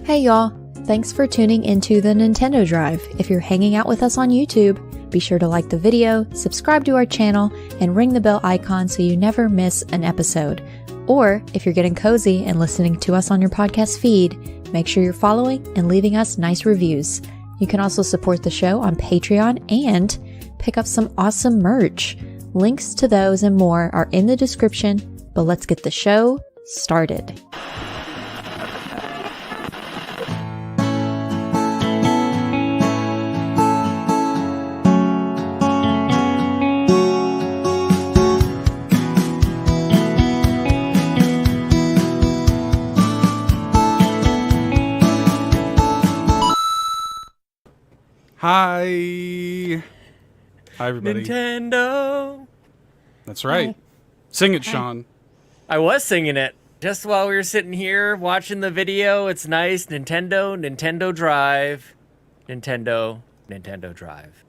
Hey y'all, thanks for tuning into the Nintendo Drive. If you're hanging out with us on YouTube, be sure to like the video, subscribe to our channel, and ring the bell icon so you never miss an episode. Or, if you're getting cozy and listening to us on your podcast feed, make sure you're following and leaving us nice reviews. You can also support the show on Patreon and pick up some awesome merch. Links to those and more are in the description, but let's get the show started. Hi everybody. Nintendo. That's right. Hi. Sing it, Sean. I was singing it just while we were sitting here watching the video. It's nice. Nintendo Drive. Nintendo Drive.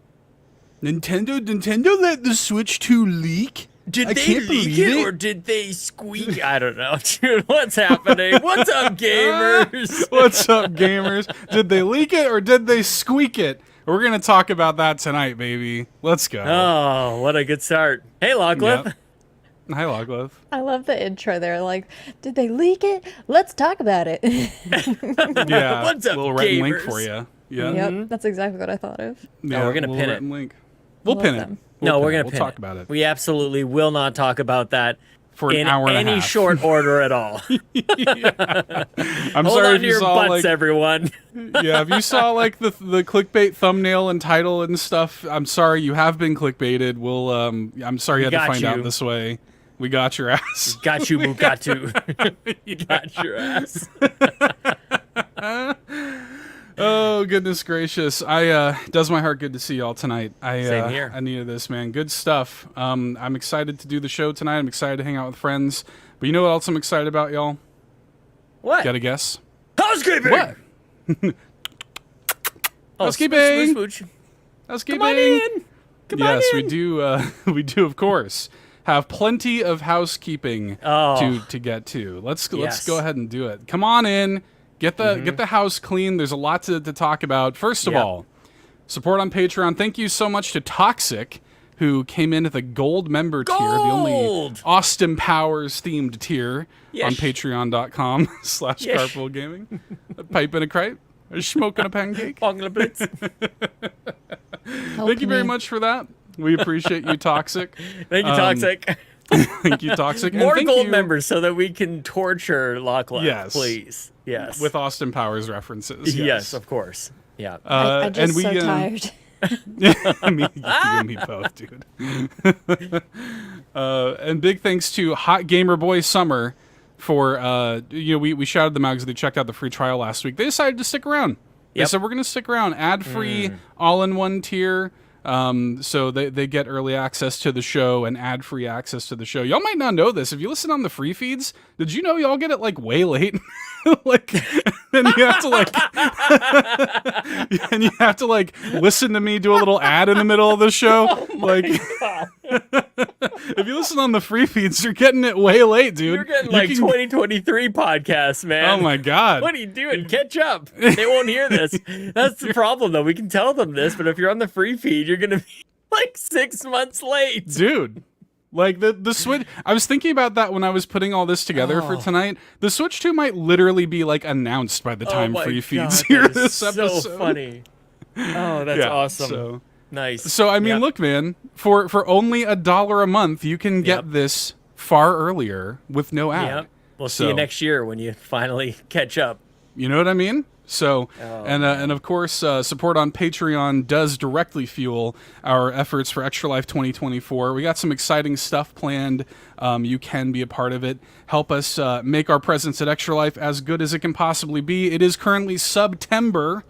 Nintendo let the Switch 2 leak? Did I they can't leak believe it it. or did they squeak? I don't know, dude. What's happening? What's up, gamers? What's up, gamers? Did they leak it or did they squeak it? We're going to talk about that tonight, baby. Let's go. Oh, what a good start. Hey, Lachlan. Yep. Hi, Loglev. I love the intro there. Like, did they leak it? Let's talk about it. Yeah, What's up, little written link gamers? for you. Yeah, Yep, that's exactly what I thought of. yeah, we're gonna little pin it. written link. We'll Love pin it. them. No, we're We'll gonna pin talk it. about it We absolutely will not talk about that for an in hour and a any half. short order at all. I'm Hold sorry on if to you your saw butts, like everyone. yeah, if you saw like the clickbait thumbnail and title and stuff, I'm sorry you have been clickbaited. We'll I'm sorry you had to got find you. out this way. We got your ass. Got you, Mugatu. Got your ass. Oh goodness gracious! Does my heart good to see y'all tonight. Same here. I needed this, man. Good stuff. I'm excited to do the show tonight. I'm excited to hang out with friends. But you know what else I'm excited about, y'all? What? Got a guess? Housekeeping. What? Oh, Housekeeping. smooch. Housekeeping. Come on in. Come on Yes, in. we do. We do, of course, have plenty of housekeeping to get to. Let's Yes. go ahead and do it. Come on in. Get the house clean. There's a lot to talk about. First of Yep. all, support on Patreon. Thank you so much to Toxic, who came in at the gold member tier, the only Gold! Austin Powers themed tier on Yes. patreon.com/carpool gaming. A pipe in a crepe. Or smoking a pancake. Bongla Blitz. Thank you very much for that. We appreciate you, Toxic. Thank you, Toxic. Thank you, Toxic. More and thank gold you members so that we can torture Lachlan. Yes. Please. Yes. with Austin Powers references. yes, of course. Yeah. I'm just and we, so tired. I mean, you and me both, dude. And big thanks to Hot Gamer Boy Summer for we shouted them out because they checked out the free trial last week. They decided to stick around. They Yep. said we're going to stick around, ad-free, all-in-one tier. So they get early access to the show and ad-free access to the show. Y'all might not know this. If you listen on the free feeds, did you know y'all get it like way late? Like, and you have to like listen to me do a little ad in the middle of the show. If you listen on the free feeds, you're getting it way late, dude. You're getting like 2023 podcasts, man. Oh my god. What are you doing? Catch up. They won't hear this. That's the problem, though. We can tell them this, but if you're on the free feed, you're going to be like 6 months late. Dude. Like the Switch, I was thinking about that when I was putting all this together for tonight. The Switch 2 might literally be like announced by the time my free feeds God, hear that is this episode. So funny. Oh, that's Yeah, awesome. Nice. So I mean, Yep. look, man, for only $1 a month, you can get Yep. this far earlier with no ad. Yep. We'll see you next year when you finally catch up. You know what I mean? So, Oh, and of course, support on Patreon does directly fuel our efforts for Extra Life 2024. We got some exciting stuff planned. You can be a part of it. Help us make our presence at Extra Life as good as it can possibly be. It is currently September.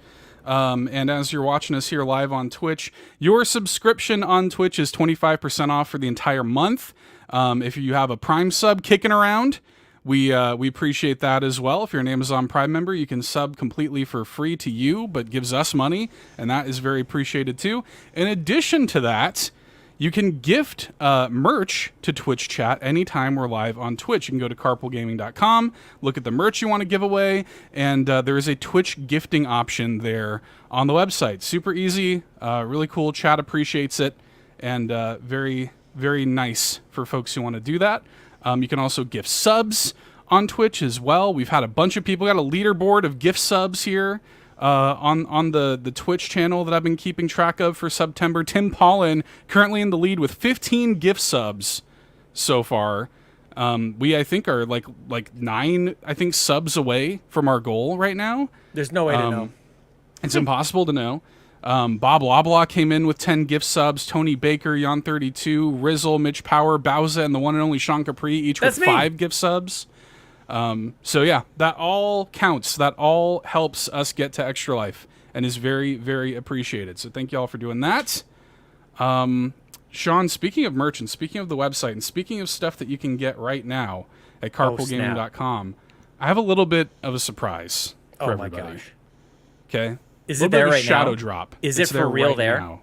And as you're watching us here live on Twitch, your subscription on Twitch is 25% off for the entire month. If you have a Prime sub kicking around, we appreciate that as well. If you're an Amazon Prime member, you can sub completely for free to you, but gives us money, and that is very appreciated too. In addition to that, you can gift merch to Twitch chat anytime we're live on Twitch. You can go to carpoolgaming.com, look at the merch you want to give away, and there is a Twitch gifting option there on the website. Super easy, really cool. Chat appreciates it, and very, very nice for folks who want to do that. You can also gift subs on Twitch as well. We've had a bunch of people, got a leaderboard of gift subs here. On the Twitch channel that I've been keeping track of for September. Tim Paulin currently in the lead with 15 gift subs so far. We, I think, are like 9, I think, subs away from our goal right now. There's no way to know. It's impossible to know. Bob Loblaw came in with 10 gift subs. Tony Baker, Yon32, Rizzle, Mitch Power, Bowza, and the one and only Sean Capri, each with 5 gift subs. So yeah, that all counts. That all helps us get to Extra Life and is very, very appreciated. So thank you all for doing that. Sean, speaking of merch and speaking of the website and speaking of stuff that you can get right now at carpoolgaming.com, I have a little bit of a surprise for everybody. My gosh. Okay. Is it there right now? Shadow drop. Is it for real there? Now.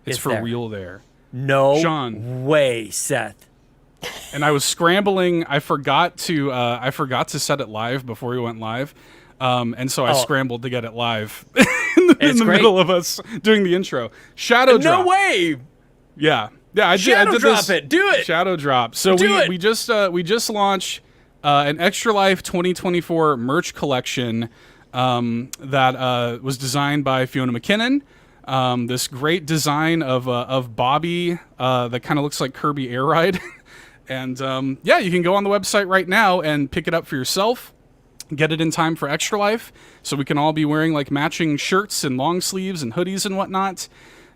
It's for real there. No Sean. way, Seth. And I was scrambling. I forgot to set it live before we went live, and so I scrambled to get it live in the middle of us doing the intro. Shadow drop. No way. Yeah. I did drop this. It. Do it. Shadow drop. So we just launched an Extra Life 2024 merch collection that was designed by Fiona McKinnon. This great design of Bobby that kind of looks like Kirby Air Ride. And yeah, you can go on the website right now and pick it up for yourself. Get it in time for Extra Life, so we can all be wearing like matching shirts and long sleeves and hoodies and whatnot.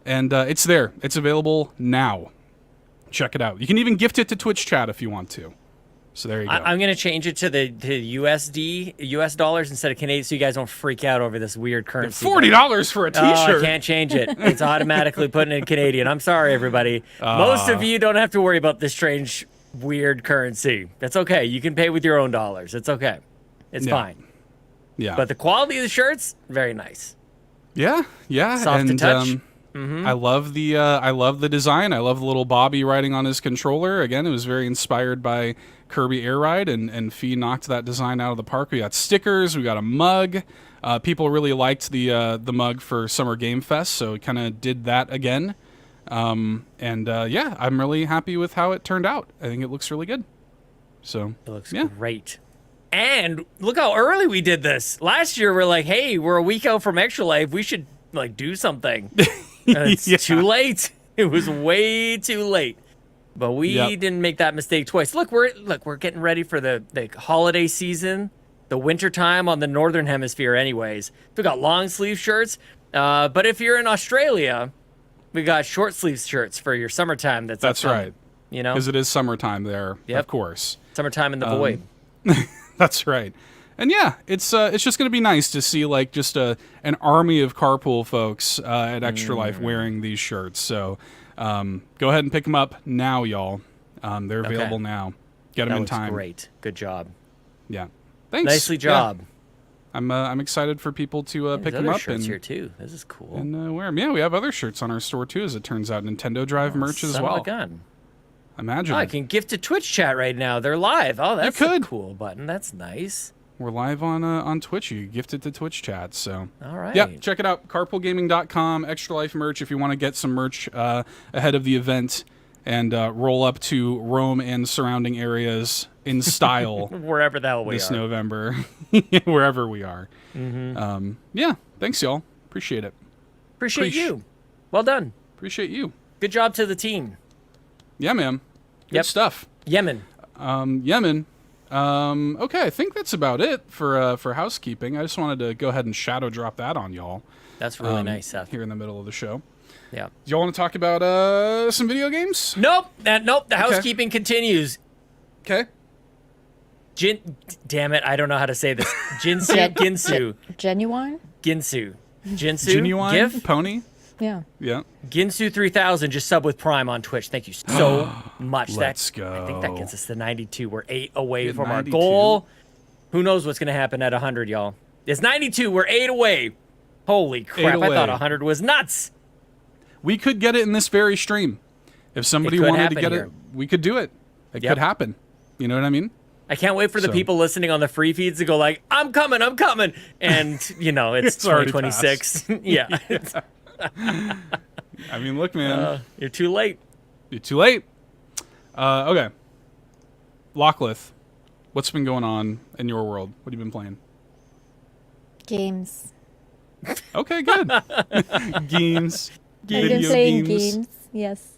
And it's there. It's available now. Check it out. You can even gift it to Twitch chat if you want to. So there you go. I'm going to change it to the US dollars instead of Canadian, so you guys don't freak out over this weird currency. $40 for a T-shirt. Oh, I can't change it. It's automatically putting in Canadian. I'm sorry, everybody. Most of you don't have to worry about this strange, weird currency. That's okay. You can pay with your own dollars. It's okay. It's fine. Yeah. But the quality of the shirts, very nice. Yeah. Soft to touch. I love the design. I love the little Bobby riding on his controller. Again, it was very inspired by Kirby Air Ride, and Fee knocked that design out of the park. We got stickers. We got a mug. People really liked the mug for Summer Game Fest, so we kind of did that again. Yeah, I'm really happy with how it turned out. I think it looks really good. So it looks great. And look how early we did this. Last year, we're like, hey, we're a week out from Extra Life. We should like do something. And it's too late. It was way too late. But we didn't make that mistake twice. Look, we're getting ready for the holiday season, the winter time on the northern hemisphere anyways. We got long sleeve shirts. But if you're in Australia, we got short sleeve shirts for your summertime. That's upcoming, right. You know? Because it is summertime there, of course. Summertime in the void. That's right. And yeah, it's just going to be nice to see like just an army of Carpool folks at Extra Life wearing these shirts. So go ahead and pick them up now, y'all. They're available now. Get them in time. Great. Good job. Yeah. Thanks. Nicely job. Yeah. I'm excited for people to pick them up. Shirts here too. This is cool. And wear them. Yeah, we have other shirts on our store too, as it turns out. Nintendo Drive merch as well. Son of a gun. Imagine. I can gift to Twitch chat right now. They're live. Oh, that's a cool button. That's nice. We're live on Twitch. You gift it to Twitch chat. So all right. Yeah, check it out. Carpoolgaming.com. Extra Life merch if you want to get some merch ahead of the event and roll up to Rome and surrounding areas in style. Wherever the hell we this are. November. Wherever we are. Mm-hmm. Yeah. Thanks, y'all. Appreciate it. Appreciate you. Well done. Appreciate you. Good job to the team. Yeah, man. Good stuff. Yemen. Yemen. Okay, I think that's about it for housekeeping. I just wanted to go ahead and shadow drop that on y'all. That's really nice, Seth. Here in the middle of the show. Yeah. Do y'all want to talk about some video games? Nope. The housekeeping continues. Okay. Damn it, I don't know how to say this. Ginsu. Genuine? Ginsu. Genuine? GIF? Pony? Yeah. Yeah. Ginsu 3000 just sub with Prime on Twitch. Thank you so much. Let's go. I think that gets us to 92. We're 8 away from 92. our goal. Who knows what's going to happen at 100, y'all? It's 92. We're 8 away. Holy crap. I thought 100 was nuts. We could get it in this very stream. If somebody It could wanted to happen get here. it, we could do it. It Yep. could happen. You know what I mean? I can't wait for the So- people listening on the free feeds to go like, I'm coming. And, it's It's already 2026. yeah. I mean, look, man. You're too late. You're too late. Okay. Locklith, what's been going on in your world? What have you been playing? Games. Okay, good. Games. I've been Video playing games. games. Yes.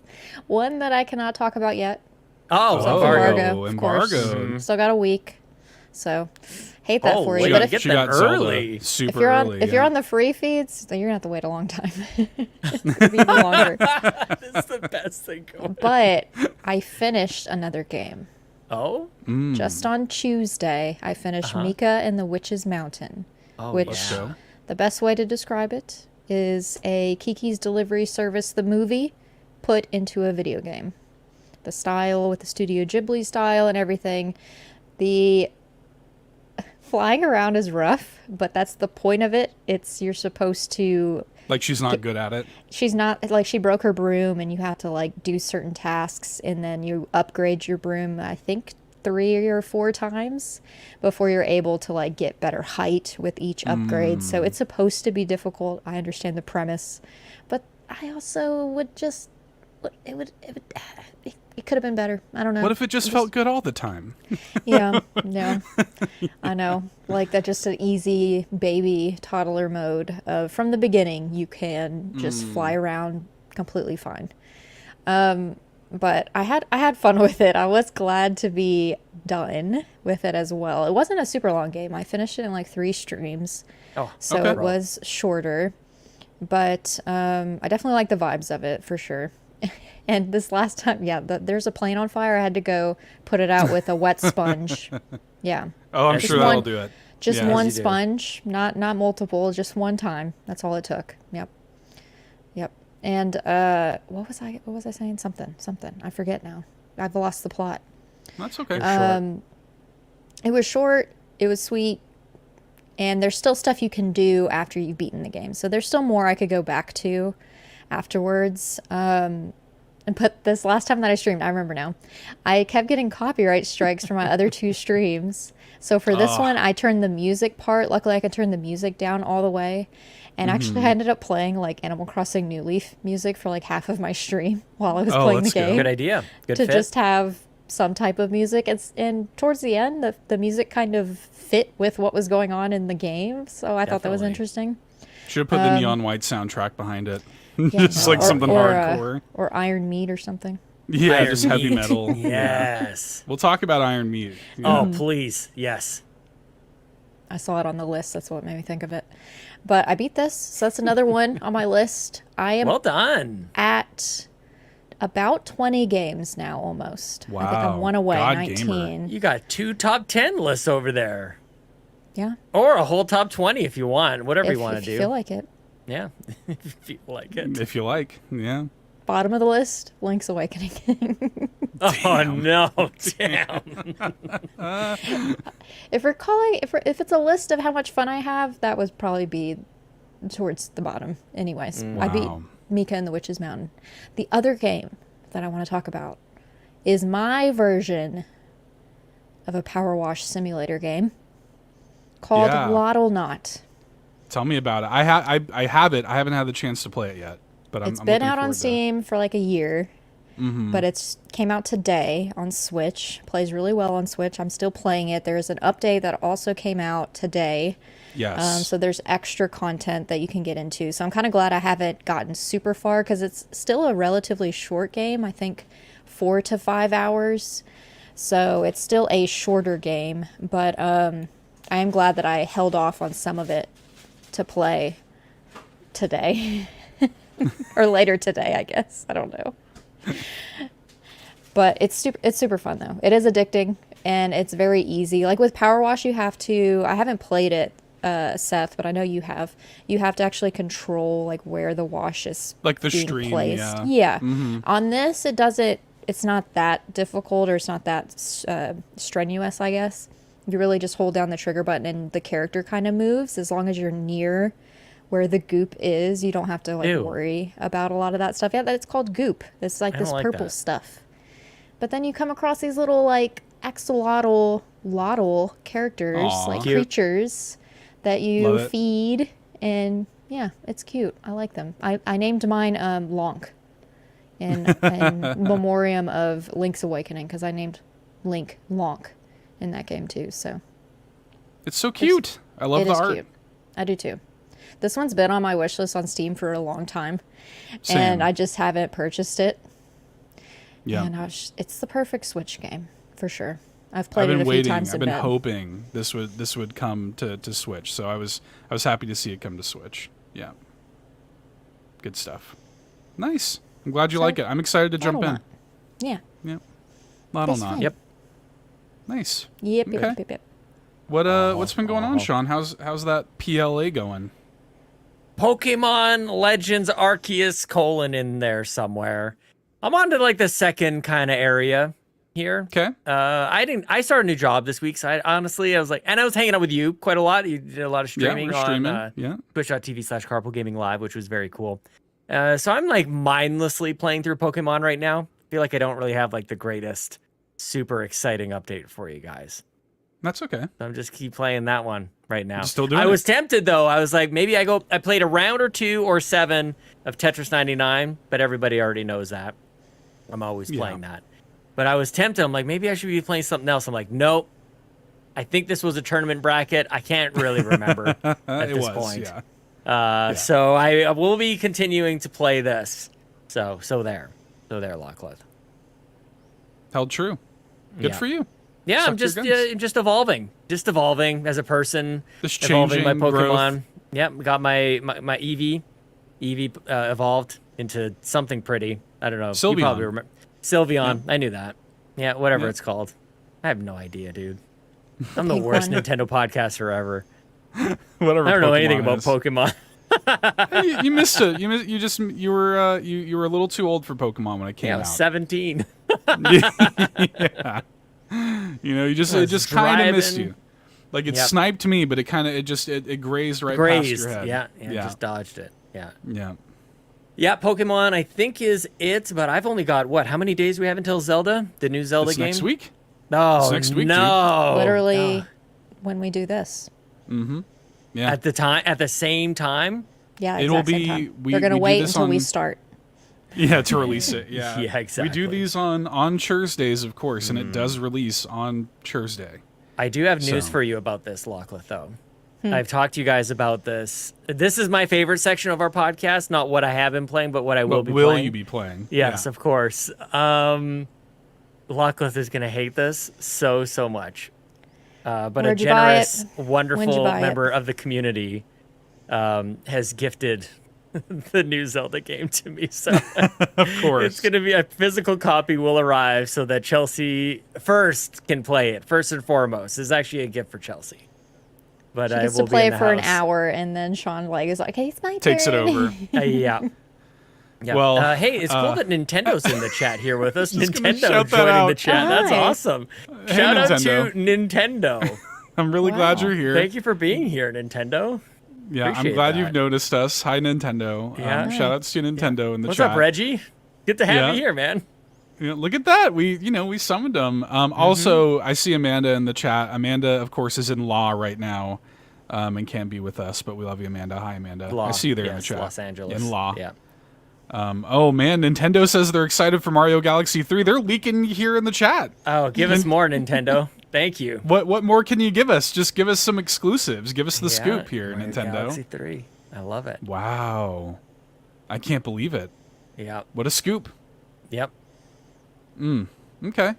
One that I cannot talk about yet. Oh, embargo, of embargo. course. Still got a week. So, hate that Oh, for wait. you. But But get she them got Zelda early. super if you're on early. if you're on the free feeds, then you're gonna have to wait a long time. It's gonna be even longer. That's the best thing going. But I finished another game. Oh? Just on Tuesday, I finished Mika and the Witch's Mountain, Oh, which Let's go. the best way to describe it is a Kiki's Delivery Service, the movie, put into a video game. The style with the Studio Ghibli style and everything. The flying around is rough, but that's the point of it. You're supposed to. Like she's not good at it. She's not, like, she broke her broom and you have to, like, do certain tasks and then you upgrade your broom, I think 3 or 4 times before you're able to, like, get better height with each upgrade. So it's supposed to be difficult. I understand the premise, but I also would just, it could have been better. I don't know. What if it just felt good all the time? Yeah, I know. Like, that's just an easy baby toddler mode. From the beginning, you can just fly around completely fine. But I had fun with it. I was glad to be done with it as well. It wasn't a super long game. I finished it in like 3 streams, so okay. it was shorter. But I definitely like the vibes of it for sure. And this last time, there's a plane on fire. I had to go put it out with a wet sponge. Yeah. Oh, I'm Just sure that'll do it. Just Yeah. one As you do. sponge, not multiple, just one time. That's all it took. Yep. And what was I saying? Something. I forget now. I've lost the plot. That's okay. It was short, it was sweet, and there's still stuff you can do after you've beaten the game. So there's still more I could go back to afterwards. But this last time that I streamed, I remember now, I kept getting copyright strikes for my other 2 streams. So for this one, I turned the music part. Luckily, I could turn the music down all the way. And actually, I ended up playing like Animal Crossing New Leaf music for like half of my stream while I was playing the that's good. game. Good idea. Good to fit. just have some type of music. And towards the end, the music kind of fit with what was going on in the game. So I thought that was Definitely. interesting. Should have put the neon white soundtrack behind it. Yeah, Just like something hardcore. or Iron Meat or something. Yeah, Iron just heavy Meat. metal. Yes. We'll talk about Iron Meat. Oh, please. Yes. I saw it on the list. That's what made me think of it. But I beat this, so that's another one on my list. I am Well done. at about 20 games now, almost. I think Wow. I'm one away, God 19. gamer. You got 2 top 10 lists over there. Yeah, Or a whole top 20 if you want. Whatever you want to if do. you feel like it. Yeah. If you feel like it. If you like, yeah. Bottom of the list, Link's Awakening. Oh, no. Damn. If it's a list of how much fun I have, that would probably be towards the bottom. Anyways, I beat Wow. Mika and the Witch's Mountain. The other game that I want to talk about is my version of a power wash simulator game called Yeah. Lottle Knot. Tell me about it. I have it. I haven't had the chance to play it yet. But It's I'm been looking out on forward to it. Steam for like a year, but it's came out today on Switch. Plays really well on Switch. I'm still playing it. There's an update that also came out today. Yes. So there's extra content that you can get into. So I'm kind of glad I haven't gotten super far because it's still a relatively short game. I think 4 to 5 hours. So it's still a shorter game. But I am glad that I held off on some of it to play today. Or later today, I guess. I don't know. But it's super fun, though. It is addicting, and it's very easy. Like with Power Wash, you have to... I haven't played it, Seth, but I know you have. You have to actually control like where the wash is Like the being stream, placed. yeah. On this, it doesn't... It's not that difficult, or it's not that strenuous, I guess. You really just hold down the trigger button, and the character kind of moves as long as you're near where the goop is. You don't have to like Ew. worry about a lot of that stuff. Yeah, it's called goop. It's like I this don't like purple that. stuff. But then you come across these little like axolotl characters, Aw. like Cute. creatures that you Love it. feed, and yeah, it's cute. I like them. I named mine Lonk in memoriam of Link's Awakening, because I named Link Lonk in that game too. So It's so cute. I love it the is art. cute. I do too. This one's been on my wish list on Steam for a long time, Same. and I just haven't purchased it. Yeah. And it's the perfect Switch game for sure. I've I've played it been a few waiting. times I've in been bed. hoping this would come to Switch. So I was happy to see it come to Switch. Yeah. Good stuff. Nice. I'm glad you like it. I'm excited to jump in. Lot. Yeah. Yep. Lot That's on that. fine. Yep. Nice. Yep. Okay. Yep. What's been going on, Sean? How's that PLA going? Pokemon Legends Arceus : in there somewhere. I'm on to like the second kind of area here. Okay. I started a new job this week, so I was like, and I was hanging out with you quite a lot. You did a lot of streaming, Yeah, we're streaming. on Yeah. twitch.tv/Carpool Gaming Live, which was very cool. So I'm like mindlessly playing through Pokemon right now. Feel like I don't really have like the greatest, super exciting update for you guys. That's okay. So I'm just keep playing that one right now. Still doing I it. was tempted though. I was like, maybe I played a round or 2 or 7 of Tetris 99, but everybody already knows that. I'm always playing that. But I was tempted. I'm like, maybe I should be playing something else. I'm like, nope. I think this was a tournament bracket. I can't really remember at it this was, point. yeah. So I will be continuing to play this. So there, Lachlan. Held true. Good Yeah. for you. Yeah, I'm Suck your guns. just evolving as a person, Just evolving my changing, growth. Pokemon. Yep, got my Eevee evolved into something pretty. I don't know. Sylveon. You probably remember Sylveon. Yeah. I knew that. Yeah, whatever Yeah. it's called. I have no idea, dude. I'm the Pink worst one. Nintendo podcaster ever. Whatever. I don't know Pokemon anything about is. Pokemon. Hey, you missed it. You were a little too old for Pokemon when it came Yeah, I out. was 17. Yeah. It just kind of missed driving. you. Like it Yep. sniped me, but it kind of it grazed right past Grazed. your head. Yeah, just dodged it. Yeah. Yeah. Yeah, Pokemon, I think is it, but I've only got how many days we have until Zelda? The new Zelda It's game? next week. No, It's next week, dude. no. Literally, when we do this. Yeah. At the same time? Yeah, It'll exact same be- time. we- They're gonna we do wait this until we on- start. Yeah, to release it. Yeah. Yeah, exactly. We do these on Thursdays, of course, and it does release on Thursday. I do have news So. for you about this, Lachlan, though. I've talked to you guys about this. This is my favorite section of our podcast, not what I have been playing, but what I will What be will playing. you be playing? Yes, Yeah. of course. Lachlan is going to hate this so much. But Where'd a you buy generous, it? When'd you wonderful buy it? member of the community has gifted the new Zelda game to me. So Of course. it's going to be a physical copy will arrive so that Chelsea first can play it. First and foremost, this is actually a gift for Chelsea. But She I gets will to play be it in for the an house. hour, and then Sean is like, "Hey, it's my Takes it turn." over. Yeah. Yeah. Well, hey, it's cool that Nintendo's in the chat here with us. Just gonna Nintendo shout that joining out. the chat. That's Hi. awesome. Hey, Shout out Nintendo. to Nintendo. I'm really glad Wow. you're here. Thank you for being here, Nintendo. Yeah, I'm Appreciate glad that. you've noticed us. Hi, Nintendo. Yeah. Shout outs to Nintendo in the What's chat. up, Reggie? Good to have Yeah. you here, man. Look at that. We summoned them. Also, I see Amanda in the chat. Amanda, of course, is in law right now and can't be with us, but we love you, Amanda. Hi, Amanda. Law. I see you there in the Yes, chat. Los Angeles. In law. Yeah. Oh, man. Nintendo says they're excited for Mario Galaxy 3. They're leaking here in the chat. Oh, give us more, Nintendo. Thank you. What more can you give us? Just give us some exclusives. Give us the Yeah, scoop here, Mario Nintendo. Galaxy 3. I love it. Wow. I can't believe it. Yep. What a scoop. Yep. Okay.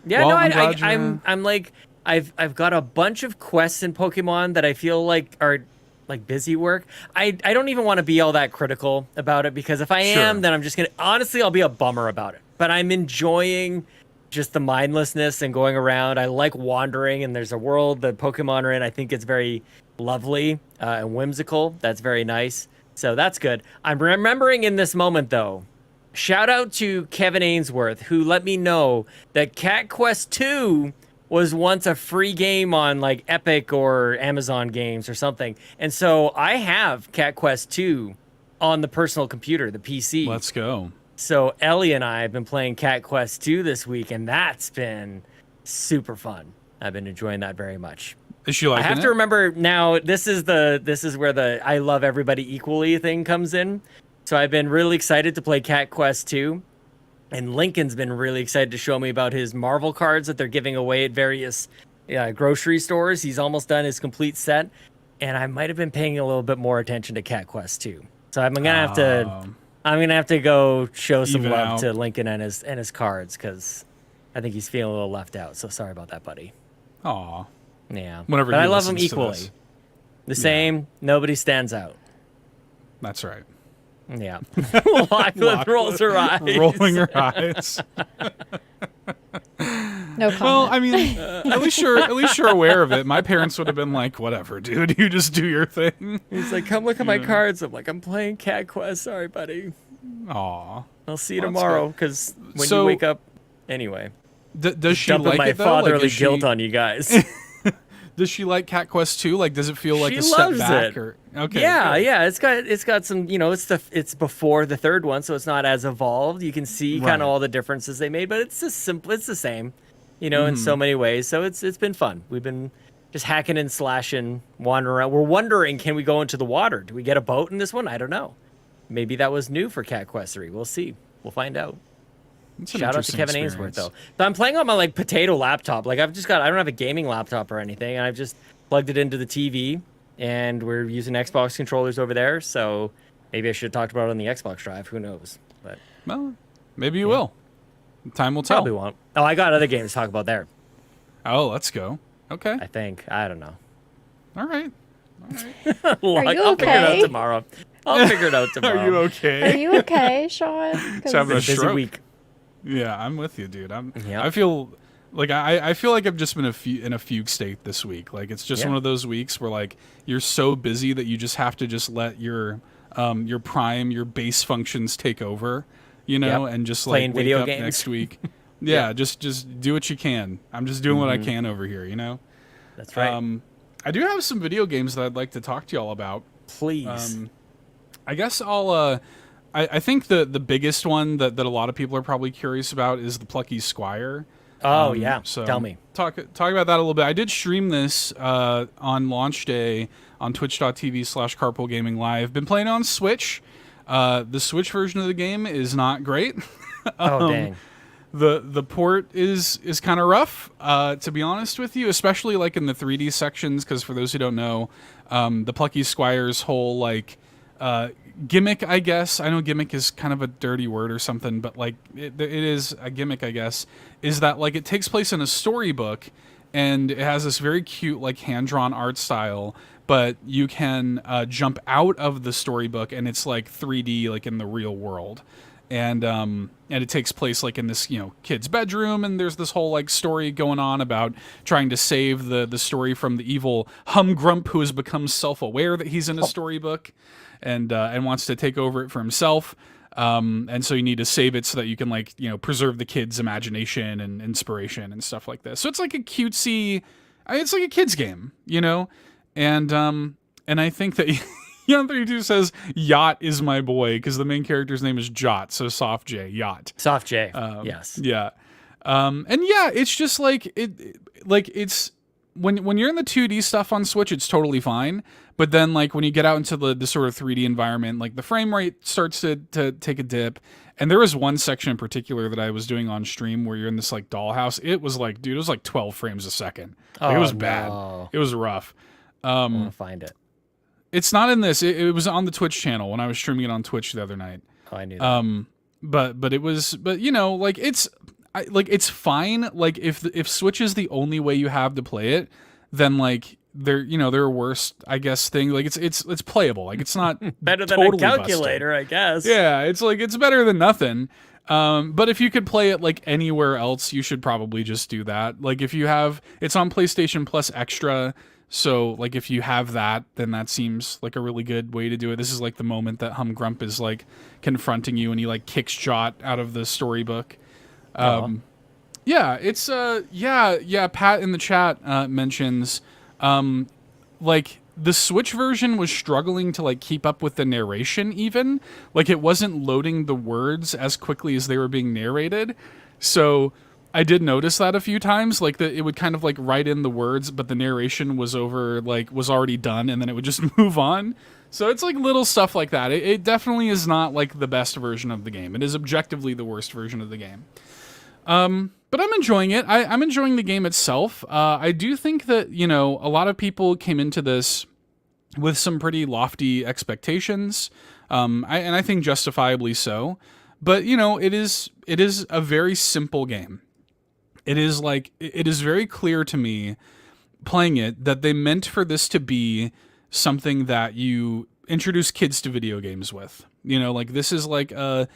Yeah, Well, no, I'm glad I'm like I've got a bunch of quests in Pokemon that I feel like are like busy work. I don't even want to be all that critical about it because if I am, Sure. then I'm just gonna honestly I'll be a bummer about it. But I'm enjoying just the mindlessness and going around. I like wandering and there's a world that Pokemon are in. I think it's very lovely and whimsical. That's very nice. So that's good. I'm remembering in this moment though. Shout out to Kevin Ainsworth, who let me know that Cat Quest 2 was once a free game on like Epic or Amazon Games or something. And so I have Cat Quest 2 on the personal computer, the PC. Let's go. So Ellie and I have been playing Cat Quest 2 this week, and that's been super fun. I've been enjoying that very much. Is she liking it? I have to remember now, this is where the I love everybody equally thing comes in. So I've been really excited to play Cat Quest 2. And Lincoln's been really excited to show me about his Marvel cards that they're giving away at various grocery stores. He's almost done his complete set. And I might have been paying a little bit more attention to Cat Quest 2. So I'm gonna have to go show some Even love out. to Lincoln and his cards, because I think he's feeling a little left out. So sorry about that, buddy. Aw. Yeah. Whenever but he I love him listens to equally. this. The same. Nobody stands out. That's right. Yeah. Lachlan rolls her eyes. Rolling her eyes. No comment. Well, I mean, at least you're aware of it. My parents would have been like, "Whatever, dude. You just do your thing." He's like, "Come look at my cards." I'm like, "I'm playing Cat Quest. Sorry, buddy. Aw. I'll see you Well, that's tomorrow." Because when you wake up, anyway. Does she Dumping like my it though? fatherly Like, guilt on you guys. Does she like Cat Quest 2? Like, does it feel like She a step loves back? it. Or okay, Yeah, good. yeah. It's got some. It's before the third one, so it's not as evolved. You can see kind Right. of all the differences they made, but it's just simple. It's the same, in Mm-hmm. so many ways. So it's been fun. We've been just hacking and slashing, wandering around. We're wondering, can we go into the water? Do we get a boat in this one? I don't know. Maybe that was new for Cat Quest 3. We'll see. We'll find out. It's an Shout out to interesting Kevin experience. Ainsworth, though. So I'm playing on my potato laptop. I don't have a gaming laptop or anything. And I've just plugged it into the TV, and we're using Xbox controllers over there. So maybe I should have talked about it on the Xbox Drive. Who knows? But Well, maybe you will. Time will tell. probably won't. Oh, I got other games to talk about there. Oh, let's go. Okay. I think. I don't know. All right. I'll figure it out okay? tomorrow. I'll figure it out tomorrow. Are you Are okay? you okay, Sean? 'Cause Just having a Busy stroke. week. Yeah, I'm with you, dude. Yep. I feel like I feel like I've just been in a fugue state this week. Like it's just Yeah. one of those weeks where like you're so busy that you just have to just let your base functions take over, Yep. and just Playing like wake video up games. next week. Yeah, Yeah. just do what you can. I'm just doing what I can over here, That's right. I do have some video games that I'd like to talk to y'all about. Please. I guess I think the biggest one that a lot of people are probably curious about is the Plucky Squire. Yeah. So Tell me. Talk about that a little bit. I did stream this on launch day on twitch.tv/Carpool Gaming Live. Been playing on Switch. The Switch version of the game is not great. Oh, dang. The port is kind of rough, to be honest with you, especially like in the 3D sections, because for those who don't know, the Plucky Squire's whole gimmick, I guess. I know gimmick is kind of a dirty word or something, but like it is a gimmick, I guess, is that like it takes place in a storybook and it has this very cute like hand-drawn art style, but you can jump out of the storybook and it's like 3D like in the real world. And it takes place like in this kid's bedroom, and there's this whole like story going on about trying to save the story from the evil Humgrump who has become self-aware that he's in a storybook and wants to take over it for himself. And so you need to save it so that you can preserve the kid's imagination and inspiration and stuff like this. So it's like a cutesy, it's like a kid's game, and I think that. Yon32 says, Yacht is my boy, because the main character's name is Jot, so soft J, Yacht. Soft J. Yes. Yeah. And yeah, it's just it's when you're in the 2D stuff on Switch, it's totally fine. But then when you get out into the sort of 3D environment, the frame rate starts to take a dip. And there was one section in particular that I was doing on stream where you're in this dollhouse. It was it was 12 frames a second. It was bad. No. It was rough. I want to find it. It's not in this. It was on the Twitch channel when I was streaming it on Twitch the other night. Oh, I knew that. But it's fine. If Switch is the only way you have to play it, then there are worse, I guess, thing. It's playable. It's not Better than totally a calculator, busted. I guess. Yeah, it's better than nothing. But if you could play it anywhere else, you should probably just do that. It's on PlayStation Plus Extra. So, if you have that, then that seems like a really good way to do it. This is the moment that Humgrump is confronting you and he kicks Jot out of the storybook. Yeah, Yeah, it's Pat in the chat mentions like the Switch version was struggling to like keep up with the narration even. Like it wasn't loading the words as quickly as they were being narrated. So I did notice that a few times, like it would kind of like write in the words, but the narration was was already done, and then it would just move on. So it's like little stuff like that. It definitely is not like the best version of the game. It is objectively the worst version of the game. But I'm enjoying it. I'm enjoying the game itself. I do think that, you know, a lot of people came into this with some pretty lofty expectations, and I think justifiably so. But, you know, it is a very simple game. It is very clear to me playing it that they meant for this to be something that you introduce kids to video games with. You know, like this is like a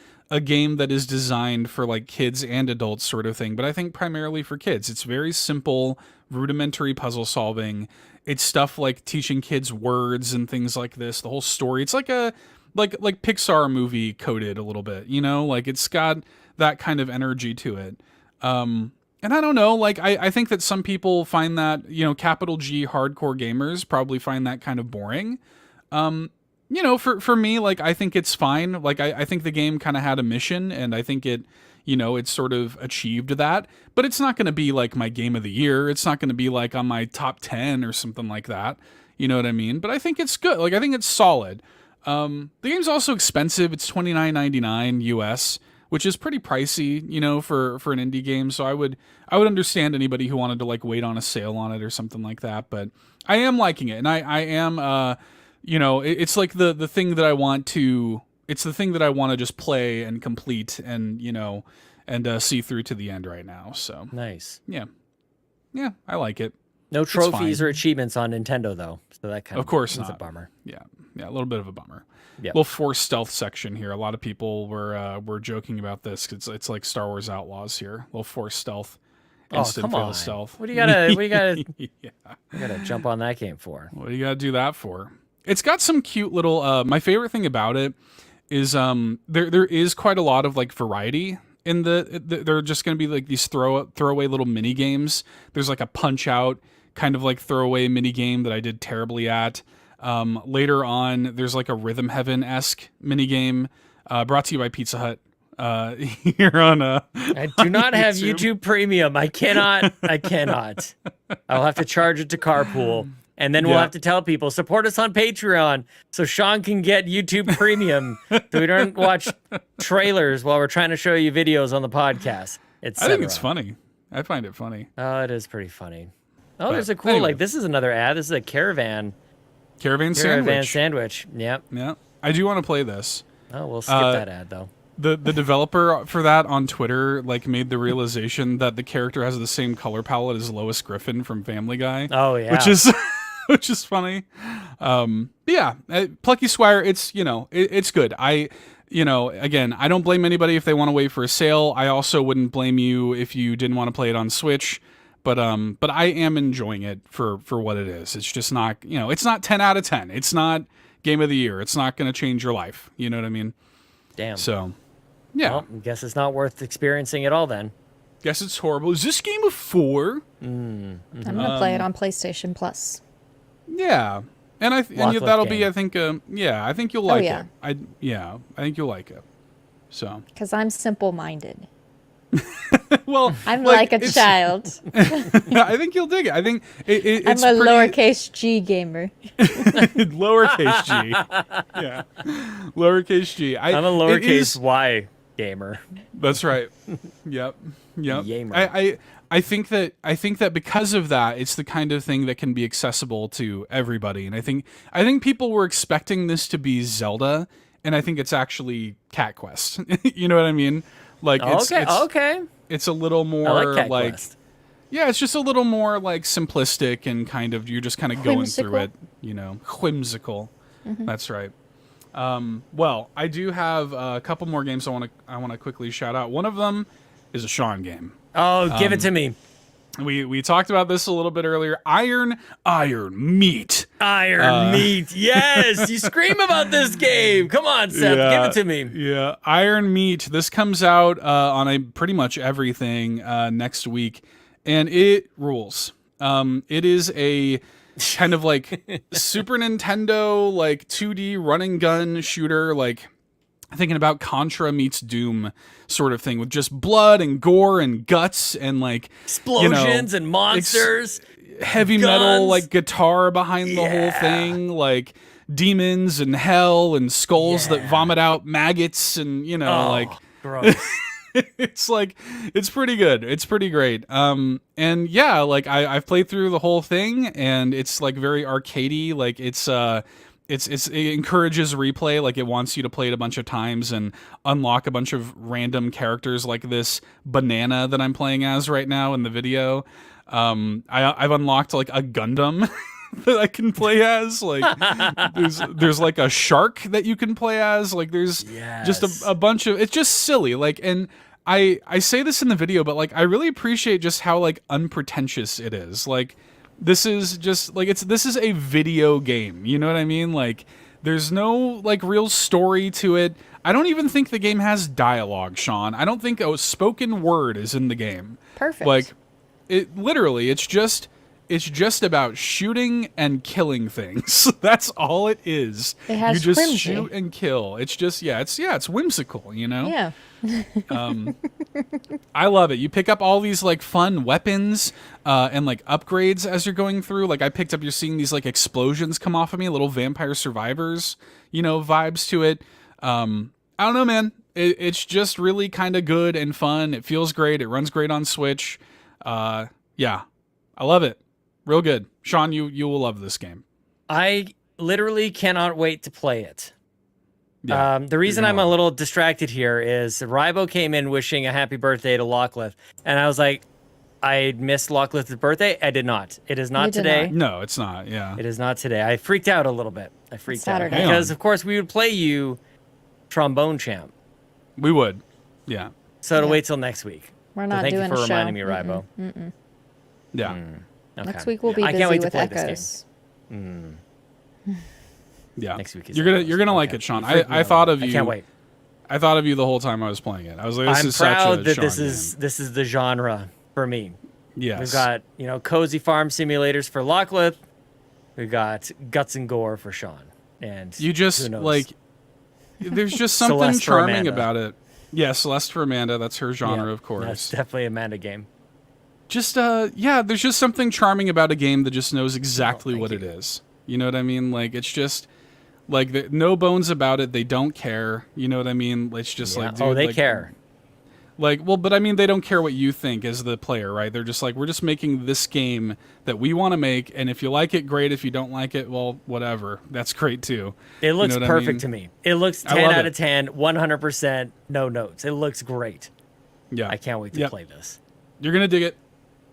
game that is designed for like kids and adults sort of thing, but I think primarily for kids. It's very simple, rudimentary puzzle solving. It's stuff like teaching kids words and things like this. The whole story. It's like a like Pixar movie coded a little bit, you know, like it's got that kind of energy to it. And I don't know, like I think that some people find that, you know, capital G hardcore gamers probably find that kind of boring. You know, for me, like I think it's fine. Like I think the game kind of had a mission, and I think it, you know, it sort of achieved that. But it's not going to be like my game of the year. It's not going to be like on my top 10 or something like that. You know what I mean? But I think it's good. Like I think it's solid. The game's also expensive. It's $29.99 US, which is pretty pricey, you know, for an indie game. So I would understand anybody who wanted to like wait on a sale on it or something like that. But I am liking it, and I am, you know, it's like the thing that I want to. It's the thing that I want to just play and complete, and you know, and see through to the end right now. So nice. Yeah, I like it. No trophies or achievements on Nintendo though, so that kind of course is not. a bummer. Yeah, a little bit of a bummer. Yeah, little forced stealth section here. A lot of people were joking about this. It's like Star Wars Outlaws here. Little forced stealth, instant fail stealth. What do you gotta? Yeah. You gotta jump on that game for? What do you gotta do that for? It's got some cute little. My favorite thing about it is there is quite a lot of like variety in they're just gonna be like these throwaway little mini games. There's like a Punch Out kind of like throwaway mini game that I did terribly at. Later on, there's like a Rhythm Heaven-esque mini game brought to you by Pizza Hut. Here on I do not have YouTube Premium. I cannot. I'll have to charge it to Carpool, and then we'll have to tell people support us on Patreon so Sean can get YouTube Premium, so we don't watch trailers while we're trying to show you videos on the podcast. I think it's funny. I find it funny. Oh, it is pretty funny. Oh, there's a cool like this is another ad. This is a caravan sandwich. Yep. Yeah. I do want to play this. Oh, we'll skip that ad though. The developer for that on Twitter like made the realization that the character has the same color palette as Lois Griffin from Family Guy. Oh yeah. Which is funny. But yeah, Plucky Squire, it's, you know, it's good. You know, again, I don't blame anybody if they want to wait for a sale. I also wouldn't blame you if you didn't want to play it on Switch. But I am enjoying it for what it is. It's just not, you know, it's not 10 out of 10. It's not game of the year. It's not going to change your life. You know what I mean? Damn. So, yeah. Well, I guess it's not worth experiencing it all then. Guess it's horrible. Is this game a 4? I'm going to play it on PlayStation Plus. Yeah. And that'll be, I think, I think you'll like it. I think you'll like it. So. Because I'm simple-minded. Well, I'm like a child. I think you'll dig it. I think it's I'm a lowercase g gamer. Lowercase g. Yeah. Lowercase g. I'm a lowercase y gamer. That's right. Yep. Gamer. I think that because of that, it's the kind of thing that can be accessible to everybody. And I think people were expecting this to be Zelda, and I think it's actually Cat Quest. You know what I mean? Like it's a little more like yeah, it's just a little more like simplistic and kind of you're just kind of going through it, you know, whimsical. Mm-hmm. That's right. Well, I do have a couple more games I want to quickly shout out. One of them is a Sean game. Oh, give it to me. We talked about this a little bit earlier. Iron Meat. Iron Meat. Yes, you scream about this game. Come on, Seth, give it to me. Yeah, Iron Meat. This comes out on pretty much everything next week, and it rules. It is a kind of like Super Nintendo, like 2D running gun shooter, like thinking about Contra meets Doom sort of thing, with just blood and gore and guts and like explosions and monsters. Heavy metal like guitar behind the whole thing, like demons and hell and skulls that vomit out maggots and like gross. it's pretty good. It's pretty great. And yeah, like I've played through the whole thing, and it's like very arcadey. Like it encourages replay. Like it wants you to play it a bunch of times and unlock a bunch of random characters, like this banana that I'm playing as right now in the video. I've unlocked like a Gundam that I can play as. Like there's like a shark that you can play as. Like there's just a bunch of, it's just silly. Like, and I say this in the video, but like I really appreciate just how like unpretentious it is. Like this is just like this is a video game. You know what I mean? Like there's no like real story to it. I don't even think the game has dialogue, Sean. I don't think a spoken word is in the game. Perfect. Like it literally, it's just about shooting and killing things. That's all it is. It has you just whimsy. shoot and kill. It's just it's whimsical, you know? Yeah. I love it. You pick up all these like fun weapons and like upgrades as you're going through. Like I picked up, you're seeing these like explosions come off of me, little Vampire Survivors, vibes to it. I don't know, man. It's just really kind of good and fun. It feels great. It runs great on Switch. Yeah, I love it. Real good. Sean, you will love this game. I literally cannot wait to play it. Yeah, the reason I'm a little distracted here is Rybo came in wishing a happy birthday to Lockleth, and I was like, I missed Lockleth's birthday. I did not. It is not today. No, it's not. Yeah, it is not today. I freaked out a little bit. I freaked out Saturday. because, of course, we would play you Trombone Champ. we would. Yeah. So to wait till next week. We're not Thank doing you for a show. reminding me, Rybo. Yeah. Okay. Next week we'll be I busy can't wait to with play this Echoes. Yeah. Next week is you're gonna like it, Sean. I thought of you. I can't wait. I thought of you the whole time I was playing it. I was like, this I'm is such a proud that Sean this game. is the genre for me. Yes. We've got, cozy farm simulators for Lockleth. We've got guts and gore for Sean. And you just who knows? like there's just something Celeste for charming Amanda. about it. Yeah, Celeste for Amanda, that's her genre, of course. That's definitely a Amanda game. Just there's just something charming about a game that just knows exactly what it is. You know what I mean? Like it's just like no bones about it. They don't care. You know what I mean? It's just like, dude, they like, care. Like, well, but I mean, they don't care what you think as the player, right? They're just like, we're just making this game that we want to make, and if you like it, great. If you don't like it, well, whatever. That's great too. It looks perfect I mean? to me. It looks 10 out of 10, 100%, no notes. It looks great. Yeah. I can't wait to play this. You're going to dig it.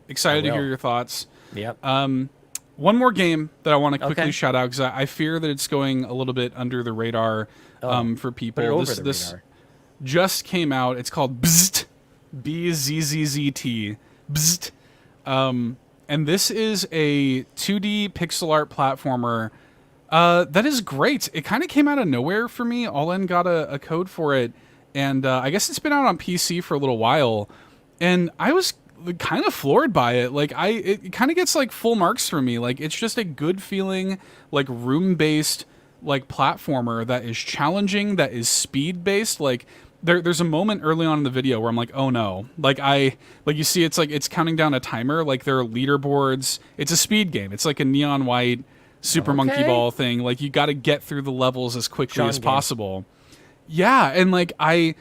Excited to hear your thoughts. Yep. One more game that I want to quickly shout out, because I fear that it's going a little bit under the radar for people. Put it over the radar. Just came out. It's called Bzzzt, Bzzzt, Bzzzt. And this is a 2D pixel art platformer that is great. It kind of came out of nowhere for me. All-In got a code for it, and I guess it's been out on PC for a little while, and I was kind of floored by it. Like it kind of gets like full marks for me. Like it's just a good feeling, like room-based like platformer that is challenging, that is speed-based. Like there's a moment early on in the video where I'm like, oh no. Like you see it's like it's counting down a timer, like there are leaderboards. It's a speed game. It's like a neon white Super Monkey Ball thing. Like you got to get through the levels as quickly as possible. Yeah, and I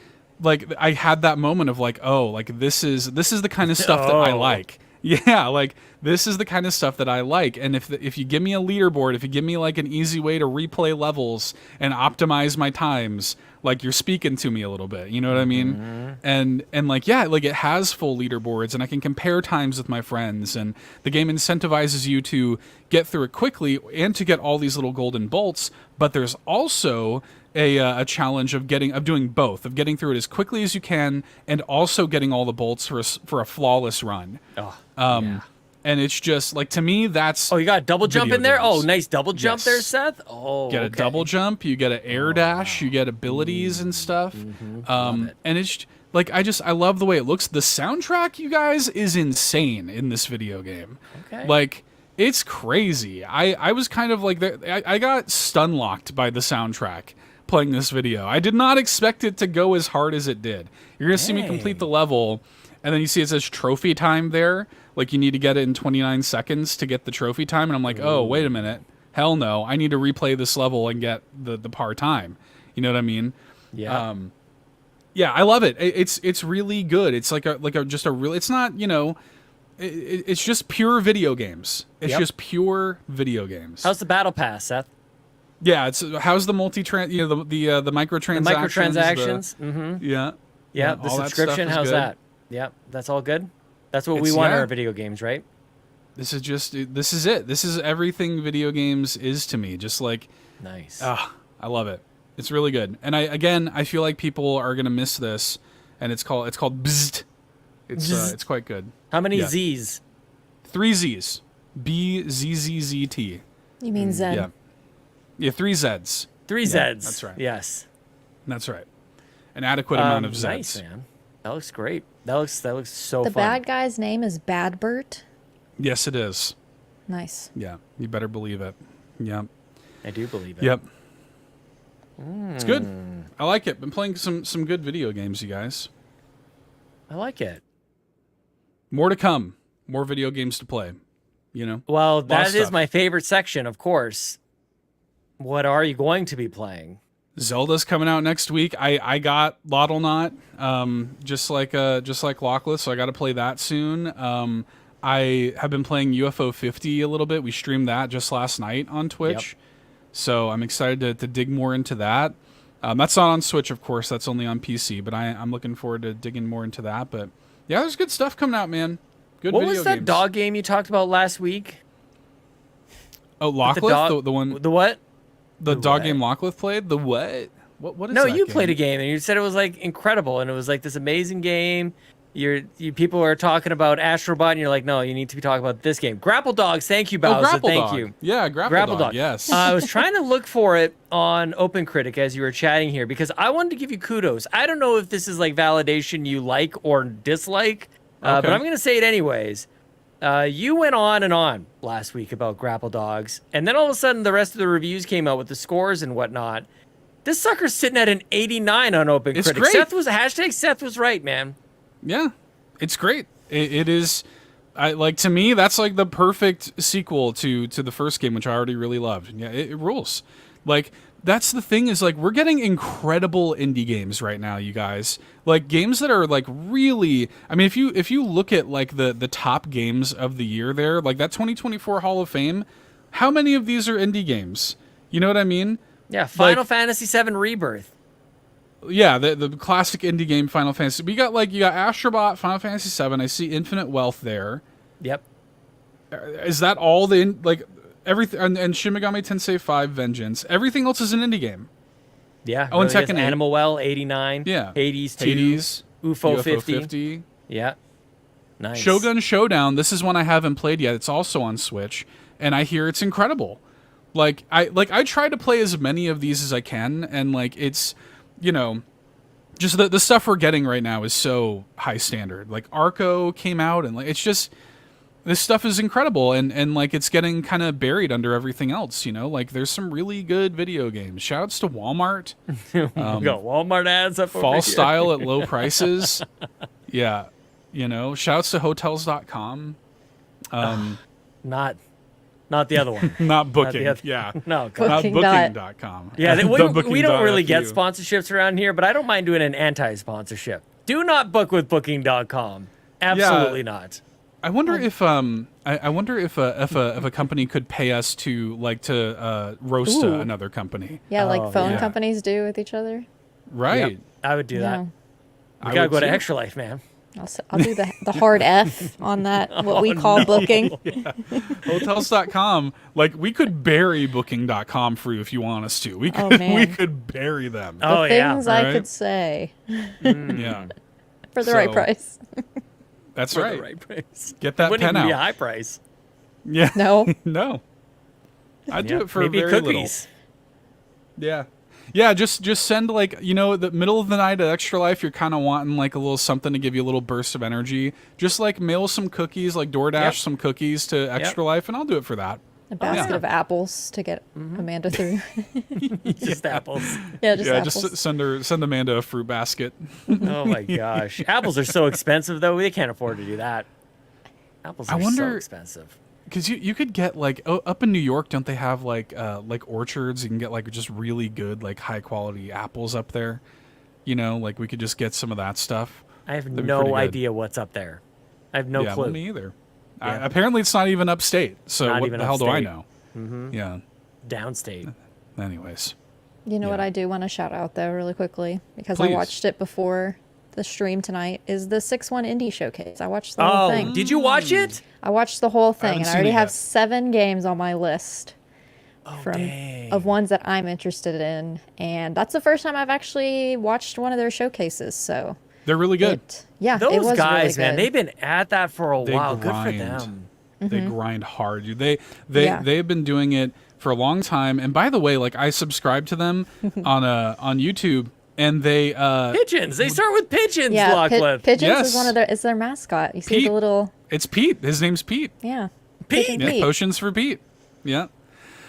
had that moment of like, oh, like this is the kind of stuff that I like. Yeah, like this is the kind of stuff that I like. And if you give me a leaderboard, if you give me like an easy way to replay levels and optimize my times, like you're speaking to me a little bit, you know what I mean? And like, yeah, like it has full leaderboards and I can compare times with my friends, and the game incentivizes you to get through it quickly and to get all these little golden bolts. But there's also a challenge of doing both, of getting through it as quickly as you can and also getting all the bolts for a flawless run. And it's just like, to me, that's Oh, you got a double jump video in there? games. Oh, nice double jump Yes. there, Seth. Oh, Get a okay. double jump, you get an air dash, you get abilities and stuff. Love it. And it's like, I love the way it looks. The soundtrack, you guys, is insane in this video game. Okay. Like, it's crazy. I was kind of like, I got stun locked by the soundtrack playing this video. I did not expect it to go as hard as it did. You're gonna see me complete the level, and then you see it says trophy time there. Like, you need to get it in 29 seconds to get the trophy time, and I'm like, oh, wait a minute. Hell no. I need to replay this level and get the par time. You know what I mean? Yeah. Yeah, I love it. It's really good. It's like just a real. It's not, you know, it's just pure video games. It's just pure video games. How's the battle pass, Seth? Yeah, it's how's the the microtransactions. The microtransactions. Yeah. Yeah, the all that subscription. stuff is How's good. that? Yeah, that's all good. That's what we want in our video games, right? This is it. This is everything video games is to me. Just like, Nice. I love it. It's really good. And I feel like people are gonna miss this, and it's called Bzzzt. It's quite good. How many Yeah. Z's? 3 Z's. BZZZT. You mean Zen? Yeah. Yeah, 3 Z's. 3 Yeah, Z's. that's right. Yes. That's right. An adequate amount of Z's. Nice, man. That looks great. That looks so The fun. bad guy's name is Badbert. Yes, it is. Nice. Yeah, you better believe it. Yep. I do believe it. Yep. It's good. I like it. Been playing some good video games, you guys. I like it. More to come. More video games to play. You know? Well, that is stuff. my favorite section, of course. What are you going to be playing? Zelda's coming out next week. I got Lottle Knot, just like Lockless, so I got to play that soon. I have been playing UFO 50 a little bit. We streamed that just last night on Twitch, so I'm excited to dig more into that. That's not on Switch, of course. That's only on PC, but I'm looking forward to digging more into that. But yeah, there's good stuff coming out, man. Good What video was that games. dog game you talked about last week? Oh, Lockless, the one, The what? the dog what? game Lockless played. The what? What is No, that you game? played a game and you said it was like incredible and it was like this amazing game. You people are talking about Astrobot and you're like, no, you need to be talking about this game. Grapple Dogs, thank you, Oh, Bowser. Grapple Thank Dog. you. Yeah, Grapple Dog. Yes. I was trying to look for it on OpenCritic as you were chatting here because I wanted to give you kudos. I don't know if this is like validation you like or dislike, but Okay. I'm going to say it anyways. You went on and on last week about Grapple Dogs, and then all of a sudden the rest of the reviews came out with the scores and whatnot. This sucker's sitting at an 89 on OpenCritic. It's great. Seth was right, man. Yeah, it's great. It is. To me, that's like the perfect sequel to the first game, which I already really loved. Yeah, it rules. Like, that's the thing, is like we're getting incredible indie games right now, you guys. Like games that are like really. I mean, if you look at like the top games of the year there, like that 2024 Hall of Fame, how many of these are indie games? You know what I mean? Yeah, Final Fantasy VII Rebirth. Yeah, the classic indie game Final Fantasy. You got Astrobot, Final Fantasy VII. I see Infinite Wealth there. Yep. Is that all everything? And Shin Megami Tensei 5 Vengeance. Everything else is an indie game. Yeah. Oh, and really is. Tekken 8. Animal Well, 89. Yeah. Hades 2. Hades. UFO, UFO 50. Yeah. Nice. Shogun Showdown. This is one I haven't played yet. It's also on Switch, and I hear it's incredible. I try to play as many of these as I can, and it's, you know, just the stuff we're getting right now is so high standard. Like Arco came out, and it's just, this stuff is incredible, and it's getting kind of buried under everything else. You know, there's some really good video games. Shouts to Walmart. We got Walmart ads up over Fall here. style at low prices. Yeah, you know, shouts to Hotels.com. Not the other one. Not Booking. other- Yeah. No, Book- Not Booking Booking.com. Yeah, The we don't really Booking.fu. get sponsorships around here, but I don't mind doing an anti-sponsorship. Do not book with Booking.com. Absolutely not. I wonder if I wonder if a company could pay us to roast Ooh. another company. Yeah, like Oh, phone yeah. companies do with each other. Right. Yep, I would do that. Yeah. We I gotta would go to too. Extra Life, man. I'll do the hard F on that, what we call booking. Hotels.com. We could bury Booking.com for you if you want us to. We Oh, could man. we could bury them. Oh, The yeah. things I Right. could say Yeah. for the right So- price. That's for right. the right price. Get that Wouldn't pen even be a out. high price. Yeah. No. No. I'd do Yeah, it for maybe very cookies. little. Yeah. Yeah, just send like, the middle of the night at Extra Life, you're kind of wanting like a little something to give you a little burst of energy. Just like mail some cookies, like DoorDash some cookies to Extra Life, and I'll do it for that. A basket of apples to get Amanda through. Just apples. Yeah, just Yeah, apples. just send Amanda a fruit basket. Oh my gosh. Apples are so expensive though. They can't afford to do that. Apples are so wonder- expensive. Because you could get like up in New York, don't they have like orchards? You can get like just really good like high quality apples up there. Like we could just get some of that stuff. I have That'd be pretty no good. idea what's up there. I have no Yeah, clue. well, me either. Yeah. Apparently, it's not even upstate. So Not what even the hell do I upstate. know? Yeah. Downstate. Anyways. You know what Yeah. I do want to shout out though really quickly because Please. I watched it before the stream tonight is the 6-1 Indie Showcase. I watched the whole thing. Did you watch it? I watched the whole thing haven't and I seen already it have yet. 7 games on my list Dang. of ones that I'm interested in, and that's the first time I've actually watched one of their showcases. So They're really good. it was Those guys, really man, good. they've been at that for a They while. Good for grind. them. They grind hard. Dude. Yeah. They've been doing it for a long time. And by the way, like I subscribe to them on YouTube, and they Pigeons. They start with pigeons, yeah, Lachlan. Pigeons Yes. is one of their mascot. You see Pete. the little it's Pete. His name's Pete. Pete. Pete. Yeah, potions for Pete. Yeah.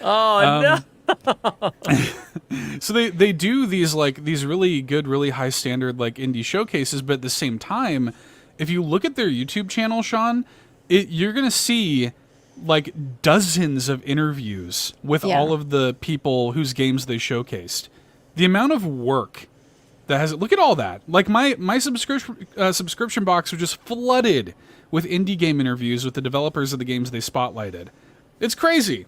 Oh, no. So they do these really good, really high standard like indie showcases, but at the same time, if you look at their YouTube channel, Sean, you're gonna see like dozens of interviews with Yeah. all of the people whose games they showcased. The amount of work that has look at all that. Like my subscription box was just flooded with indie game interviews with the developers of the games they spotlighted. It's crazy.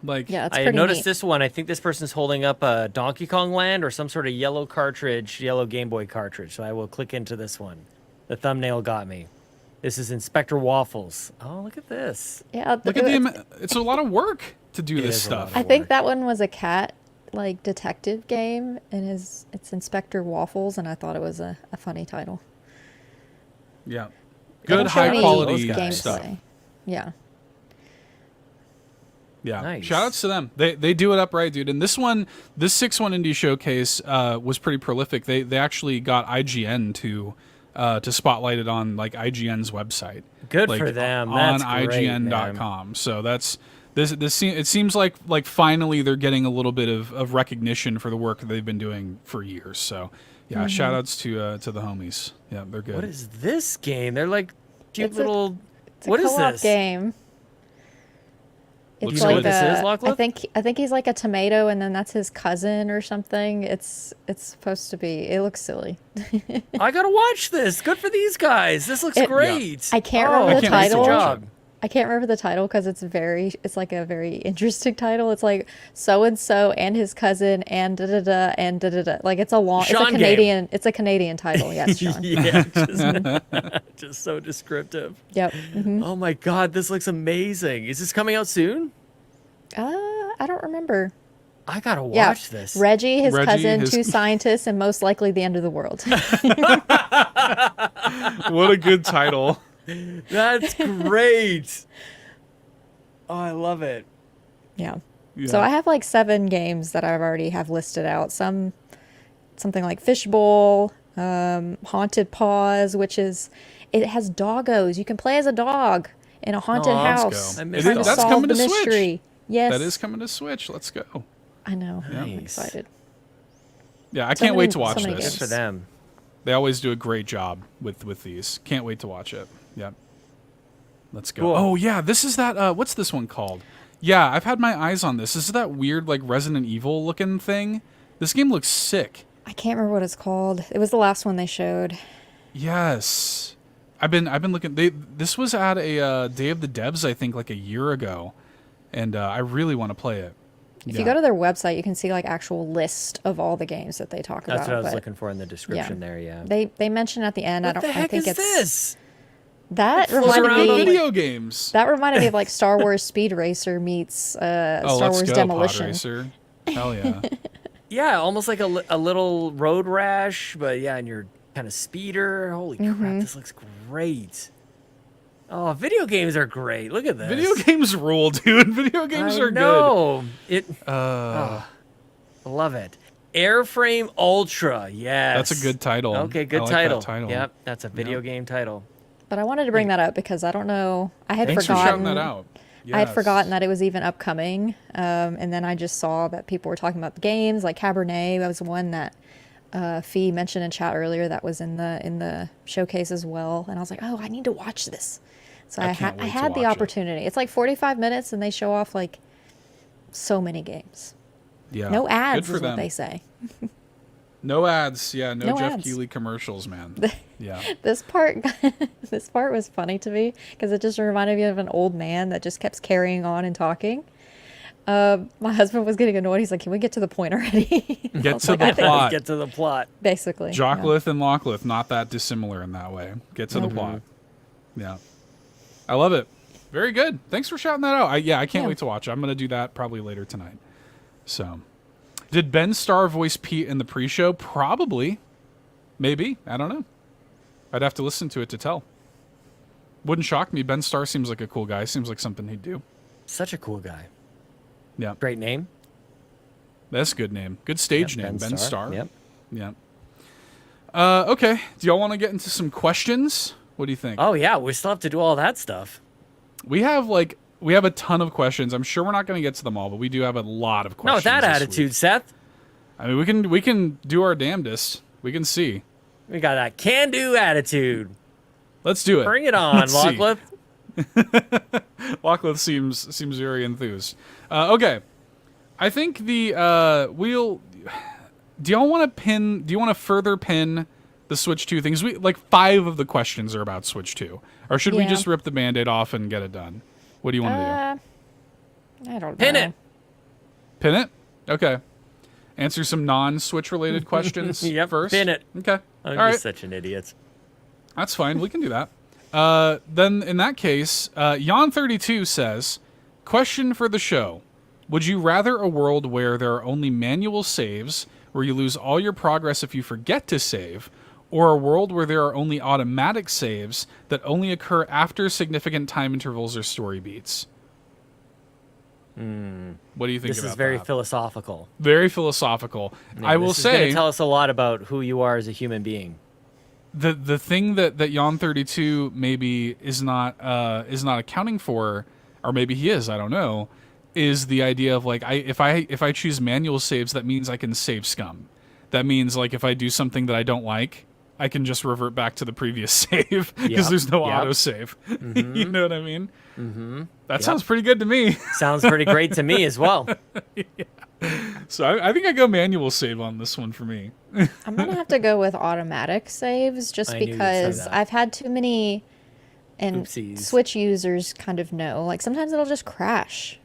Like Yeah, it's I pretty noticed neat. this one. I think this person's holding up a Donkey Kong Land or some sort of yellow Game Boy cartridge. So I will click into this one. The thumbnail got me. This is Inspector Waffles. Oh, look at this. Yeah, Look at it's a lot of work to do this is a lot stuff. of I think that one was a cat like detective game, and it's Inspector Waffles, and I thought it was a funny title. Yeah. They Good don't show high any quality gameplay. stuff. Yeah. Yeah. Nice. Shout outs to them. They do it up right, dude. And this 6-1 Indie Showcase was pretty prolific. They actually got IGN to spotlight it on like IGN's website. Good like, for them. On That's great, IGN.com. So that's this it seems like finally they're getting a little bit of recognition for the work that they've been doing for years. So yeah, shout outs to the homies. Yeah, they're good. What is this game? They're like cute It's a- little. It's a What is co-op this? game. Looks It's you know like what this is, a, Lachlan? I think he's like a tomato, and then that's his cousin or something. It's supposed to be. It looks silly. I gotta watch this. Good for these guys. This looks great. I can't Oh, remember the can't wait to title. watch job. I can't remember the title because it's like a very interesting title. It's like so and his cousin and da da da and da da da. Like it's a long. Sean it's a Canadian. It's a Canadian title. Yes, Sean. Yeah, just so descriptive. Yep. Oh my god, this looks amazing. Is this coming out soon? I don't remember. I gotta Yeah, watch this. Reggie, his Reggie, cousin, his- 2 scientists, and most likely the end of the world. What a good title. That's great. Oh, I love it. Yeah. Yeah. So I have like 7 games that I've already have listed out. Something like Fishbowl, Haunted Paws, which is it has doggos. You can play as a dog in a haunted let's house. go. I missed trying to that. That's solve coming the to Switch. mystery. Yes. That is coming to Switch. Let's go. I know. I'm Nice. excited. Yeah, I So can't wait many- to watch so many this. games. For them. They always do a great job with these. Can't wait to watch it. Yep. Let's go. Cool. Oh yeah, this is that what's this one called? Yeah, I've had my eyes on this. This is that weird like Resident Evil looking thing. This game looks sick. I can't remember what it's called. It was the last one they showed. Yes. I've been looking this was at a Day of the Devs I think like a year ago. And I really want to play it. If you go to their website, you can see like actual list of all the games that they talk about. That's what I was but looking for in the description there, yeah. They mention at the end. What the I heck think is it's this? that floats reminded around me. on, like- video games. That reminded me of like Star Wars Speed Racer meets Star let's Wars go, Demolition. Pod Racer. Hell yeah. Yeah, almost like a little road rash, but yeah, and you're kind of speeder. Holy crap, this looks great. Oh, video games are great. Look at this. Video games rule, dude. Video games are good. good. Love it. Airframe Ultra. Yes. That's a good title. Okay, good I like title. that title. Yep, that's a video game title. But I wanted to bring that up because I don't know. I had Thanks forgotten. for shouting that out. I had Yes. forgotten that it was even upcoming, and then I just saw that people were talking about the games, like Cabernet. That was one that Fee mentioned in chat earlier. That was in the showcase as well, and I was like, oh, I need to watch this. So I can't wait to had the watch it. opportunity. It's like 45 minutes, and they show off like so many games. Yeah. No ads Good for is what them. they say. No ads. Yeah, no Jeff ads. Keighley commercials, man. Yeah. This part was funny to me because it just reminded me of an old man that just kept carrying on and talking. My husband was getting annoyed. He's like, "Can we get to the point already?" Get to the plot. Get to the plot. Basically. Jocklith and Locklith, not that dissimilar in that way. Get to the plot. Yeah. I love it. Very good. Thanks for shouting that out. I can't wait to watch it. I'm going to do that probably later tonight. So, did Ben Starr voice Pete in the pre-show? Probably. Maybe. I don't know. I'd have to listen to it to tell. Wouldn't shock me. Ben Starr seems like a cool guy. Seems like something he'd do. Such a cool guy. Yeah. Great name. That's a good name. Good stage name. Ben Starr. Yep. Yeah. Okay. Do y'all want to get into some questions? What do you think? Oh yeah, we still have to do all that stuff. We have a ton of questions. I'm sure we're not going to get to them all, but we do have a lot of questions. No, with that this attitude, week. Seth. I mean, we can do our damnedest. We can see. We got that can-do attitude. Let's do it. Bring it on, Let's see. Locklith. Locklith seems very enthused. Okay, I think the we'll. Do y'all want to further pin the Switch 2 things? We like 5 of the questions are about Switch 2, or should we just rip the Band-Aid off and get it done? What do you want to do? I don't know. Pin it. Pin it. Okay. Answer some non-Switch related questions Yep, first. pin it. Okay. I'm All just right. such an idiot. That's fine. We can do that. Then in that case, Yon32 says, question for the show. Would you rather a world where there are only manual saves, where you lose all your progress if you forget to save, or a world where there are only automatic saves that only occur after significant time intervals or story beats? What do you think This about is very that? philosophical. Very philosophical. I will This is going say to tell us a lot about who you are as a human being. the thing that Yon32 maybe is not accounting for, or maybe he is, I don't know, is the idea of like if I choose manual saves, that means I can save scum. That means like if I do something that I don't like, I can just revert back to the previous save because there's no auto save. You know what I mean? Mm-hmm. That sounds pretty good to me. Sounds pretty great to me as well. So I think I go manual save on this one for me. I'm gonna have to go with automatic saves just I knew you'd say because that. I've had too many, and Oopsies. Switch users kind of know. Like sometimes it'll just crash,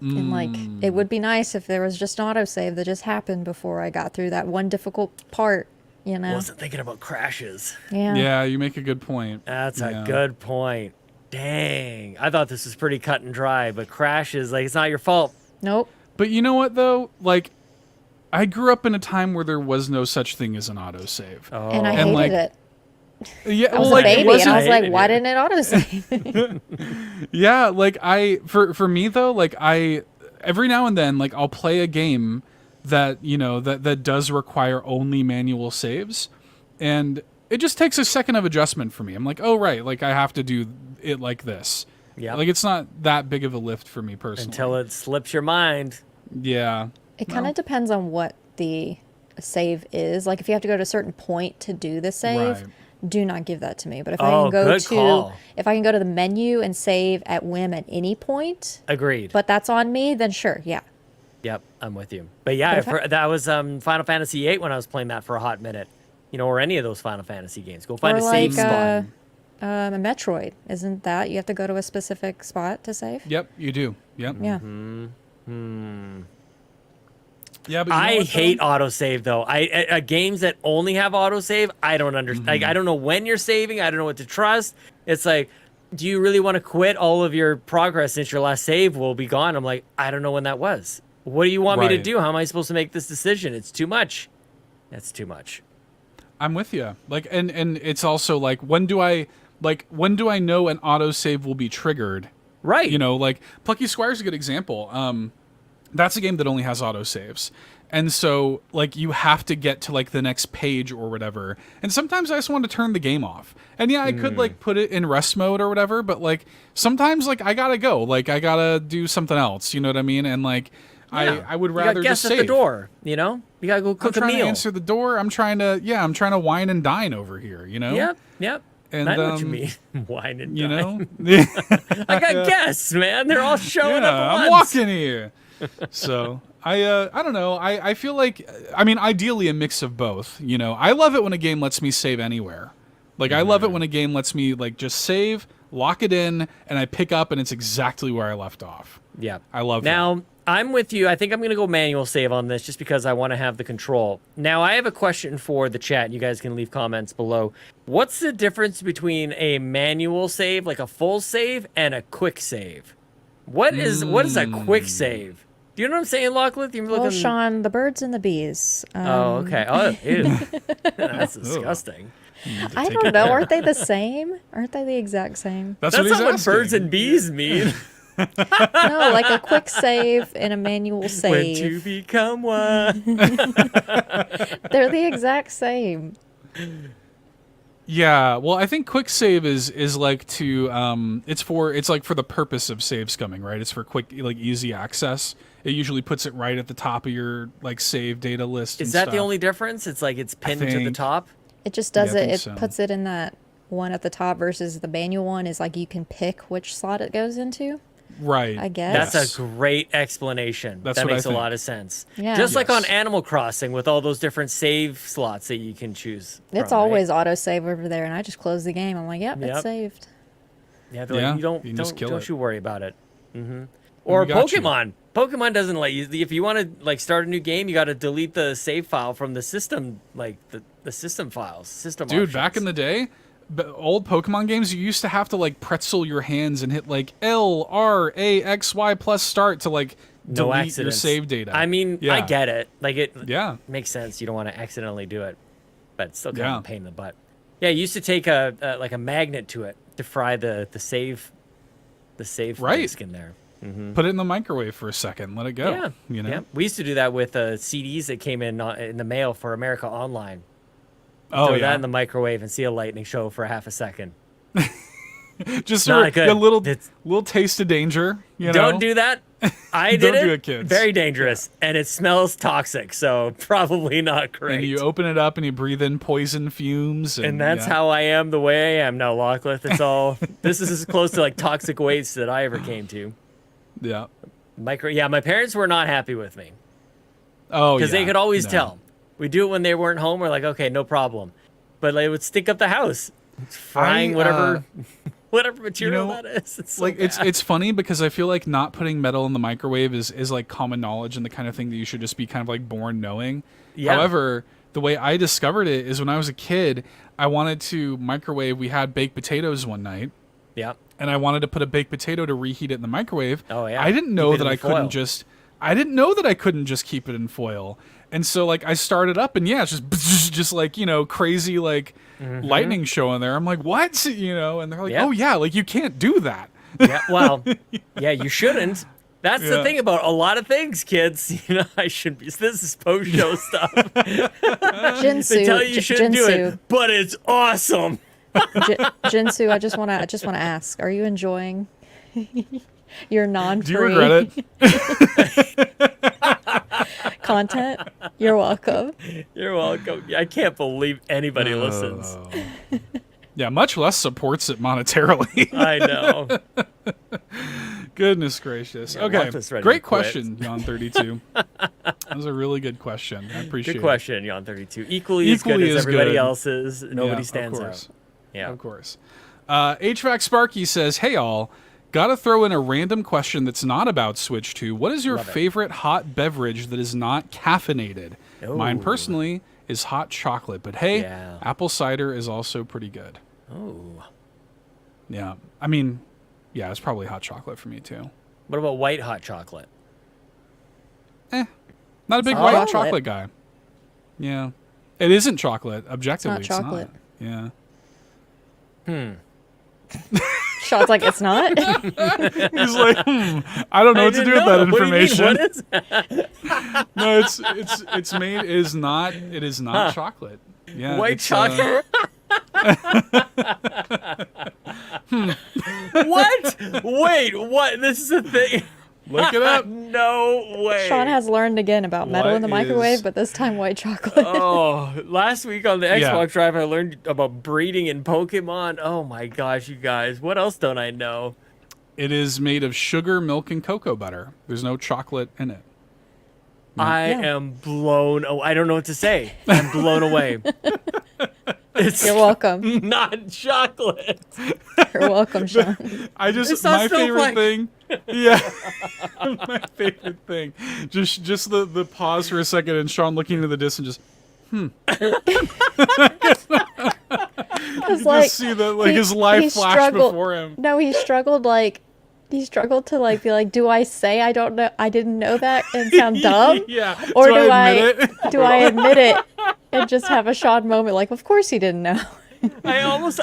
and like it would be nice if there was just an autosave that just happened before I got through that one difficult part. You know? Wasn't thinking about crashes. Yeah. Yeah, you make a good point. That's Yeah. a good point. Dang. I thought this was pretty cut and dry, but crashes, like, it's not your fault. Nope. But you know what though? Like, I grew up in a time where there was no such thing as an autosave. Oh. And I And, hated like, it. Yeah, I was well, a like, it baby, and wasn't- I was like, hated "Why it. didn't it autosave?" Yeah, like for me though, like I every now and then like I'll play a game that, you know, that does require only manual saves, and it just takes a second of adjustment for me. I'm like, "Oh right, like I have to do it like this." Yeah. Like it's not that big of a lift for me personally. Until it slips your mind. Yeah. It kind of depends on what the save is. Like if you have to go to a certain point to do the save, Right. do not give that to me. But if I Oh, can go good to call. if I can go to the menu and save at whim at any point, Agreed. but that's on me, then sure, yeah. Yep, I'm with you. But yeah, But if I- that was Final Fantasy VIII when I was playing that for a hot minute. You know, or any of those Final Fantasy games. Go find Or a save like spot. a Metroid, isn't that you have to go to a specific spot to save? Yep, you do. Yep. Yeah. Yeah, but you know I what, though? hate autosave though. Games that only have autosave, I don't understand. Like I don't know when you're saving. I don't know what to trust. It's like, do you really want to quit? All of your progress since your last save will be gone. I'm like, I don't know when that was. What do you want me to Right. do? How am I supposed to make this decision? It's too much. That's too much. I'm with you. Like, and it's also like, when do I know an autosave will be triggered? Right. You know, like Plucky Squire's a good example. That's a game that only has autosaves. And so, like, you have to get to, like, the next page or whatever. And sometimes I just want to turn the game off. And, yeah, I could, like, put it in rest mode or whatever. But, like, sometimes, like, I gotta go. Like, I gotta do something else. You know what I mean? And, like, I would rather just save. You got guests at the door, you know? You gotta go cook a meal. I'm trying to answer the door. I'm trying to wine and dine over here, you know? Yep. And, I know what you mean. Wine and dine. You know? I got guests, man. They're all showing up at once. I'm walking here. So... I don't know. I feel like, I mean, ideally a mix of both. You know, I love it when a game lets me save anywhere. Like, I love it when a game lets me, like, just save, lock it in, and I pick up, and it's exactly where I left off. Yeah. I love that. Now, I'm with you. I think I'm going to go manual save on this just because I want to have the control. Now, I have a question for the chat. You guys can leave comments below. What's the difference between a manual save, like a full save, and a quick save? What is a quick save? Do you know what I'm saying, Lachlan? Well, Sean, the birds and the bees. Oh, okay. Oh, ew. That's disgusting. I don't know. Aren't they the same? Aren't they the exact same? That's not what asking. birds and bees mean. No, like a quick save and a manual save. When to become one. They're the exact same. Yeah, well, I think quick save is like to it's like for the purpose of save scumming, right? It's for quick, like, easy access. It usually puts it right at the top of your, like, save data list. Is that the only difference? It's like it's pinned to the top. It just does puts it in that one at the top versus the manual one is like you can pick which slot it goes into. Right. I guess. That's a great explanation. That makes a lot of sense. Yeah. Just like on Animal Crossing with all those different save slots that you can choose. It's always autosave over there, and I just close the game. I'm like, yep. It's saved. Yeah, like, you don't you worry about it. Mm-hmm. Or Pokemon. Pokemon doesn't let you. If you want to, like, start a new game, you got to delete the save file from the system, like the system files, Dude, options. back in the day, old Pokemon games, you used to have to, like, pretzel your hands and hit, like, L, R, A, X, Y plus start to, like, delete your save data. I mean, I get it. Like, it makes sense. You don't want to accidentally do it, but it's still kind of a pain in the butt. Yeah, you used to take a magnet to it to fry the save disk in there. Mm-hmm. Put it in the microwave for a second, let it go. Yeah, you know. Yeah. We used to do that with CDs that came in the mail for America Online. Throw that in the microwave and see a lightning show for half a second. Just a little taste of danger. You know? Don't do that. I did Don't do it, kids. Very dangerous, and it smells toxic, so probably not great. And you open it up and you breathe in poison fumes. And that's how I am the way I am now, Lachlan. It's all. This is as close to, like, toxic waste that I ever came to. Yeah. My parents were not happy with me. Oh, because they could always tell. We do it when they weren't home. We're like, okay, no problem. But it would stink up the house. It's frying whatever material that is. It's so like bad. it's funny because I feel like not putting metal in the microwave is like common knowledge and the kind of thing that you should just be kind of like born knowing. Yeah. However, the way I discovered it is when I was a kid, I wanted to microwave. We had baked potatoes one night. Yeah. And I wanted to put a baked potato to reheat it in the microwave. Oh yeah. I didn't know that I couldn't just keep it in foil. And so, like, I started up and it's just like, you know, crazy, like, lightning show in there. I'm like, what? You know, and they're like, oh yeah, like, you can't do that. Yeah, well, yeah, you shouldn't. That's the thing about a lot of things, kids. You know, I shouldn't be. This is post-show stuff. Jinsu, they tell you shouldn't do it, but it's awesome. Jinsu, I just want to ask: are you enjoying your non-free? Do you regret it? Content? You're welcome. You're welcome. I can't believe anybody listens. Yeah, much less supports it monetarily. I know. Goodness gracious. Okay, great question, Yon32. That was a really good question. I appreciate it. Good question, Yon32. Equally as good as everybody else's. Nobody stands out. Yeah, of course. HVAC Sparky says, "Hey all, gotta throw in a random question that's not about Switch 2. What is your favorite hot beverage that is not caffeinated? Ooh. Mine personally is hot chocolate, but hey, apple cider is also pretty good." Oh. Yeah, I mean, yeah, it's probably hot chocolate for me too. What about white hot chocolate? Not a big white hot chocolate guy. Yeah. It isn't chocolate. Objectively, It's not chocolate. Yeah. Sean's like, it's not. He's like, I don't know what to do with that information. What is that? No, it's made. It is not chocolate. Yeah, White chocolate. What? Wait, what? This is a thing. Look it up. No way. Sean has learned again about metal in the What microwave, is- but this time white chocolate. Oh, last week on the Yeah. Xbox Drive, I learned about breeding in Pokemon. Oh my gosh, you guys. What else don't I know? It is made of sugar, milk, and cocoa butter. There's no chocolate in it. I Yeah. am blown. Oh, I don't know what to say. I'm blown away. It's You're welcome. not chocolate. You're welcome, Sean. I It just sounds my favorite snowflake. thing. Yeah, my favorite thing. Just the pause for a second and Sean looking into the distance, just It's like, just see that like he- his life he flash struggled- before him. No, he struggled to like be like, do I say I don't know, I didn't know that and sound dumb? Yeah. Or do I admit it? do I admit it and just have a Sean moment like, of course he didn't know. I almost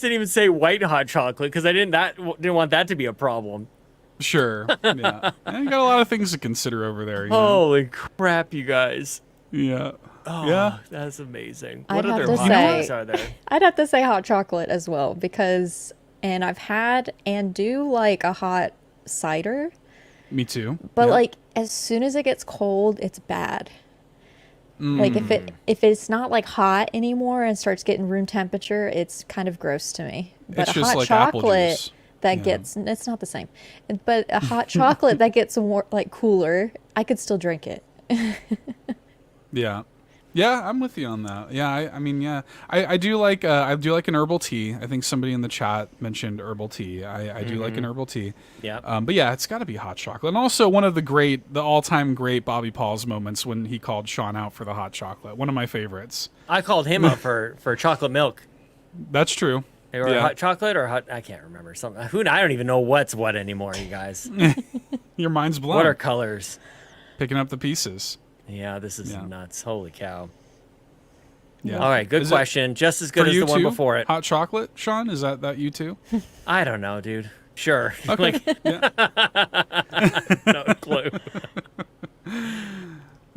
didn't even say white hot chocolate because I didn't want that to be a problem. Sure. Yeah. And you got a lot of things to consider over there. You know? Holy crap, you guys. Yeah. Oh, Yeah. that's amazing. I'd What have other to hot say- chocolates are there? I'd have to say hot chocolate as well because, and I've had and do like a hot cider, Me too. but Yeah. like as soon as it gets cold, it's bad. Like if it's not like hot anymore and starts getting room temperature, it's kind of gross to me. But It's a just hot like apple chocolate juice. that Yeah. gets, it's not the same. But a hot chocolate that gets more like cooler, I could still drink it. Yeah. Yeah, I'm with you on that. Yeah, I mean, yeah, I do like an herbal tea. I think somebody in the chat mentioned herbal tea. I do like an herbal tea. Yeah. But yeah, it's got to be hot chocolate. And also one of the all-time great Bobby Paul's moments when he called Sean out for the hot chocolate. One of my favorites. I called him up for chocolate milk. That's true. Or Yeah. hot chocolate or hot, I can't remember. Something. I don't even know what's what anymore, you guys. Your mind's blown. What are colors? Picking up the pieces. Yeah, this is Yeah. nuts. Holy cow. Yeah. All right, good Is it question. Just as good for as you the one too? before it. Hot chocolate, Sean? Is that you too? I don't know, dude. Sure. Like, Yeah. no clue.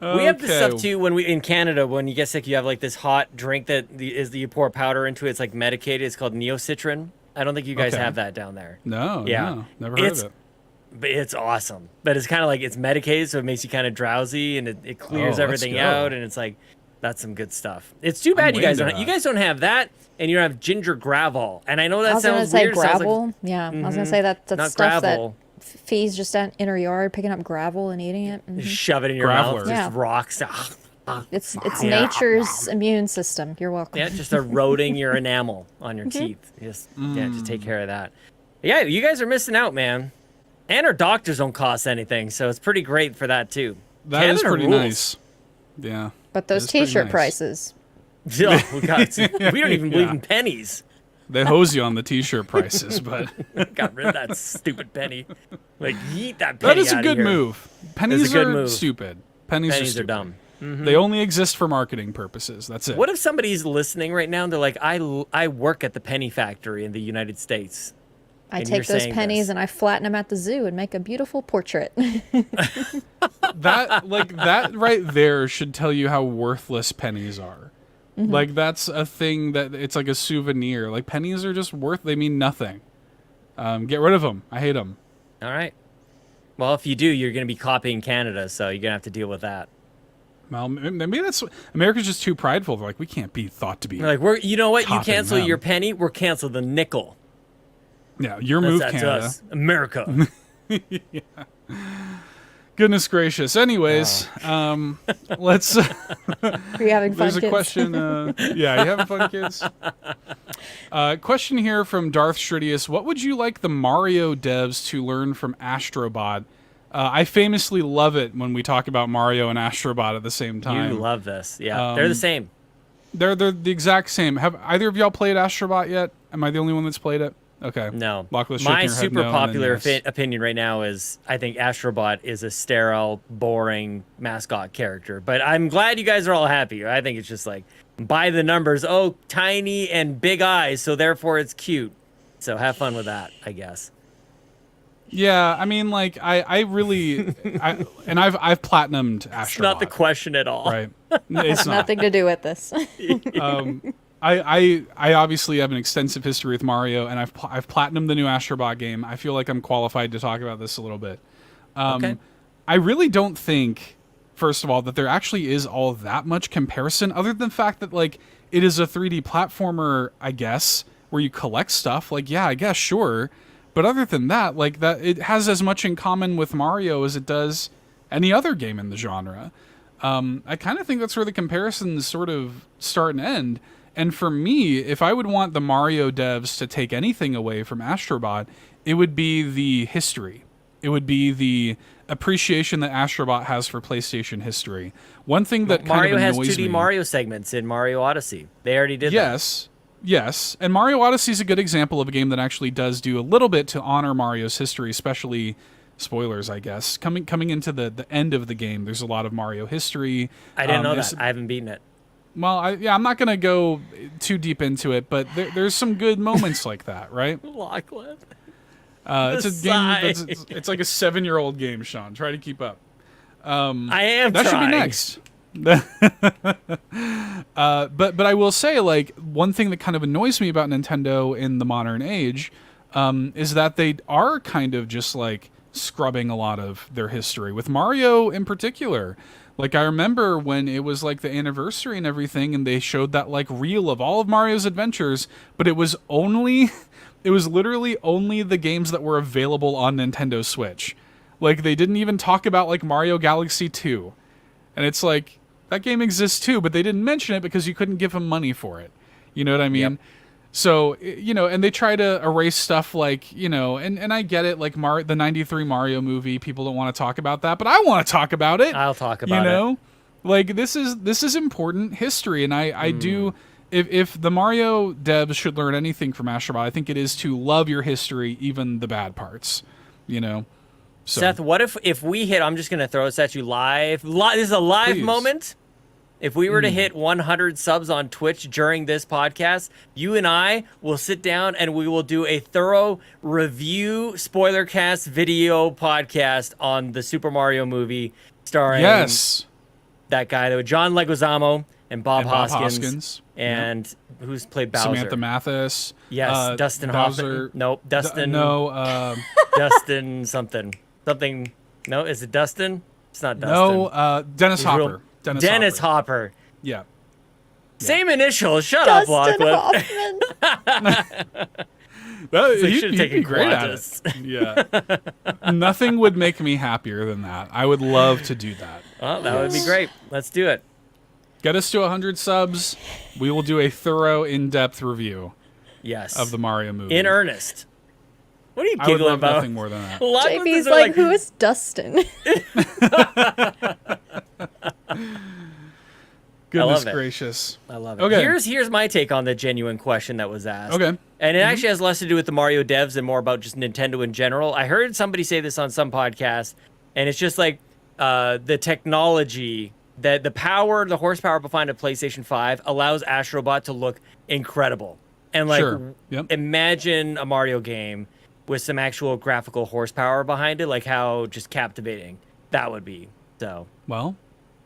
We have this stuff too when in Canada, when you get sick, you have like this hot drink that you pour powder into. It's like medicated. It's called neocitrin. I don't think you guys Okay. have that down there. No. Yeah. No, never heard It's- of it. But it's awesome. But it's kind of like it's medicated, so it makes you kind of drowsy and it clears Oh, let's everything go. out. And it's like, that's some good stuff. It's too bad I'm you guys way don't. into You that. guys don't have that, and you don't have ginger gravel. And I know I that was gonna sounds say weird. Sounds like- gravel. Yeah, I was gonna say that's not stuff gravel. that fees just out in her yard picking up gravel and eating it. Mhm. Shove it in your Graveler. mouth, Yeah. just rocks. It's Yeah. nature's immune system. You're welcome. Yeah, just eroding your enamel on your teeth. Just take care of that. Yeah, you guys are missing out, man. And our doctors don't cost anything, so it's pretty great for that too. That is Canada pretty rules. nice. Yeah. But those It's pretty T-shirt nice. prices. Oh, we don't even believe Yeah. in pennies. They hose you on the T-shirt prices, but Got rid of that stupid penny. Like, yeet that penny that is a outta good here. move. Pennies good are move. stupid. Pennies Pennies are stupid. dumb. They only exist for marketing purposes. That's it. What if somebody's listening right now and they're like, I work at the penny factory in the United States. I And take you're those saying pennies this. and I flatten them at the zoo and make a beautiful portrait. that right there should tell you how worthless pennies are. Mm-hmm. Like that's a thing that it's like a souvenir. Like pennies are just they mean nothing. Get rid of them. I hate them. All right. Well, if you do, you're going to be copying Canada, so you're going to have to deal with that. Well, maybe that's America's just too prideful. They're like, we can't be thought to be. They're like, you know what? You Copying cancel them. your penny, we're cancel the nickel. Yeah, your That's move, that to Canada. us. America. Goodness gracious. Anyways, let's. Are you having fun, There's a kids? question. Yeah, you having fun, kids? Question here from Darth Stridius. What would you like the Mario devs to learn from Astrobot? I famously love it when we talk about Mario and Astrobot at the same time. You love this. Yeah, they're the same. They're the exact same. Have either of y'all played Astrobot yet? Am I the only one that's played it? Okay. No. Lachlan's shaking My her head super no, and then popular yes. opinion right now is I think Astrobot is a sterile, boring mascot character. But I'm glad you guys are all happy. I think it's just like by the numbers. Oh, tiny and big eyes, so therefore it's cute. So have fun with that, I guess. Yeah, I mean, like, I really, I've platinumed Astrobot. It's not the question at all. Right. It's not. Nothing to do with this. I obviously have an extensive history with Mario, and I've platinumed the new Astrobot game. I feel like I'm qualified to talk about this a little bit. Okay. I really don't think, first of all, that there actually is all that much comparison, other than the fact that, like, it is a 3D platformer, I guess, where you collect stuff. Like, yeah, I guess, sure. But other than that, like, that it has as much in common with Mario as it does any other game in the genre. I kind of think that's where the comparisons sort of start and end. And for me, if I would want the Mario devs to take anything away from Astrobot, it would be the history. It would be the appreciation that Astrobot has for PlayStation history. One thing that Mario kind of has annoys 2D me, Mario segments in Mario Odyssey. They already did that. Yes, and Mario Odyssey is a good example of a game that actually does do a little bit to honor Mario's history, especially spoilers, I guess. Coming into the end of the game, there's a lot of Mario history. I didn't know that. I haven't beaten it. Well, I'm not going to go too deep into it, but there's some good moments like that, right? Lachlan. It's a game it's like a 7-year-old game, Sean. Try to keep up. I am that trying. should be next. But I will say, like, one thing that kind of annoys me about Nintendo in the modern age is that they are kind of just like scrubbing a lot of their history with Mario in particular. Like, I remember when it was like the anniversary and everything, and they showed that like reel of all of Mario's adventures, but it was literally only the games that were available on Nintendo Switch. Like, they didn't even talk about like Mario Galaxy 2. And it's like, that game exists too, but they didn't mention it because you couldn't give them money for it. You know what I mean? Yep. So, you know, and they try to erase stuff like, you know, and I get it, like the 93 Mario movie, people don't want to talk about that, but I want to talk about it. I'll talk about it. You know? Like, this is important history, and I do, if the Mario devs should learn anything from Astrobot, I think it is to love your history, even the bad parts, you know? So. Seth, what if we hit, I'm just going to throw this at you live. This is a live Please. Moment. If we were to hit 100 subs on Twitch during this podcast, you and I will sit down and we will do a thorough review spoiler cast video podcast on the Super Mario movie starring that guy, John Leguizamo and Bob Hoskins. And who's played Bowser? Samantha Mathis. Yes, Dustin Bowser. Hoffman. Nope, Dustin. Dustin something. Something. No, is it Dustin? It's not Dustin. No, Dennis Hopper. Dennis Hopper. Yeah. Same initials. Shut Dustin up, Lachlan. Hoffman. He should have he'd be taken great at it. Yeah. Nothing would make me happier than that. I would love to do that. Well, that would be great. Let's do it. Get us to 100 subs. We will do a thorough, in-depth review. Yes. Of the Mario movie. In earnest. What are you I would giggling love about? nothing more than that. JB's like, who is Dustin? Goodness gracious. I love it. Okay. Here's my take on the genuine question that was asked. Okay. And it actually has less to do with the Mario devs and more about just Nintendo in general. I heard somebody say this on some podcast, and it's just like the technology, that the horsepower behind a PlayStation 5 allows Astrobot to look incredible. And like, imagine a Mario game with some actual graphical horsepower behind it, like how just captivating that would be. So, well,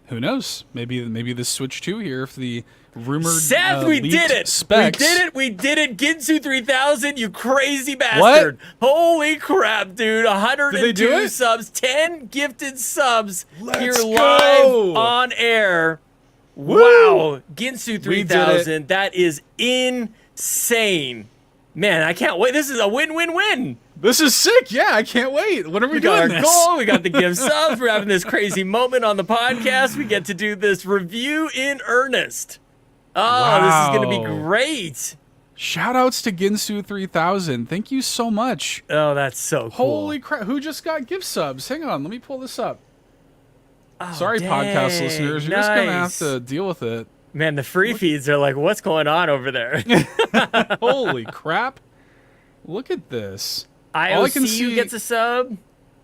who knows? Maybe the Switch 2 here, if the rumored Seth, we did it. Specs. We did it. Ginsu 3000, you crazy bastard. What? Holy crap, dude. 102 subs, 10 gifted subs here live on air. Woo! Wow. Ginsu 3000, that is insane. Man, I can't wait. This is a win-win-win. This is sick. Yeah, I can't wait. When are we doing this? We got our goal. We got the gift subs. We're having this crazy moment on the podcast. We get to do this review in earnest. Oh, wow. This is going to be great. Shout outs to Ginsu 3000. Thank you so much. Oh, that's so cool. Holy crap. Who just got gift subs? Hang on. Let me pull this up. Oh, sorry, dang, podcast listeners. You're just going to have to deal with it. Man, the free feeds are like, what's going on over there? Holy crap. Look at this. IOCU gets a sub.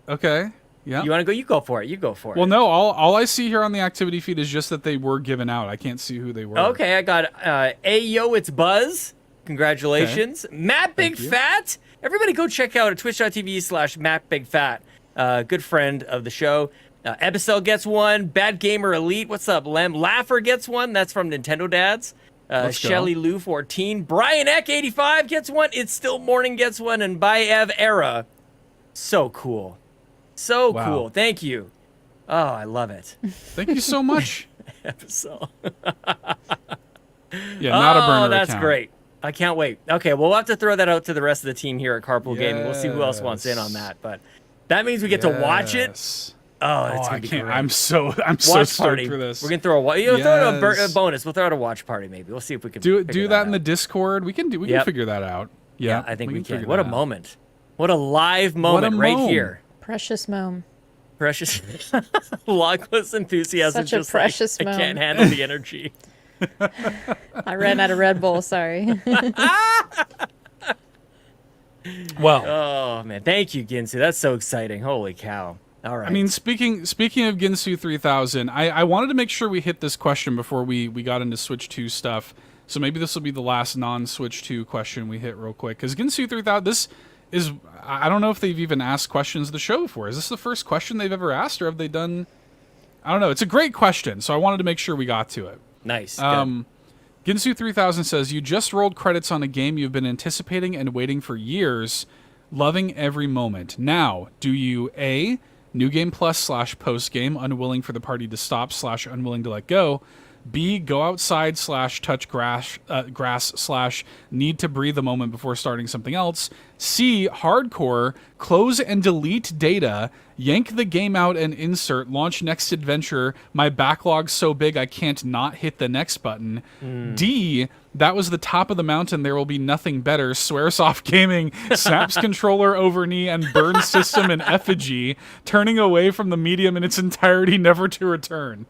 Okay. Yeah. You want to go? You go for it. You go for it. Well, no. All I see here on the activity feed is just that they were given out. I can't see who they were. Okay, I got Ayo, it's Buzz. Congratulations. Okay. Matt Big Fat. Everybody go check out twitch.tv/Matt Big Fat. Good friend of the show. Ebicel gets one. Bad Gamer Elite. What's up, Lem? Laugher gets one. That's from Nintendo Dads. Shelly Lou 14. Brian Eck 85 gets one. It's Still Morning gets one. And Bayev Era. So cool. So cool. Thank you. Oh, I love it. Thank you so much. Ebicel. Yeah, not a burner that's account. Great. I can't wait. Okay, well, we'll have to throw that out to the rest of the team here at Carpool Gaming. We'll see who else wants in on that. But that means we get to watch it. Oh, that's gonna be great. I'm so stoked for this. We're gonna throw a bonus. We'll throw out a watch party. Maybe we'll see if we can do that in the Discord. We can figure that out. Yeah, I think we can. What a moment! What a live moment right here. Precious moment. Precious, lockless enthusiasm. Such a precious moment. I can't handle the energy. I ran out of Red Bull. Sorry. Well. Oh man, thank you, Ginsu. That's so exciting. Holy cow! All right. I mean, speaking of Ginsu 3000, I wanted to make sure we hit this question before we got into Switch 2 stuff. So maybe this will be the last non-Switch 2 question we hit real quick. Because Ginsu 3000, this is, I don't know if they've even asked questions of the show before. Is this the first question they've ever asked, or have they done? I don't know. It's a great question, so I wanted to make sure we got to it. Nice. Ginsu 3000 says, you just rolled credits on a game you've been anticipating and waiting for years, loving every moment. Now, do you A, New Game Plus / post game, unwilling for the party to stop / unwilling to let go, B, go outside / touch grass / need to breathe a moment before starting something else, C, hardcore, close and delete data, yank the game out and insert, launch next adventure, my backlog's so big I can't not hit the next button, D, that was the top of the mountain, there will be nothing better, Swearsoft Gaming, snaps controller over knee and burns system in effigy, turning away from the medium in its entirety, never to return.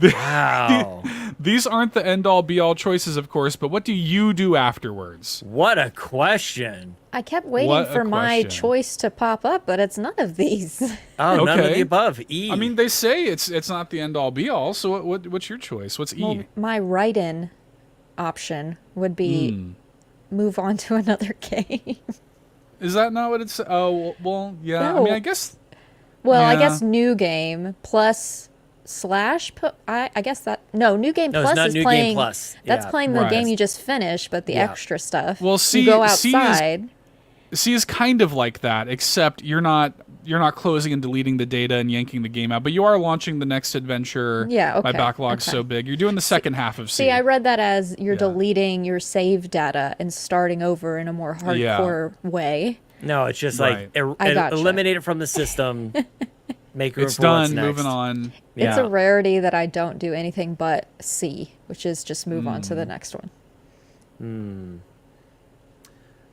Wow. These aren't the end-all be-all choices, of course, but what do you do afterwards? What a question. I kept waiting for my choice to pop up, but it's none of these. Oh, none of the above. E. I mean, they say it's not the end-all be-all, so what's your choice? What's E? Well, my write-in option would be move on to another game. Is that not what it's... Oh, well, yeah. No. I mean, I guess... Well, yeah. I guess new game plus... I guess that New Game Plus is playing. That's playing the game you just finished, but the extra stuff. Well, you go outside. C is kind of like that, except you're not closing and deleting the data and yanking the game out, but you are launching the next adventure. Yeah, okay. My backlog's so big. You're doing the second half of C. See, I read that as you're deleting your save data and starting over in a more hardcore way. No, it's just like eliminate it from the system. Make room it's for done. What's next. Moving on. It's a rarity that I don't do anything but C, which is just move on to the next one.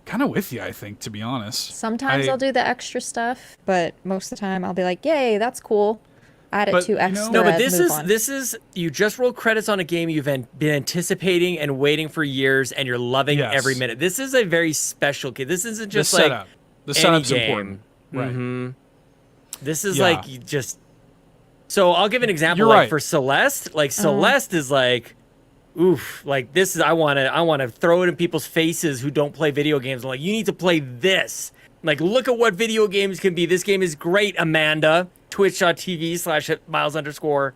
Kind of with you, I think, to be honest. Sometimes I'll do the extra stuff, but most of the time I'll be like, "Yay, that's cool." Add it to extra. No, but this is you just rolled credits on a game you've been anticipating and waiting for years, and you're loving every minute. This is a very special game. This isn't just the setup. The setup's important, right? Mm-hmm. This is like you just. So I'll give an example. You're like right. For Celeste, like Celeste is like, oof, like this is I want to throw it in people's faces who don't play video games. I'm like, you need to play this. Like, look at what video games can be. This game is great, Amanda. Twitch.tv/Miles_.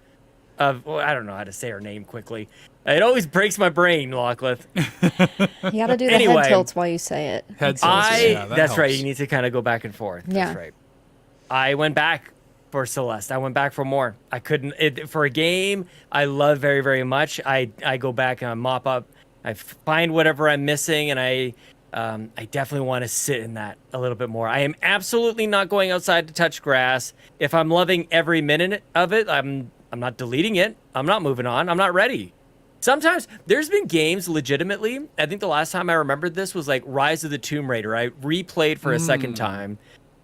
I don't know how to say her name quickly. It always breaks my brain, Lachlan. You got to do the head tilts while you say it. Head tilts. That's right. You need to kind of go back and forth. Yeah. That's right. I went back for Celeste. I went back for more. I couldn't. For a game I love very, very much, I go back and I mop up. I find whatever I'm missing, and I definitely want to sit in that a little bit more. I am absolutely not going outside to touch grass. If I'm loving every minute of it, I'm not deleting it. I'm not moving on. I'm not ready. Sometimes there's been games legitimately. I think the last time I remembered this was like Rise of the Tomb Raider. I replayed for a second time,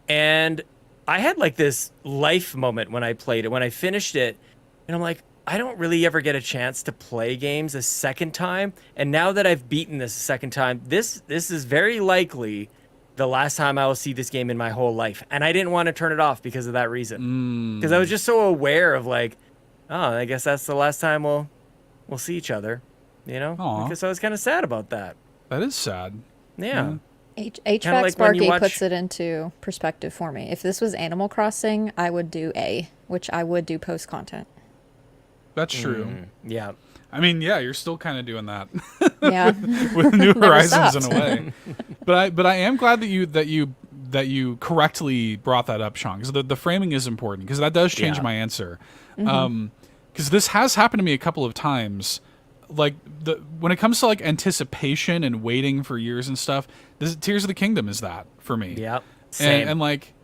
and I had like this life moment when I played it, when I finished it, and I'm like, I don't really ever get a chance to play games a second time. And now that I've beaten this a second time, this is very likely the last time I will see this game in my whole life. And I didn't want to turn it off because of that reason. Because I was just so aware of like, oh, I guess that's the last time we'll see each other. You know? Aw. Because I was kind of sad about that. That is sad. Yeah. HVAC like when Sparky you watch- puts it into perspective for me. If this was Animal Crossing, I would do A, which I would do post content. That's true. Yeah. I mean, yeah, you're still kind of doing that Yeah. with New Horizons in stopped. a way. But I am glad that you correctly brought that up, Sean, because the framing is important, because that does change my answer. Because this has happened to me a couple of times. Like when it comes to like anticipation and waiting for years and stuff, Tears of the Kingdom is that for me. Yeah. Same. And like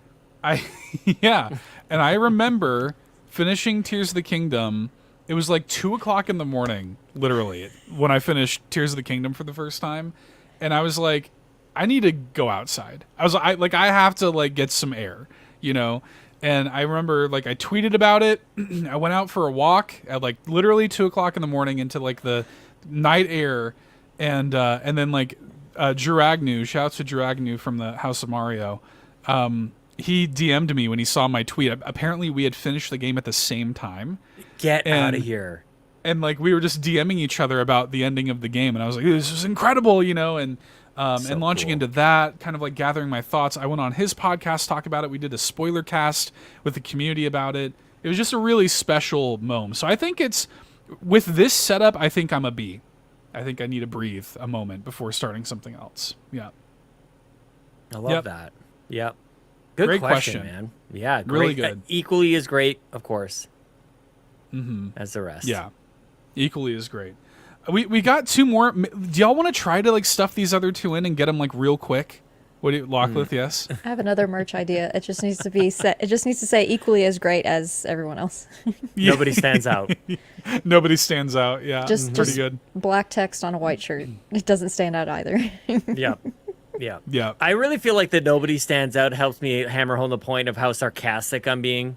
yeah, and I remember finishing Tears of the Kingdom. It was like 2:00 in the morning, literally, when I finished Tears of the Kingdom for the first time, and I was like, I need to go outside. I have to like get some air, you know. And I remember like I tweeted about it. I went out for a walk at like literally 2:00 in the morning into like the night air, and then like Drew Agnew, shouts to Drew Agnew from the House of Mario. He DM'd me when he saw my tweet. Apparently, we had finished the game at the same time. Get out of here. And like we were just DMing each other about the ending of the game, and I was like, "This is incredible," you know. And launching into that, kind of like gathering my thoughts. I went on his podcast, talk about it. We did a spoiler cast with the community about it. It was just a really special moment. So I think it's with this setup. I think I'm a B. I think I need to breathe a moment before starting something else. Yeah. I love that. Yep. Good Great question, question. man. Yeah, great. Really good. Equally as great, of course, as the rest. Yeah. Equally as great. We got two more. Do y'all want to try to like stuff these other two in and get them like real quick? What do you, Locklith? Yes. I have another merch idea. It just needs to be set. It just needs to say equally as great as everyone else. Nobody stands out. Nobody stands out. Yeah. Just pretty good. Black text on a white shirt. It doesn't stand out either. Yeah. Yeah. Yeah. I really feel like the nobody stands out helps me hammer home the point of how sarcastic I'm being.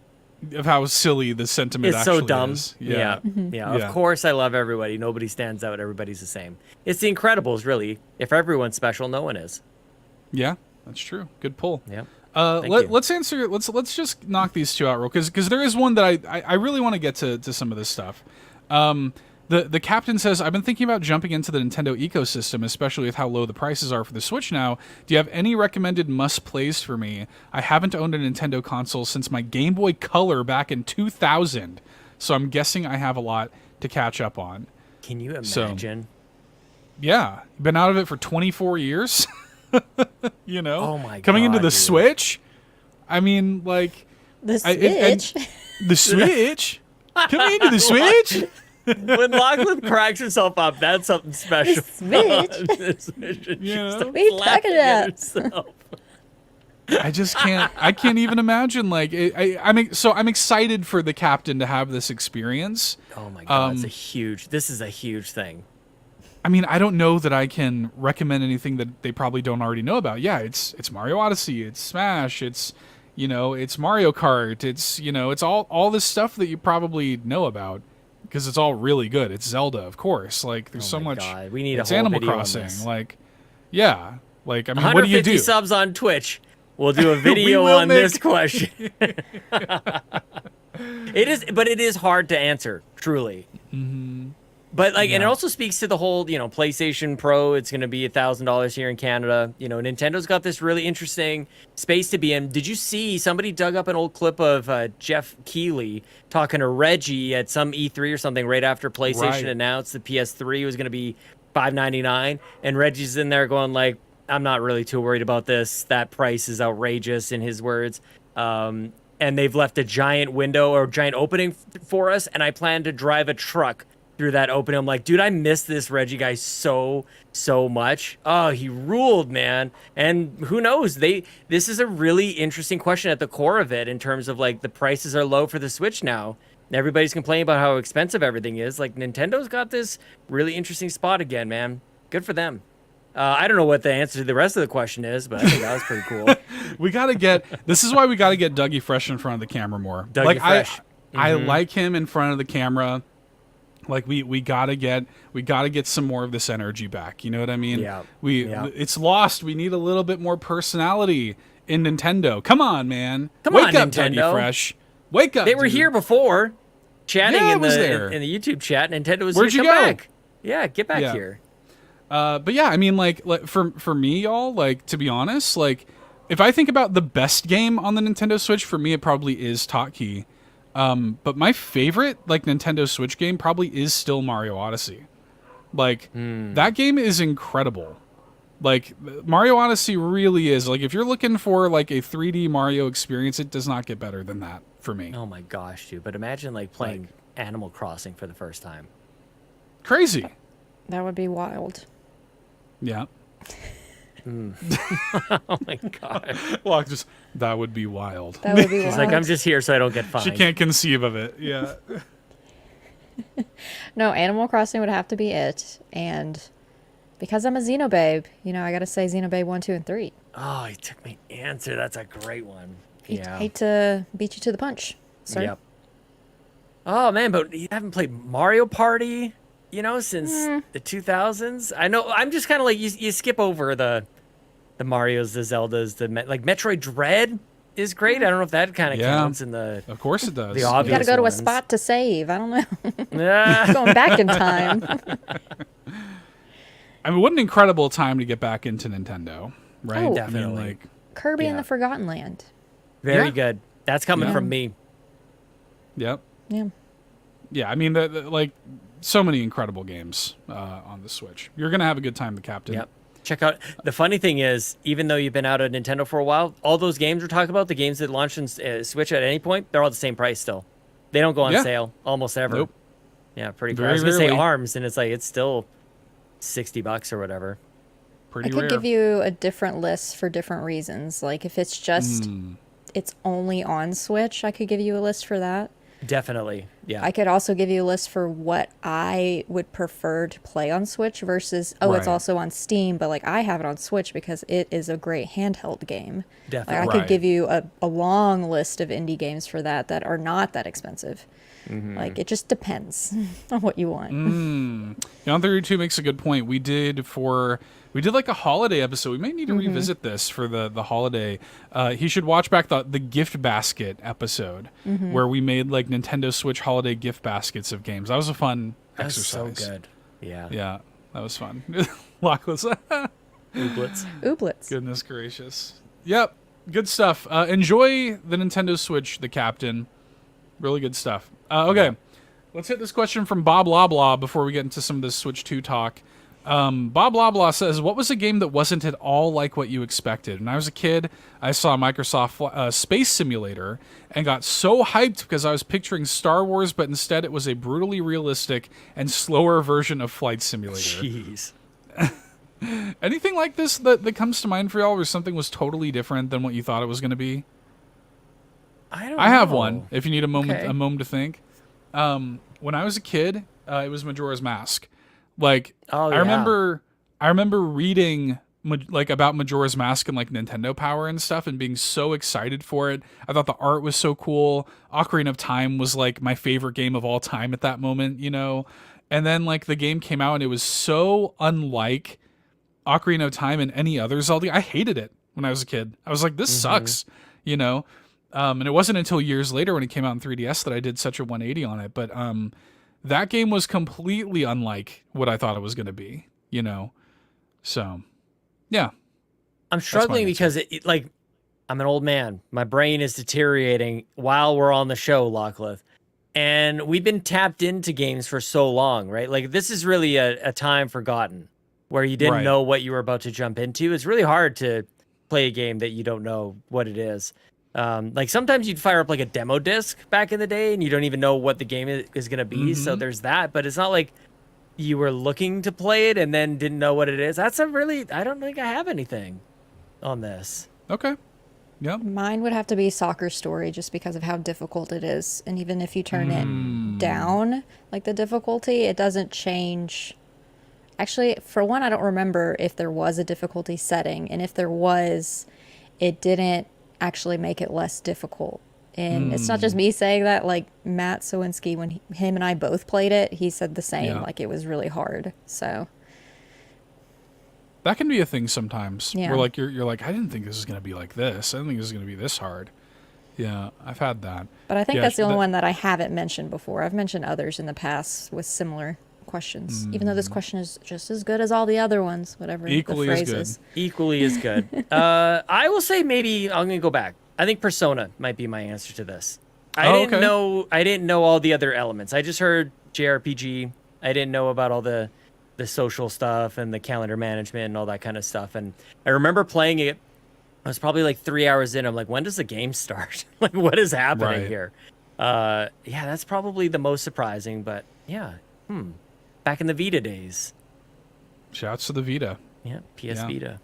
Of how silly the sentiment It's actually so dumb. is. Yeah. Yeah. Of course, I love everybody. Nobody stands out. Everybody's the same. It's the Incredibles, really. If everyone's special, no one is. Yeah, that's true. Good pull. Yeah. Let's answer. Let's just knock these two out real, because there is one that I really want to get to some of this stuff. The captain says, I've been thinking about jumping into the Nintendo ecosystem, especially with how low the prices are for the Switch now. Do you have any recommended must-plays for me? I haven't owned a Nintendo console since my Game Boy Color back in 2000, so I'm guessing I have a lot to catch up on. Can you imagine? Yeah, been out of it for 24 years. You know? Oh my God, coming into the dude. Switch? I mean, like... The Switch? The Switch? Coming into the Switch? When Lachlan cracks herself up, that's something special. The Switch. Yeah. What are you talking about? I just can't. I can't even imagine. Like, I'm excited for the captain to have this experience. Oh my God, this is a huge thing. I mean, I don't know that I can recommend anything that they probably don't already know about. Yeah, it's Mario Odyssey, it's Smash, it's Mario Kart, it's all this stuff that you probably know about, because it's all really good. It's Zelda, of course. Like, there's so much. God. We need it's a whole Animal video on Crossing. this. Like, yeah. Like, I mean, what do you 150 do? subs on Twitch. We'll do a video will on make- this question. It is hard to answer, truly. But like, and it also speaks to the whole, PlayStation Pro. It's going to be $1,000 here in Canada. Nintendo's got this really interesting space to be in. Did you see somebody dug up an old clip of Jeff Keighley talking to Reggie at some E3 or something right after PlayStation announced the PS3 was going to be $599, and Reggie's in there going like, "I'm not really too worried about this. That price is outrageous," in his words. And they've left a giant window or giant opening for us, and I plan to drive a truck through that opening. I'm like, dude, I miss this Reggie guy so much. Oh, he ruled, man. And who knows? This is a really interesting question at the core of it, in terms of like the prices are low for the Switch now. Everybody's complaining about how expensive everything is. Like, Nintendo's got this really interesting spot again, man. Good for them. I don't know what the answer to the rest of the question is, but I think that was pretty cool. This is why we got to get Dougie Fresh in front of the camera more. Dougie Fresh. I like him in front of the camera. Like we gotta get some more of this energy back. You know what I mean? Yeah. It's lost. We need a little bit more personality in Nintendo. Come on, man. Come Wake on, up, Nintendo. Dougie Fresh. Wake up. They were dude. here before, chatting Yeah, in the YouTube chat. Nintendo was Where'd here. you Come go? back. Yeah, get back here. But yeah, I mean, like for me, y'all, like, to be honest, like, if I think about the best game on the Nintendo Switch, for me, it probably is Hotkey. But my favorite, like, Nintendo Switch game probably is still Mario Odyssey. Like, that game is incredible. Like, Mario Odyssey really is. Like, if you're looking for, like, a 3D Mario experience, it does not get better than that for me. Oh my gosh, dude. But imagine, like, playing Animal Crossing for the first time. Crazy. That would be wild. Yeah. Oh my god. Well, that would be wild. That would be She's wild. like, I'm just here so I don't get fined. She can't conceive of it. Yeah. No, Animal Crossing would have to be it. And because I'm a Xenobabe, I got to say Xenobabe 1, 2, and 3. Oh, he took my answer. That's a great one. Hate to beat you to the punch, sir. Yep. Oh man, but you haven't played Mario Party, since the 2000s. I know. I'm just kind of like you skip over the Marios, the Zeldas, like Metroid Dread is great. I don't know if that kind of counts in the. Of course it does. The obvious You got to go to a ones. spot to save. I don't know. Yeah. Going back in time. I mean, what an incredible time to get back into Nintendo, right? Oh, definitely. I mean, like, Kirby and Yeah. the Forgotten Land. Very Yeah. good. That's coming from me. yep. Yeah. Yeah, I mean, like, so many incredible games on the Switch. You're going to have a good time, the Captain. Yep. Check out. The funny thing is, even though you've been out of Nintendo for a while, all those games we're talking about, the games that launch in Switch at any point, they're all the same price still. They don't go on sale almost ever. Nope. Yeah, pretty cool. Very I was going to say rarely. ARMS, and it's still $60 or whatever. Pretty I could rare. give you a different list for different reasons. Like if it's just it's only on Switch, I could give you a list for that. Definitely. Yeah. I could also give you a list for what I would prefer to play on Switch versus it's Right. also on Steam, but like I have it on Switch because it is a great handheld game. Definitely. Like I Right. could give you a long list of indie games for that are not that expensive. Like it just depends on what you want. Yon 32 makes a good point. We did like a holiday episode. We may need to revisit this for the holiday. He should watch back the gift basket episode where we made like Nintendo Switch holiday gift baskets of games. That was a fun That was exercise. so good. Yeah. Yeah, that was fun. Lockless. Ooblets. Ooblets. Goodness gracious. Yep, good stuff. Enjoy the Nintendo Switch, the Captain. Really good stuff. Okay, let's hit this question from Bob Loblaw before we get into some of this Switch 2 talk. Bob Loblaw says, what was a game that wasn't at all like what you expected? When I was a kid, I saw Microsoft Space Simulator and got so hyped because I was picturing Star Wars, but instead it was a brutally realistic and slower version of Flight Simulator. Jeez. Anything like this that comes to mind for y'all where something was totally different than what you thought it was going to be? I have one, if you need a moment to think. When I was a kid, it was Majora's Mask. Like, Oh, I remember reading like about Majora's Mask and like Nintendo Power and stuff and being so excited for it. I thought the art was so cool. Ocarina of Time was like my favorite game of all time at that moment, And then like the game came out and it was so unlike Ocarina of Time and any other Zelda. I hated it when I was a kid. I was like, this sucks, And it wasn't until years later when it came out in 3DS that I did such a 180 on it. But that game was completely unlike what I thought it was going to be, So, yeah. I'm struggling because like I'm an old man. My brain is deteriorating while we're on the show, Lockleth. And we've been tapped into games for so long, right? Like this is really a time forgotten where you didn't Right. know what you were about to jump into. It's really hard to play a game that you don't know what it is. Like sometimes you'd fire up like a demo disc back in the day and you don't even know what the game is going to be. So there's that, but it's not like you were looking to play it and then didn't know what it is. I don't think I have anything on this. Okay. Yep. Mine would have to be Soccer Story just because of how difficult it is. And even if you turn it down, like the difficulty, it doesn't change. Actually, for one, I don't remember if there was a difficulty setting. And if there was, it didn't actually make it less difficult. And it's not just me saying that. Like Matt Sowinski, when him and I both played it, he said the same. Yeah. Like it was really hard. So that can be a thing sometimes. Yeah. Where like you're like, I didn't think this was going to be like this. I didn't think this was going to be this hard. Yeah, I've had that. But I think that's the only one that I haven't mentioned before. I've mentioned others in the past with similar questions, even though this question is just as good as all the other ones, whatever Equally the as phrase good. is. Equally as good. I will say maybe I'm gonna go back. I think Persona might be my answer to this. I didn't know all the other elements. I just heard JRPG. I didn't know about all the social stuff and the calendar management and all that kind of stuff. And I remember playing it. I was probably like 3 hours in. I'm like, when does the game start? Like, what is happening here? Yeah, that's probably the most surprising. But yeah, back in the Vita days. Shouts to the Vita. Yeah, PS Vita.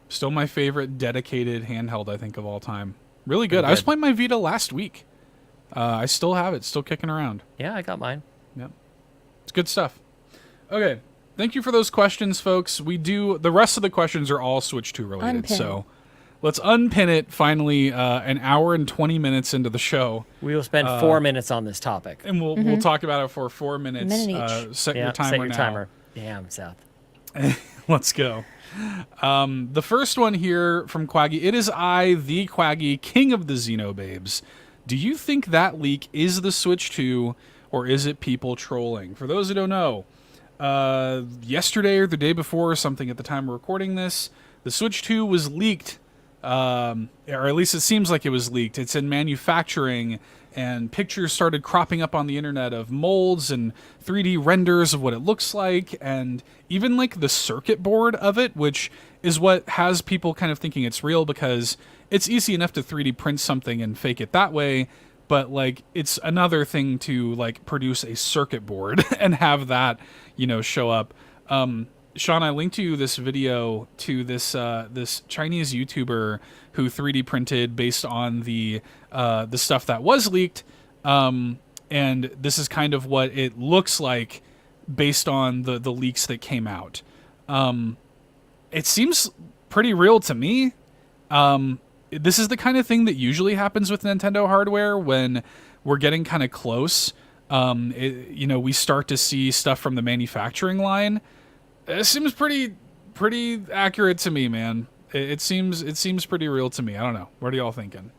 Still my favorite dedicated handheld, I think, of all time. Really good. I was playing my Vita last week. I still have it. Still kicking around. Yeah, I got mine. Yep. It's good stuff. Okay. Thank you for those questions, folks. The rest of the questions are all Switch 2 related. Unpin. So let's unpin it finally an hour and 20 minutes into the show. We will spend 4 minutes on this topic. And we'll talk about it for 4 minutes. Minute each. Set your timer now. Damn, Seth. Let's go. The first one here from Cwaggy. It is I, the Cwaggy, king of the Xenobabes. Do you think that leak is the Switch 2, or is it people trolling? For those who don't know, yesterday or the day before or something at the time we're recording this, the Switch 2 was leaked, or at least it seems like it was leaked. It's in manufacturing, and pictures started cropping up on the internet of molds and 3D renders of what it looks like, and even like the circuit board of it, which is what has people kind of thinking it's real, because it's easy enough to 3D print something and fake it that way, but like it's another thing to like produce a circuit board and have that, show up. Sean, I linked you this video to this this Chinese YouTuber who 3D printed based on the stuff that was leaked, and this is kind of what it looks like based on the leaks that came out. It seems pretty real to me. This is the kind of thing that usually happens with Nintendo hardware when we're getting kind of close. We start to see stuff from the manufacturing line. It seems pretty accurate to me, man. It seems pretty real to me. I don't know. What are y'all thinking?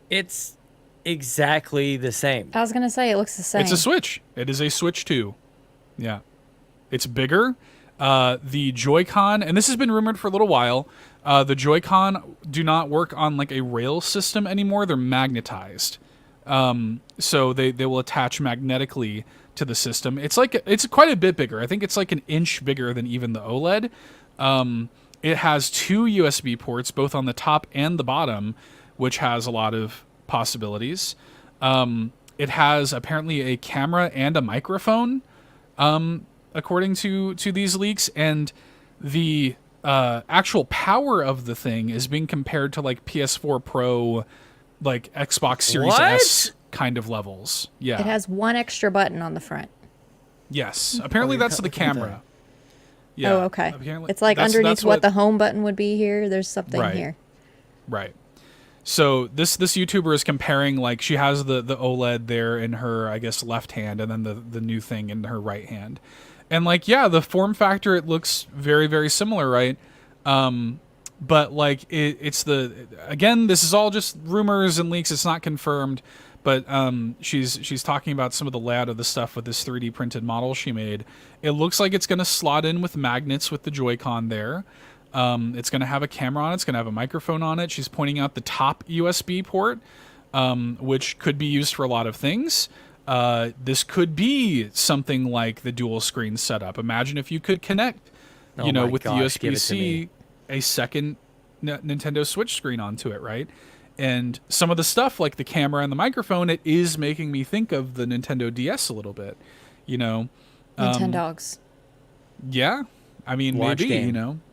It's exactly the same. I was going to say, it looks the same. It's a Switch. It is a Switch 2. Yeah. It's bigger. The Joy-Con, and this has been rumored for a little while, the Joy-Con do not work on like a rail system anymore. They're magnetized. So they will attach magnetically to the system. It's quite a bit bigger. I think it's like an inch bigger than even the OLED. It has 2 USB ports, both on the top and the bottom, which has a lot of possibilities. It has apparently a camera and a microphone, according to these leaks, and the actual power of the thing is being compared to like PS4 Pro, like Xbox Series S kind of levels. Yeah, it has one extra button on the front. Yes, apparently that's the camera. Yeah. Oh, okay. It's like underneath what the home button would be here. There's something here. Right. So this YouTuber is comparing, like, she has the OLED there in her, I guess, left hand, and then the new thing in her right hand. And like, yeah, the form factor, it looks very, very similar, right? But like it's again, this is all just rumors and leaks. It's not confirmed. But she's talking about some of the layout of the stuff with this 3D printed model she made. It looks like it's going to slot in with magnets with the Joy-Con there. It's going to have a camera on it. It's going to have a microphone on it. She's pointing out the top USB port, which could be used for a lot of things. This could be something like the dual screen setup. Imagine if you could connect, with the USB-C, a second Nintendo Switch screen onto it, right? And some of the stuff, like the camera and the microphone, it is making me think of the Nintendo DS a little bit, Nintendogs. Yeah, I mean, Watch maybe, game.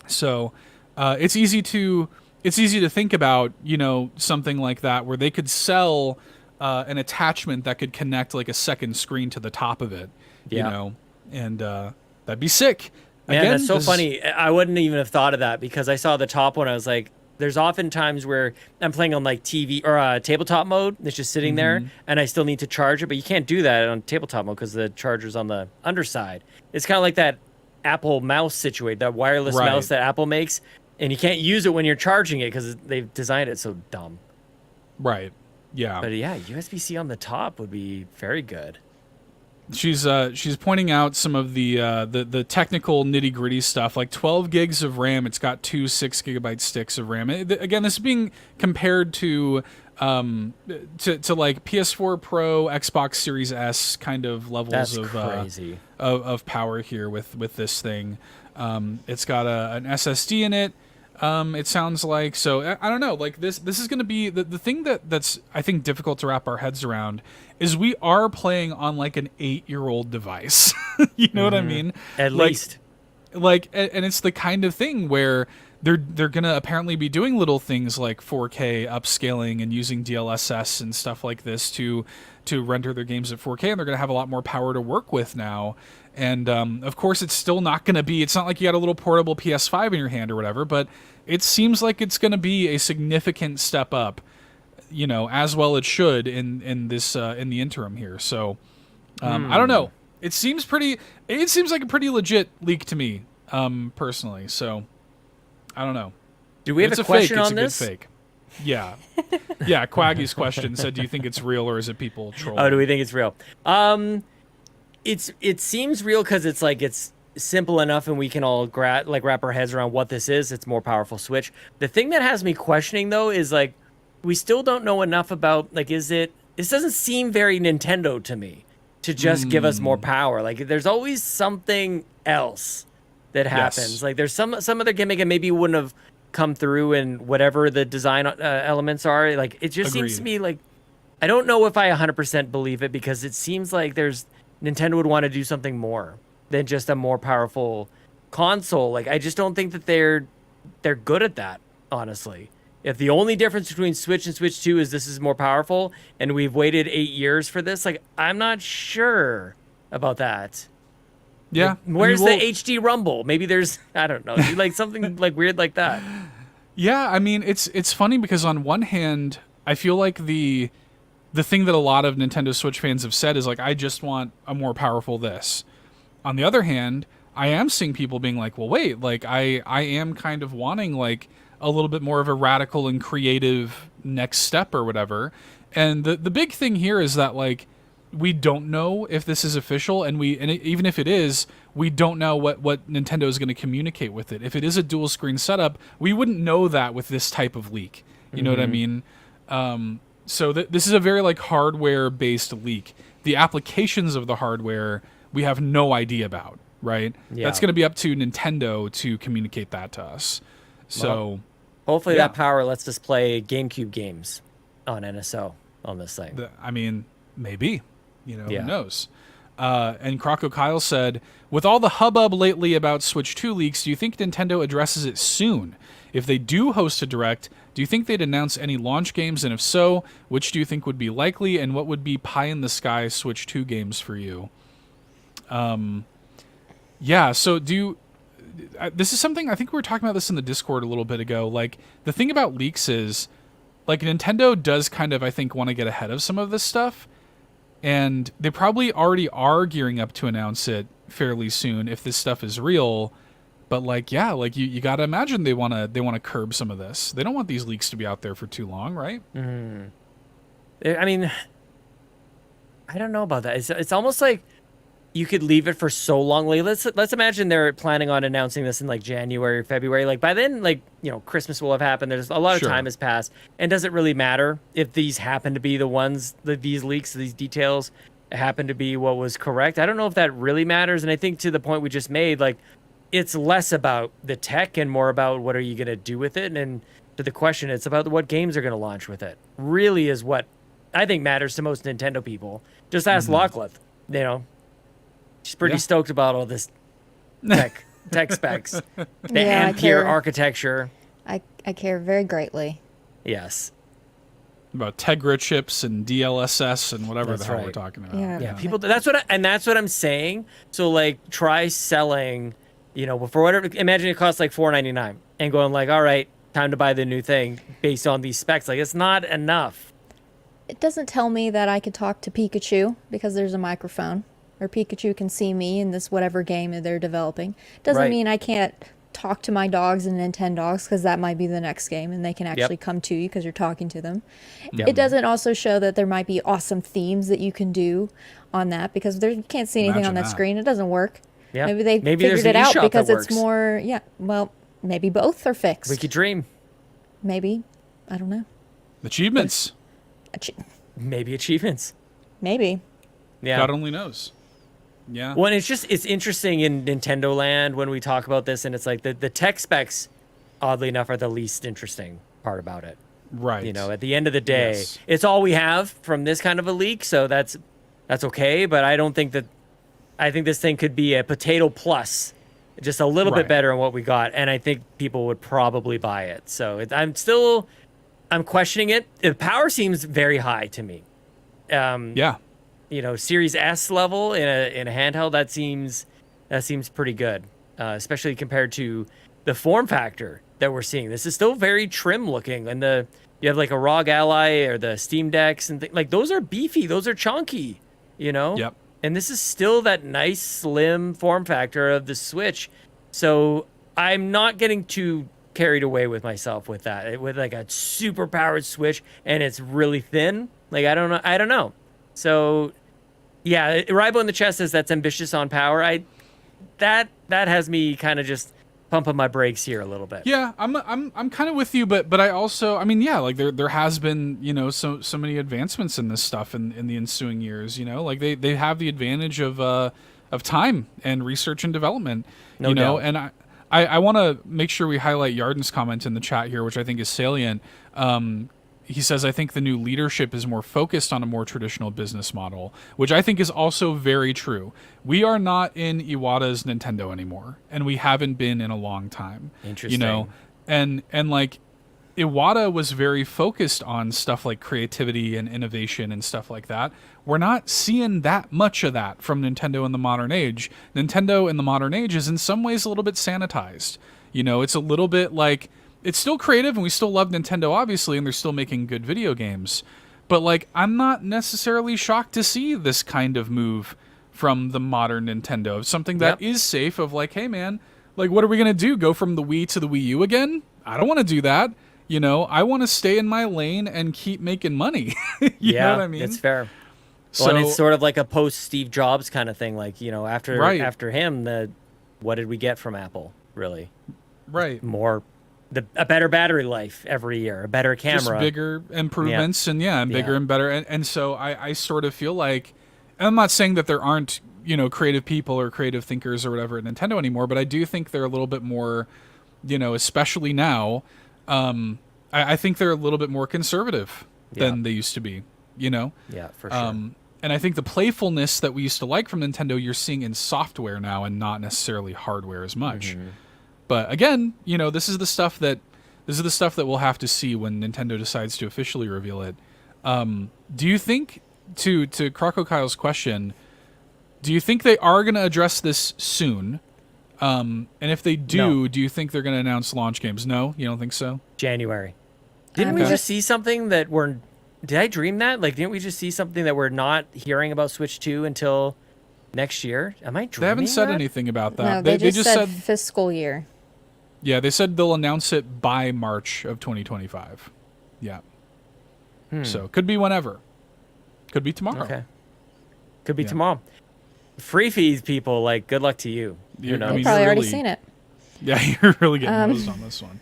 So it's easy to think about, something like that where they could sell an attachment that could connect like a second screen to the top of it, and that'd be sick. Man, Again, that's so funny. I wouldn't even have thought of that because I saw the top one. I was like, there's often times where I'm playing on like TV or tabletop mode. It's just sitting there, and I still need to charge it, but you can't do that on tabletop mode because the charger's on the underside. It's kind of like that Apple mouse situation, that wireless mouse that Apple makes, and you can't use it when you're charging it because they've designed it so dumb. Right. Yeah. But yeah, USB-C on the top would be very good. She's pointing out some of the technical nitty gritty stuff, like 12 gigs of RAM. It's got two 6 gigabyte sticks of RAM. Again, this is being compared to like PS4 Pro, Xbox Series S kind of levels of power here with this thing. It's got an SSD in it. It sounds like. So I don't know, like this is going to be the thing that's I think difficult to wrap our heads around is we are playing on like an 8-year-old device. You know what I mean? At least. Like, and it's the kind of thing where they're going to apparently be doing little things like 4K upscaling and using DLSS and stuff like this to render their games at 4K, and they're going to have a lot more power to work with now. And of course, it's still not going to be. It's not like you got a little portable PS5 in your hand or whatever. But it seems like it's going to be a significant step up, you know, as well it should in this in the interim here. So I don't know. It seems like a pretty legit leak to me, personally. So I don't know. Do we have a question on this? It's a good fake. Yeah. Yeah, Quaggy's question said, do you think it's real or is it people trolling? Oh, do we think it's real? It seems real because it's like it's simple enough and we can all wrap our heads around what this is. It's a more powerful Switch. The thing that has me questioning though is like we still don't know enough about like this doesn't seem very Nintendo to me to just give us more power. Like there's always something else that happens. Yes. Like there's some other gimmick and maybe wouldn't have come through in whatever the design elements are. Like it just seems to me like I don't know if I 100% believe it because it seems like Nintendo would want to do something more than just a more powerful console. Like I just don't think that they're good at that, honestly. If the only difference between Switch and Switch 2 is this is more powerful and we've waited 8 years for this, like I'm not sure about that. Yeah. Like, where's the HD Rumble? Maybe there's I don't know, like something like weird like that. Yeah, I mean it's funny because on one hand, I feel like the thing that a lot of Nintendo Switch fans have said is like, I just want a more powerful this. On the other hand, I am seeing people being like, well, wait, like I am kind of wanting like a little bit more of a radical and creative next step or whatever. And the big thing here is that like, we don't know if this is official and even if it is, we don't know what Nintendo is going to communicate with it. If it is a dual screen setup, we wouldn't know that with this type of leak. You know what I mean? So this is a very like hardware-based leak. The applications of the hardware we have no idea about, right? Yeah. That's going to be up to Nintendo to communicate that to us. So hopefully that power lets us play GameCube games on NSO on this thing. I mean, maybe. You know, who knows? And Croco Kyle said, with all the hubbub lately about Switch 2 leaks, do you think Nintendo addresses it soon? If they do host a Direct, do you think they'd announce any launch games? And if so, which do you think would be likely? And what would be pie-in-the-sky Switch 2 games for you? Yeah, so this is something, I think we were talking about this in the Discord a little bit ago. Like, the thing about leaks is, like, Nintendo does kind of, I think, want to get ahead of some of this stuff. And they probably already are gearing up to announce it fairly soon if this stuff is real. But like, yeah, like you got to imagine they want to curb some of this. They don't want these leaks to be out there for too long, right? I mean, I don't know about that. It's almost like you could leave it for so long. Like, let's imagine they're planning on announcing this in like January or February. Like by then, like, you know, Christmas will have happened. There's a lot of time has passed. And does it really matter if these happen to be the ones, these leaks, these details happen to be what was correct? I don't know if that really matters. And I think to the point we just made, like, it's less about the tech and more about what are you going to do with it. And to the question, it's about what games are going to launch with it. Really is what I think matters to most Nintendo people. Just ask Lachlan, you know. She's pretty stoked about all this tech specs, the Ampere architecture. I care very greatly. Yes. About Tegra chips and DLSS and whatever the hell we're talking about. Yeah. People. That's what I'm saying. So like, try selling. You know, for whatever. Imagine it costs like $4.99, and going like, all right, time to buy the new thing based on these specs. Like, it's not enough. It doesn't tell me that I could talk to Pikachu because there's a microphone, or Pikachu can see me in this whatever game that they're developing. Doesn't mean I can't talk to my dogs and Nintendogs, because that might be the next game and they can actually come to you because you're talking to them. It doesn't also show that there might be awesome themes that you can do on that, because you can't see anything on that screen. It doesn't work. Yeah. Maybe they figured it out because it's more, well, maybe both are fixed. We could dream. Maybe. I don't know. Achievements. Maybe achievements. Maybe. Yeah. God only knows. Yeah. Well, it's interesting in Nintendo land when we talk about this, and it's like the tech specs, oddly enough, are the least interesting part about it. Right. You know, at the end of the day, it's all we have from this kind of a leak, so that's okay. But I don't think that. I think this thing could be a potato plus, just a little bit better than what we got, and I think people would probably buy it. So I'm questioning it. The power seems very high to me. You know, Series S level in a handheld, that seems pretty good, especially compared to the form factor that we're seeing. This is still very trim looking, and you have like a ROG Ally or the Steam Decks and like those are beefy, those are chunky, you know. Yep. And this is still that nice slim form factor of the Switch, so I'm not getting too carried away with myself with that. With like a super powered Switch and it's really thin, like I don't know. So yeah, Raibo in the chat says that's ambitious on power. That has me kind of just pumping my brakes here a little bit. Yeah, I'm kind of with you, but I also, I mean, yeah, like there has been, you know, so many advancements in this stuff in the ensuing years, you know, like they have the advantage of time and research and development, you know, and I want to make sure we highlight Yarden's comment in the chat here, which I think is salient. He says, I think the new leadership is more focused on a more traditional business model, which I think is also very true. We are not in Iwata's Nintendo anymore, and we haven't been in a long time. Interesting. You know, and like Iwata was very focused on stuff like creativity and innovation and stuff like that. We're not seeing that much of that from Nintendo in the modern age. Nintendo in the modern age is in some ways a little bit sanitized. You know, it's a little bit like, it's still creative and we still love Nintendo, obviously, and they're still making good video games. But, like, I'm not necessarily shocked to see this kind of move from the modern Nintendo. Something that is safe of, like, hey, man, like, what are we going to do? Go from the Wii to the Wii U again? I don't want to do that. You know, I want to stay in my lane and keep making money. you know what I mean? It's fair. So, well, and it's sort of like a post-Steve Jobs kind of thing. Like, you know, after him, what did we get from Apple, really? Right. A better battery life every year, a better camera, just bigger improvements, and bigger and better. And so I sort of feel like, and I'm not saying that there aren't, you know, creative people or creative thinkers or whatever at Nintendo anymore, but I do think they're a little bit more, you know, especially now, I think they're a little bit more conservative than they used to be, you know? Yeah, for sure. And I think the playfulness that we used to like from Nintendo, you're seeing in software now and not necessarily hardware as much. Mm-hmm. But again, you know, this is the stuff that we'll have to see when Nintendo decides to officially reveal it. Do you think, to Crocokyle's question, do you think they are going to address this soon? And if they do, do you think they're going to announce launch games? No, you don't think so? January. Didn't we just see something that did I dream that? Like, didn't we just see something that we're not hearing about Switch 2 until next year? Am I dreaming? They haven't said anything about that. No, they just said fiscal year. Yeah, they said they'll announce it by March of 2025. Yeah. So, could be whenever. Could be tomorrow. Okay. Could be tomorrow. Free fees, people, like, good luck to you. You know? You've probably already seen it. Yeah, you're really getting nosed on this one.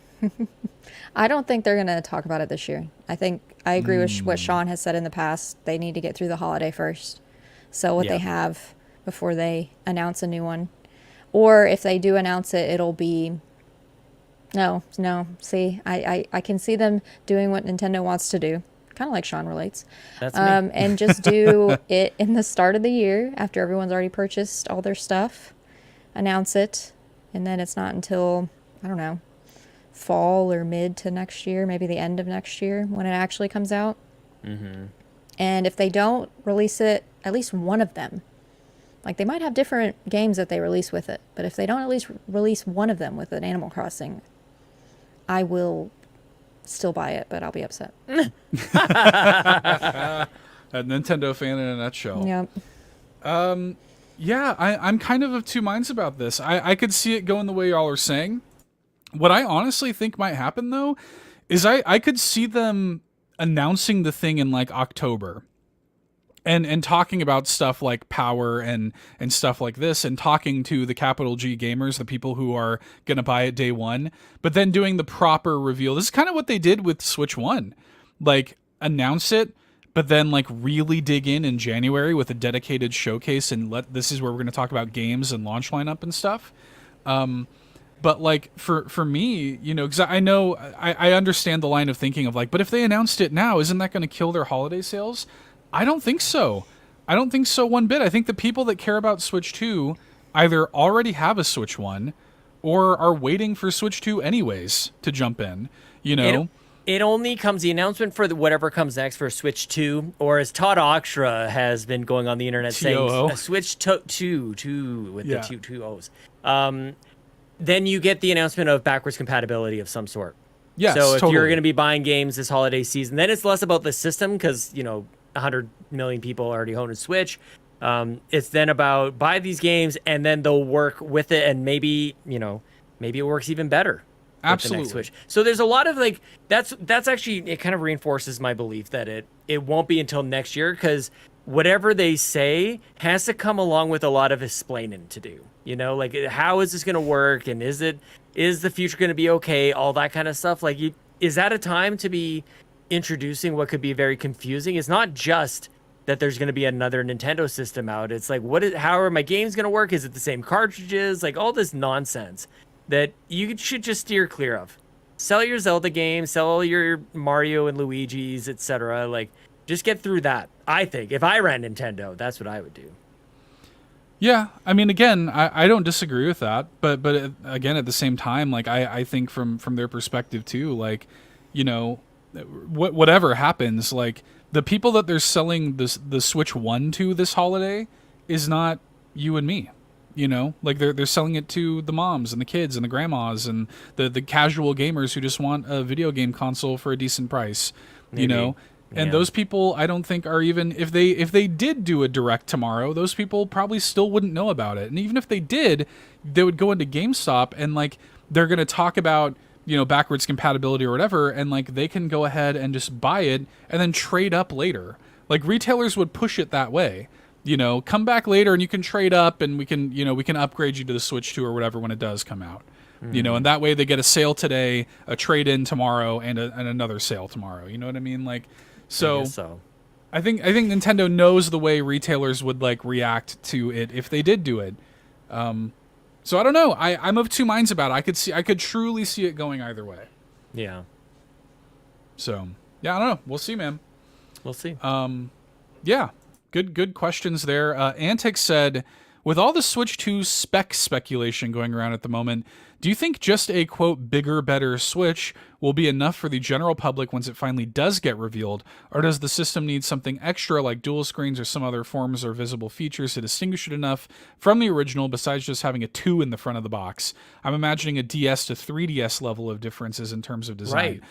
I don't think they're going to talk about it this year. I agree with what Sean has said in the past. They need to get through the holiday first. So what they have before they announce a new one. Or if they do announce it, it'll be... No. See, I can see them doing what Nintendo wants to do. Kind of like Sean relates. That's me. And just do it in the start of the year after everyone's already purchased all their stuff. Announce it. And then it's not until, I don't know, fall or mid to next year, maybe the end of next year when it actually comes out. Mm-hmm. And if they don't release it, at least one of them. Like, they might have different games that they release with it, but if they don't at least release one of them with an Animal Crossing, I will still buy it, but I'll be upset. A Nintendo fan in a nutshell. Yep. Yeah, I'm kind of two minds about this. I could see it going the way y'all are saying. What I honestly think might happen, though, is I could see them announcing the thing in, like, October. And talking about stuff like power and stuff like this, and talking to the capital G gamers, the people who are going to buy it day one, but then doing the proper reveal. This is kind of what they did with Switch 1. Like, announce it, but then, like, really dig in January with a dedicated showcase and this is where we're going to talk about games and launch lineup and stuff. But, like, for me, you know, because I know, I understand the line of thinking of, like, but if they announced it now, isn't that going to kill their holiday sales? I don't think so. I don't think so one bit. I think the people that care about Switch 2 either already have a Switch 1 or are waiting for Switch 2 anyways to jump in, you know? It only comes, the announcement for whatever comes next for Switch 2, or as Todd Oxtra has been going on the internet T-O-O. saying, Switch 2 with the two O's. Then you get the announcement of backwards compatibility of some sort. Yes, so if totally. you're going to be buying games this holiday season, then it's less about the system because, you know, 100 million people already own a Switch. It's then about buy these games and then they'll work with it, and maybe, you know, maybe it works even better. Absolutely. The next Switch. So there's a lot of, like, that's actually, it kind of reinforces my belief that it won't be until next year, because whatever they say has to come along with a lot of explaining to do. You know, like, how is this going to work, and is the future going to be okay? All that kind of stuff. Like, is that a time to be introducing what could be very confusing? It's not just that there's going to be another Nintendo system out. It's like, how are my games going to work? Is it the same cartridges? Like, all this nonsense that you should just steer clear of. Sell your Zelda games, sell your Mario and Luigi's, etc. Like, just get through that. I think if I ran Nintendo, that's what I would do. Yeah, I mean, again, I don't disagree with that, but again, at the same time, like, I think from their perspective too, like, you know, whatever happens, like, the people that they're selling the Switch 1 to this holiday is not you and me. You know, like, they're selling it to the moms and the kids and the grandmas and the casual gamers who just want a video game console for a decent price. Maybe. You know, and those people, I don't think are even, if they did do a direct tomorrow, those people probably still wouldn't know about it. And even if they did, they would go into GameStop and, like, they're going to talk about, you know, backwards compatibility or whatever, and, like, they can go ahead and just buy it and then trade up later. Like, retailers would push it that way. You know, come back later and you can trade up, and we can upgrade you to the Switch 2 or whatever when it does come out. Mm-hmm. You know, and that way they get a sale today, a trade-in tomorrow, and another sale tomorrow. You know what I mean? Like, so I think Nintendo knows the way retailers would, like, react to it if they did do it. So I don't know. I'm of two minds about it. I could truly see it going either way. Yeah. So yeah, I don't know. We'll see, man. We'll see. Yeah. Good questions there. Antic said, with all the Switch 2 spec speculation going around at the moment, do you think just a, quote, bigger, better Switch will be enough for the general public once it finally does get revealed? Or does the system need something extra like dual screens or some other forms or visible features to distinguish it enough from the original besides just having a 2 in the front of the box? I'm imagining a DS to 3DS level of differences in terms of design. Right.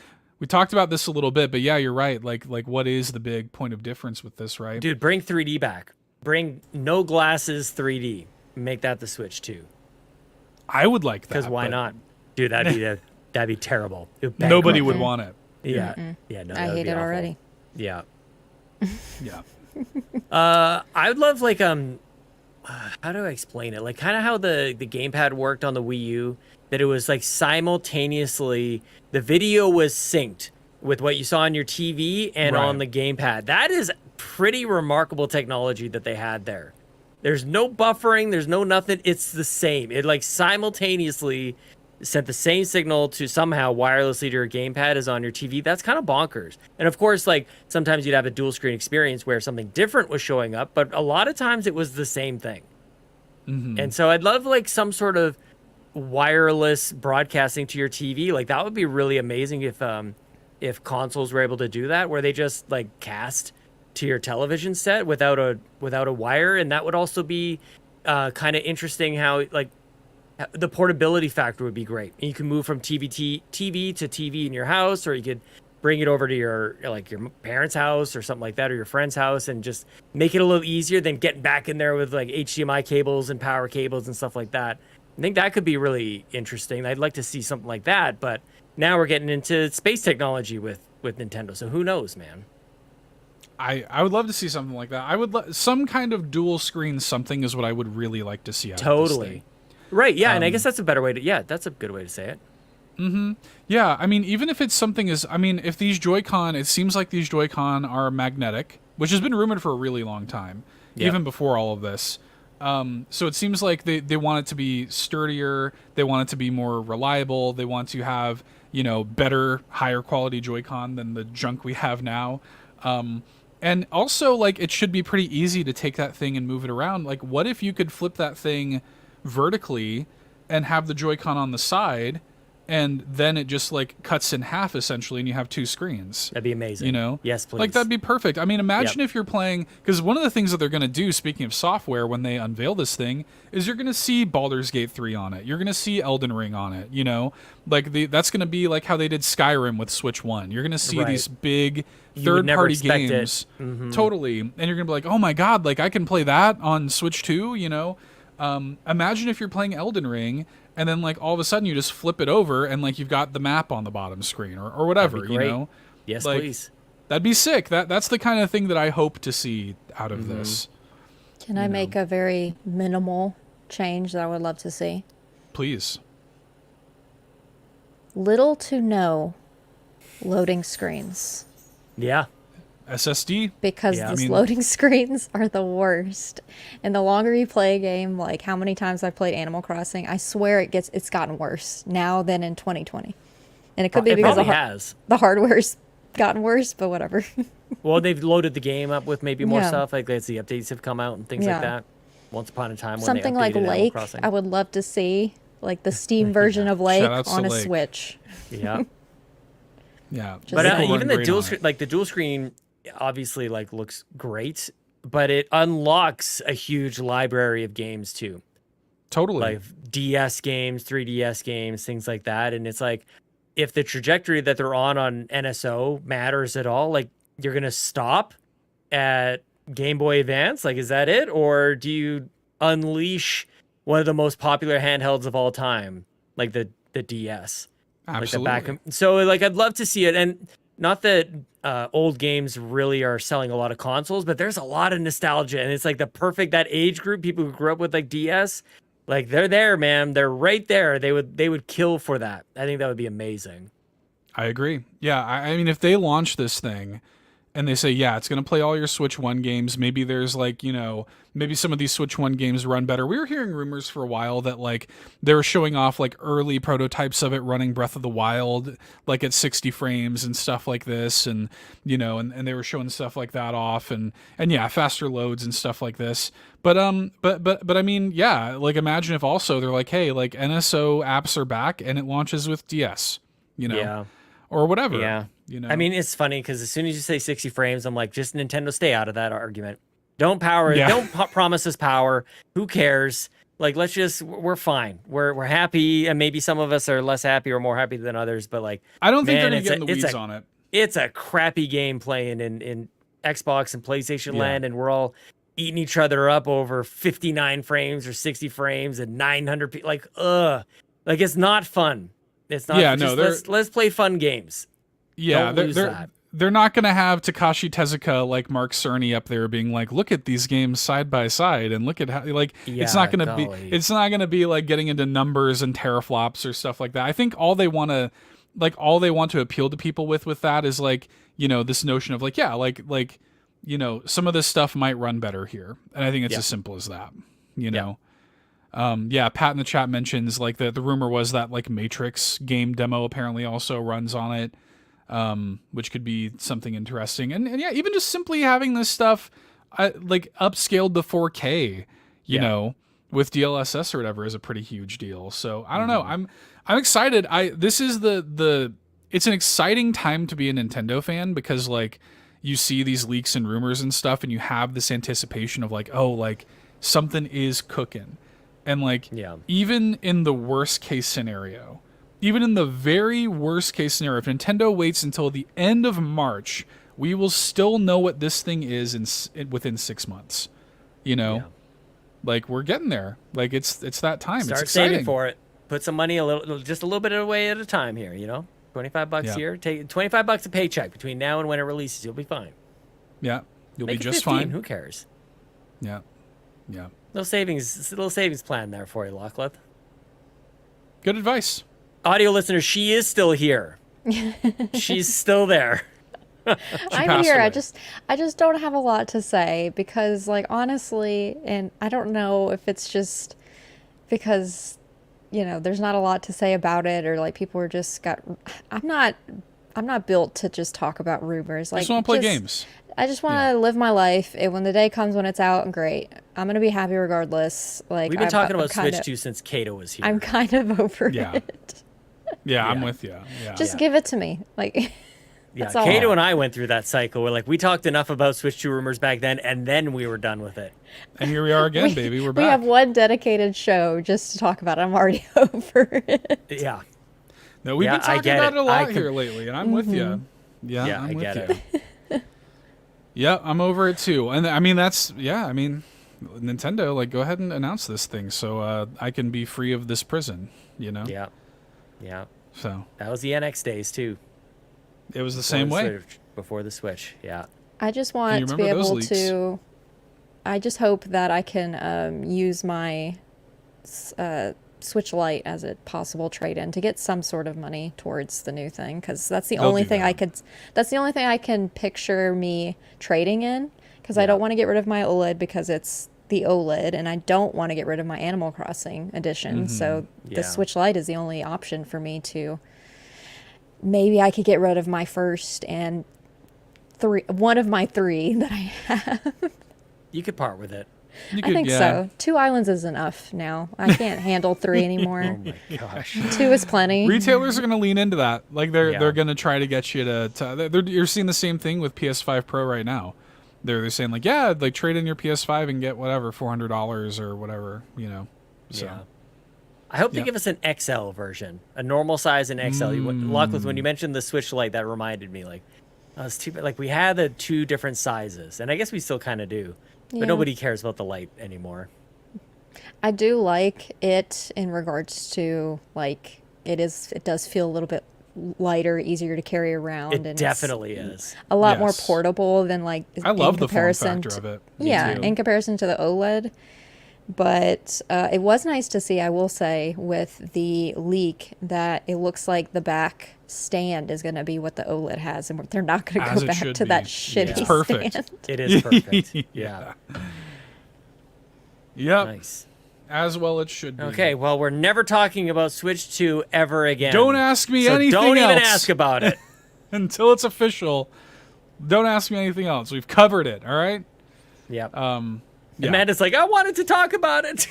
We talked about this a little bit, but yeah, you're right. Like what is the big point of difference with this, right? Dude, bring 3D back. Bring no glasses 3D. Make that the Switch 2. I would like that. Because why not? Dude, that'd be terrible. Nobody would want it. Yeah. Mm-mm. Yeah, no, I hate it already. Yeah. Yeah. I would love, like, how do I explain it? Like, kind of how the gamepad worked on the Wii U, that it was, like, simultaneously, the video was synced with what you saw on your TV and on the gamepad. That is pretty remarkable technology that they had there. There's no buffering, there's no nothing. It's the same. It, like, simultaneously sent the same signal to somehow wirelessly to your gamepad as on your TV. That's kind of bonkers. And of course, like, sometimes you'd have a dual screen experience where something different was showing up, but a lot of times it was the same thing. Mm-hmm. And so I'd love, like, some sort of wireless broadcasting to your TV. Like, that would be really amazing if consoles were able to do that, where they just, like, cast to your television set without a wire. And that would also be kind of interesting how, like, the portability factor would be great. And you can move from TV to TV in your house, or you could bring it over to your parents' house or something like that, or your friend's house, and just make it a little easier than getting back in there with like HDMI cables and power cables and stuff like that. I think that could be really interesting. I'd like to see something like that, but now we're getting into space technology with Nintendo, so who knows, man? I would love to see something like that. I would some kind of dual screen something is what I would really like to see out of this thing. Right, yeah, and I guess that's a better way to, that's a good way to say it. Mm-hmm. Yeah, I mean, even if it's something if these Joy-Con, it seems like these Joy-Con are magnetic, which has been rumored for a really long time, even before all of this. So it seems like they want it to be sturdier, they want it to be more reliable, they want to have, better, higher quality Joy-Con than the junk we have now. And also, like, it should be pretty easy to take that thing and move it around. Like, what if you could flip that thing vertically and have the Joy-Con on the side, and then it just, like, cuts in half, essentially, and you have two screens? That'd be amazing. Yes, please. Like, that'd be perfect. I mean, imagine if you're playing... Because one of the things that they're going to do, speaking of software, when they unveil this thing, is you're going to see Baldur's Gate 3 on it. You're going to see Elden Ring on it, Like, that's going to be like how they did Skyrim with Switch 1. You're going to see these big... third-party games, totally, and you're gonna be like, oh my god, like I can play that on Switch 2, Imagine if you're playing Elden Ring, and then like all of a sudden you just flip it over, and like you've got the map on the bottom screen, or whatever, Yes, like, please. That'd be sick. That's the kind of thing that I hope to see out of this. Can I make a very minimal change that I would love to see? Please. Little to no loading screens. Yeah. SSD? Because loading screens are the worst. And the longer you play a game, like how many times I've played Animal Crossing, I swear it's gotten worse now than in 2020. And it could be because the hardware's gotten worse, but whatever. Well, they've loaded the game up with maybe more stuff, like as the updates have come out and things like that. Once upon a time when something they like Lake, I would love to see, like the Steam version of Lake on a Switch. Yeah. Yeah, but even the dual screen, like the dual screen, obviously like looks great, but it unlocks a huge library of games too. Totally, like DS games, 3DS games, things like that. And it's like, if the trajectory that they're on NSO matters at all, like you're gonna stop at Game Boy Advance, like is that it, or do you unleash one of the most popular handhelds of all time, like the DS? Absolutely. So like I'd love to see it, and not that old games really are selling a lot of consoles, but there's a lot of nostalgia, and it's like that age group, people who grew up with like DS, like they're there, man. They're right there. They would kill for that. I think that would be amazing. I agree. Yeah, I mean, if they launch this thing and they say, it's going to play all your Switch 1 games, maybe there's like, maybe some of these Switch 1 games run better. We were hearing rumors for a while that like they were showing off like early prototypes of it running Breath of the Wild like at 60 frames and stuff like this, and and they were showing stuff like that off, and faster loads and stuff like this. But I mean, like imagine if also they're like, hey, like NSO apps are back and it launches with DS, or whatever. Yeah. I mean, it's funny because as soon as you say 60 frames, I'm like, just Nintendo, stay out of that argument. Don't promise us power. Who cares? Like, we're fine. We're happy, and maybe some of us are less happy or more happy than others, but like, I don't think they're gonna get in the weeds on it. It's a crappy game playing in Xbox and PlayStation land, and we're all eating each other up over 59 frames or 60 frames and 900 like, like it's not fun. It's not. Yeah, let's play fun games. Yeah, they're not going to have Takashi Tezuka like Mark Cerny up there being like, look at these games side by side and look at how it's not going to be like getting into numbers and teraflops or stuff like that. I think all they want to appeal to people with that is like, this notion of like, some of this stuff might run better here. And I think it's as simple as that, Pat in the chat mentions like the rumor was that like Matrix game demo apparently also runs on it. Which could be something interesting, and even just simply having this stuff like upscaled to 4K, with DLSS or whatever is a pretty huge deal. So I don't know. I'm excited. This is it's an exciting time to be a Nintendo fan because like you see these leaks and rumors and stuff, and you have this anticipation of like, oh, like something is cooking. And like, even in the worst case scenario, even in the very worst case scenario, if Nintendo waits until the end of March, we will still know what this thing is within 6 months. You know? Yeah. Like, we're getting there. Like, it's that time. Start it's exciting. saving for it. Put some money just a little bit away at a time here, you know? $25 here. Take $25 a paycheck between now and when it releases. You'll be fine. Yeah. You'll Make be it just 15. fine. Who cares? Yeah. Yeah. Little savings plan there for you, Lachlan. Good advice. Audio listeners, she is still here. She's still there. I'm here. Away. I just don't have a lot to say because, like, honestly, and I don't know if it's just because, you know, there's not a lot to say about it, or like people are just I'm not built to just talk about rumors. Like, I just want to play games. I just want to live my life, and when the day comes when it's out, great. I'm gonna be happy regardless. Like, we've been talking about Switch 2 since Kato was here. I'm kind of over it. Yeah, I'm with you. Yeah. Just give it to me, like. Yeah, Kato and I went through that cycle. We're like, we talked enough about Switch 2 rumors back then, and then we were done with it. And here we are again, baby. We're back. We have one dedicated show just to talk about it. I'm already over it. Yeah. No, we've been talking about it a lot here lately, and I'm with you. Yeah, I'm with you. Yeah, I'm over it too. And I mean, Nintendo, like, go ahead and announce this thing so I can be free of this prison, you know? Yeah. Yeah. So. That was the NX days, too. It was the same way. Before the Switch, yeah. I just want to be able to... I just hope that I can use my Switch Lite as a possible trade-in to get some sort of money towards the new thing, because that's the only thing that's the only thing I can picture me trading in, because I don't want to get rid of my OLED because it's the OLED, and I don't want to get rid of my Animal Crossing edition. So the Switch Lite is the only option for me to... Maybe I could get rid of my first and one of my 3 that I have. You could part with it. I think so. 2 islands is enough now. I can't handle 3 anymore. Oh my gosh. 2 is plenty. Retailers are going to lean into that. Like, they're going to try to get you to you're seeing the same thing with PS5 Pro right now. They're saying, like, like, trade in your PS5 and get whatever, $400 or whatever, you know. So. Yeah. I hope they give us an XL version, a normal size in XL. Lachlan, when you mentioned the Switch Lite, that reminded me, like, it's too bad. Like, we had the 2 different sizes, and I guess we still kind of do, but nobody cares about the Lite anymore. I do like it in regards to, like, it does feel a little bit lighter, easier to carry around. It definitely is. A lot more portable than, like, I love the form factor of it. In comparison to the OLED. But it was nice to see, I will say, with the leak, that it looks like the back stand is going to be what the OLED has, and they're not going to go back to that shitty It's perfect. stand. It is perfect. Yeah. Yep. Nice. As well it should be. Okay, well, we're never talking about Switch 2 ever again. Don't ask me anything else. Don't even ask about it. Until it's official, don't ask me anything else. We've covered it, all right? Yep. Amanda's like, I wanted to talk about it.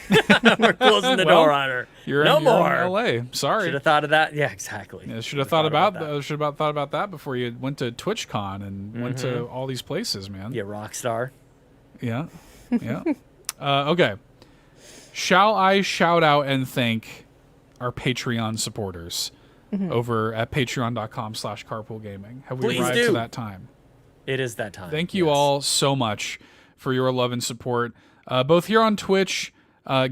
We're closing the door on her. You're no in more. LA. Sorry. Should have thought of that. Yeah, exactly. Yeah, should have thought about that before you went to TwitchCon and went to all these places, man. You rock star. Yeah. Yeah. Okay. Shall I shout out and thank our Patreon supporters over at patreon.com/carpoolgaming? Have we arrived to that time? It is that time. Thank you all so much for your love and support, both here on Twitch,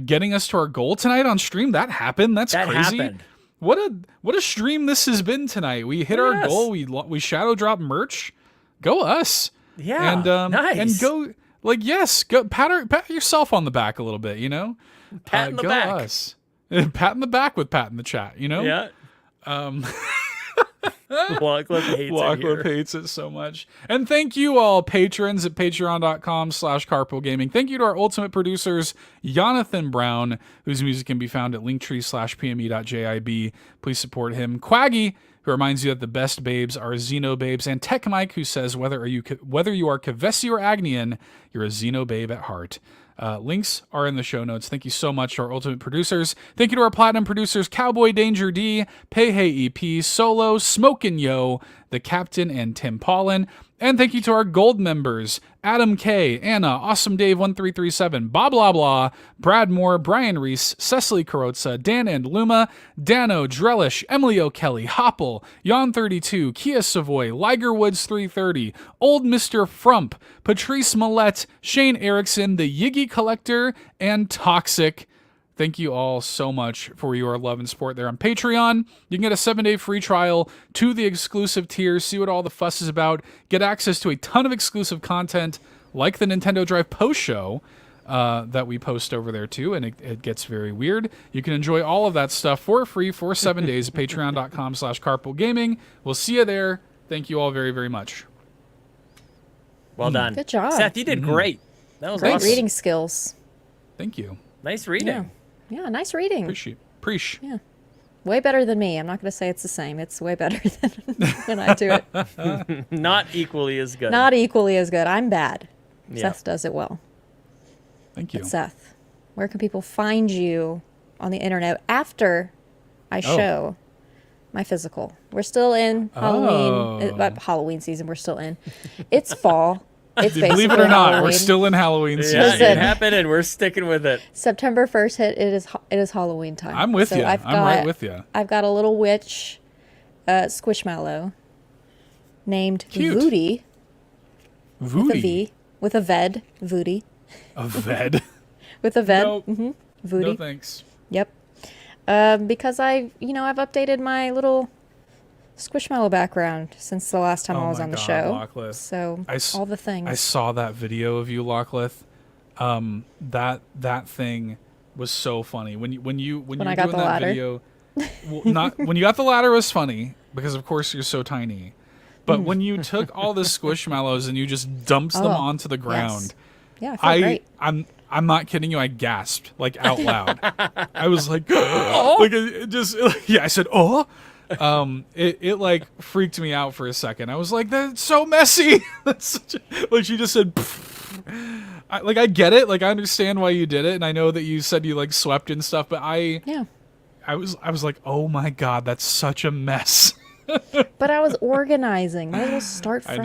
getting us to our goal tonight on stream. That happened. That's crazy. Happened. What a stream this has been tonight. We hit our goal. We shadow drop merch. Go us. Yeah. And nice. And go, like, yes. Go pat yourself on the back a little bit. You know. Pat in the go back. Us. Pat in the back with Pat in the chat. You know. Yeah. Lachlan hates it so much. And thank you all patrons at patreon.com/carpoolgaming. Thank you to our ultimate producers, Jonathan Brown, whose music can be found at linktree/pme.jib. Please support him. Cwaggy, who reminds you that the best babes are Xenobabes, and TechMike, who says whether you are Kevesi or Agnian, you're a Xenobabe at heart. Links are in the show notes. Thank you so much to our ultimate producers. Thank you to our platinum producers, Cowboy Danger D, Pei EP, Solo, Smokin' Yo, The Captain, and Tim Paulin. And thank you to our gold members, Adam K, Anna, Awesome Dave 1337, Bob Blah Blah, Brad Moore, Brian Reese, Cecily Carozza, Dan and Luma, Dano, Drellish, Emily O'Kelly, Hopple, Yon32, Kia Savoy, Liger Woods 330, Old Mr. Frump, Patrice Millette, Shane Erickson, The Yiggy Collector, and Toxic. Thank you all so much for your love and support there on Patreon. You can get a 7-day free trial to the exclusive tiers, see what all the fuss is about, get access to a ton of exclusive content like the Nintendo Drive post show that we post over there too, and it gets very weird. You can enjoy all of that stuff for free for 7 days at patreon.com/carpoolgaming. We'll see you there. Thank you all very, very much. Well done. Good job. Seth, you did great. That was Great awesome. reading skills. Thank you. Nice reading. Yeah, nice reading. Appreciate. Yeah. Way better than me. I'm not going to say it's the same. It's way better than when I do it. Not equally as good. Not equally as good. I'm bad. Yeah. Seth does it well. Thank you. But Seth, where can people find you on the internet after I show my physical? We're still in Halloween season. We're still in. It's fall. It's Believe it or not, we're still in Halloween season. Yeah, it happened, and we're sticking with it. September 1st hit. It is Halloween time. I'm with you. I'm right with you. I've got a little witch, squishmallow, named Voody. Voody. With a V. With a Ved. Voody. A Ved. With a Ved. Nope. Mm-hmm. Voody. No thanks. Yep. Because I've updated my little Squishmallow background since the last time I was on the show. Lockleth. So all the things. I saw that video of you, Lockleth. That thing was so funny. When you were doing that video, not when you got the ladder was funny because of course you're so tiny. But when you took all the Squishmallows and you just dumped them onto the ground, yeah, I felt great. I'm not kidding you. I gasped like out loud. I was like, like it just I said, oh. It like freaked me out for a second. I was like, that's so messy. That's like she just said, I get it. Like I understand why you did it, and I know that you said you like swept and stuff, but I was like, oh my god, that's such a mess. But I was organizing. Might as well start fresh.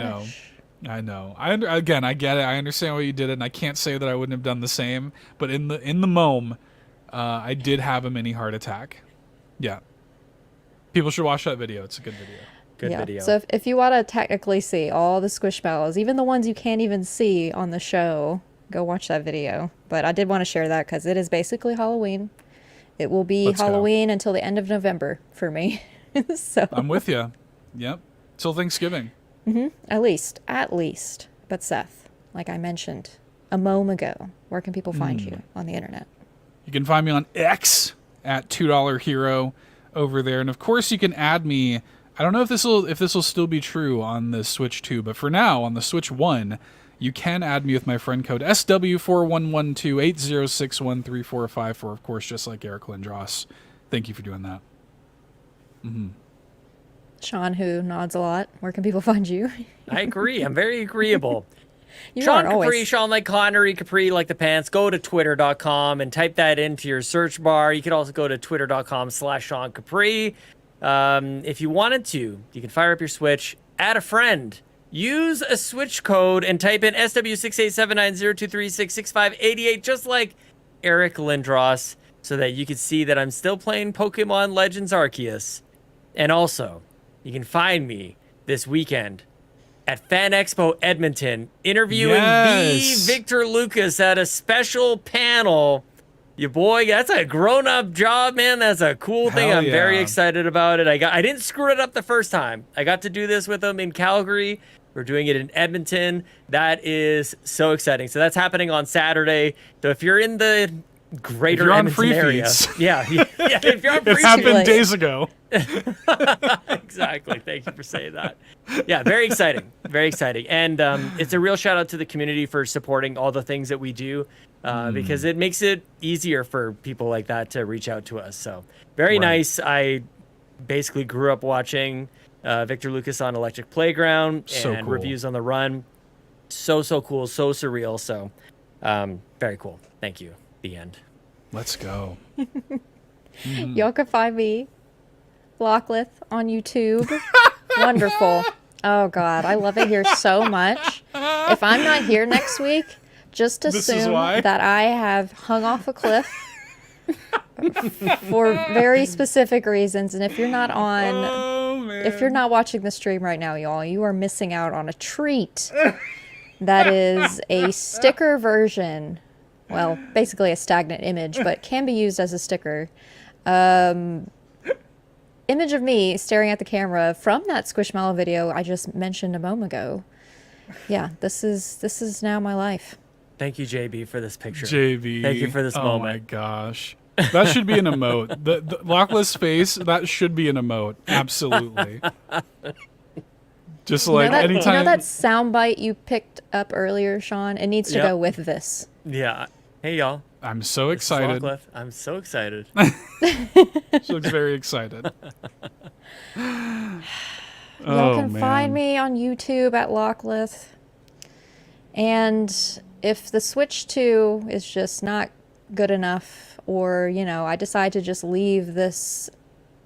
I know. I get it. I understand why you did it, and I can't say that I wouldn't have done the same. But in the moment, I did have a mini heart attack. Yeah. People should watch that video. It's a good video. Good video. So if you want to technically see all the Squishmallows, even the ones you can't even see on the show, go watch that video. But I did want to share that because it is basically Halloween. It will be Halloween until the end of November for me. So I'm with you. Yep. Till Thanksgiving. Mm-hmm. At least. But Seth, like I mentioned a moment ago, where can people find you on the internet? You can find me on X at $2 Hero over there, and of course you can add me. I don't know if this will still be true on the Switch 2, but for now on the Switch 1, you can add me with my friend code SW411280613454. Of course, just like Eric Lindros. Thank you for doing that. Mm-hmm. Sean, who nods a lot, where can people find you? I agree. I'm very agreeable. You Sean are Capri, always. Sean like Connery, Capri like the pants. Go to twitter.com and type that into your search bar. You can also go to twitter.com/Sean Capri. If you wanted to, you can fire up your Switch, add a friend, use a Switch code, and type in SW6879023666588, just like Eric Lindros, so that you can see that I'm still playing Pokemon Legends Arceus. And also, you can find me this weekend at Fan Expo Edmonton, interviewing the Victor Lucas at a special panel. Your boy, that's a grown-up job, man. That's a cool thing. I'm very excited about it. I didn't screw it up the first time. I got to do this with him in Calgary. We're doing it in Edmonton. That is so exciting. So that's happening on Saturday. So if you're in the greater Edmonton area, if you're on free it happened days ago. Exactly. Thank you for saying that. Yeah, very exciting. Very exciting. And it's a real shout out to the community for supporting all the things that we do because it makes it easier for people like that to reach out to us. So very nice. I basically grew up watching Victor Lucas on Electric Playground and reviews on the run. So cool. So surreal. So very cool. Thank you. The end. Let's go. Y'all can find me, Lockleth, on YouTube. Wonderful. Oh, God. I love it here so much. If I'm not here next week, just assume that I have hung off a cliff for very specific reasons. And if you're not if you're not watching the stream right now, y'all, you are missing out on a treat. That is a sticker version. Well, basically a stagnant image, but can be used as a sticker. Image of me staring at the camera from that Squishmallow video I just mentioned a moment ago. Yeah, this is now my life. Thank you, JB, for this picture. JB. Thank you for this moment. Oh my gosh. That should be an emote. The Lockless face, that should be an emote. Absolutely. Just like anytime. You know that soundbite you picked up earlier, Sean? It needs to go with this. Yeah. Hey, y'all. I'm so excited. I'm so excited. She looks very excited. Y'all can find me on YouTube at Locklith. And if the Switch 2 is just not good enough, or, I decide to just leave this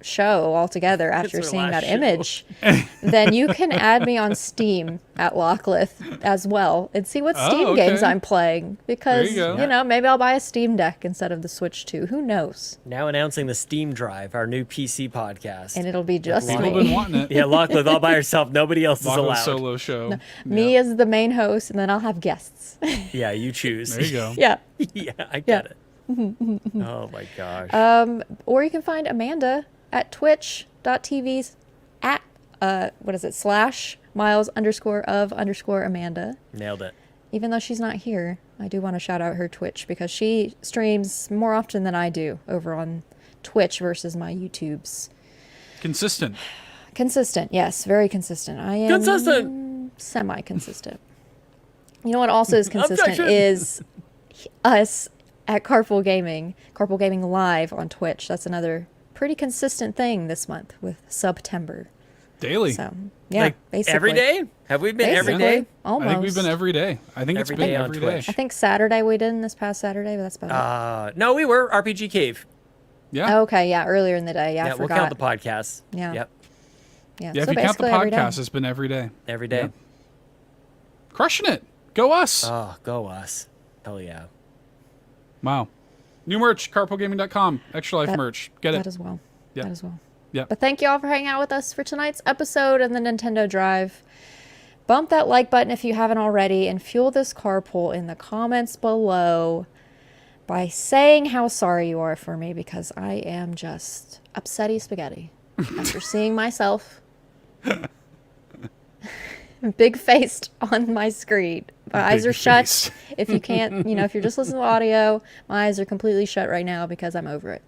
show altogether after seeing that image, then you can add me on Steam at Locklith as well and see what Steam games I'm playing, because maybe I'll buy a Steam Deck instead of the Switch 2. Who knows? Now announcing the Steam Drive, our new PC podcast, and it'll be just People me. been wanting it. Yeah, Locklith all by herself. Nobody else is allowed. Solo show. No, me as the main host, and then I'll have guests. Yeah, you choose. There you go. Yeah. Yeah, I get it. Oh my gosh. Or you can find Amanda at twitch.tv at /Miles_of_Amanda. Nailed it. Even though she's not here, I do want to shout out her Twitch, because she streams more often than I do over on Twitch versus my YouTubes. Consistent, yes, very consistent. I am semi-consistent. You know what also is consistent is us at Carpool Gaming Live on Twitch. That's another pretty consistent thing this month with September. Daily. So, yeah, basically. Every day? Have we been every day? Almost. I think we've been every day. I think it's been every day. I think Saturday we didn't this past Saturday, but that's about it. No, we were RPG Cave. Yeah. Okay, yeah, earlier in the day. Yeah, I forgot. We'll count the podcast. Yeah. Yep. Yeah, if so you count the basically podcast, it's been every day. Every day. Yep. Crushing it. Go us. Oh, go us. Hell yeah. Wow. New merch, carpoolgaming.com. Extra Life merch. Get it. That as well. Yep. That as well. Yeah. But thank you all for hanging out with us for tonight's episode of the Nintendo Drive. Bump that like button if you haven't already, and fuel this carpool in the comments below by saying how sorry you are for me, because I am just upsetty spaghetti after seeing myself big-faced on my screen. My eyes are shut. If you can't, if you're just listening to audio, my eyes are completely shut right now because I'm over it.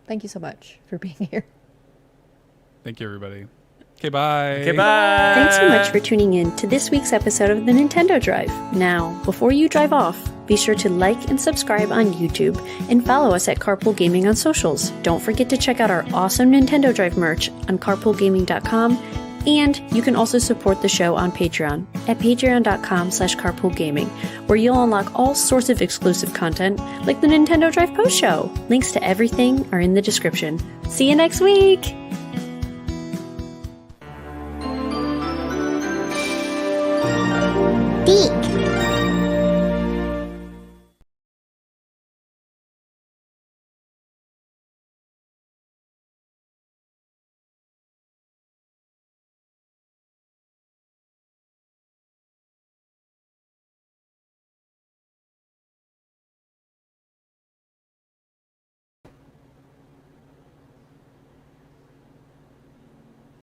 Thank you so much for being here. Thank you, everybody. Okay, bye. Okay, bye. Thanks so much for tuning in to this week's episode of the Nintendo Drive. Now, before you drive off, be sure to like and subscribe on YouTube and follow us at Carpool Gaming on socials. Don't forget to check out our awesome Nintendo Drive merch on carpoolgaming.com, and you can also support the show on Patreon at patreon.com/carpoolgaming, where you'll unlock all sorts of exclusive content like the Nintendo Drive post show. Links to everything are in the description. See you next week! D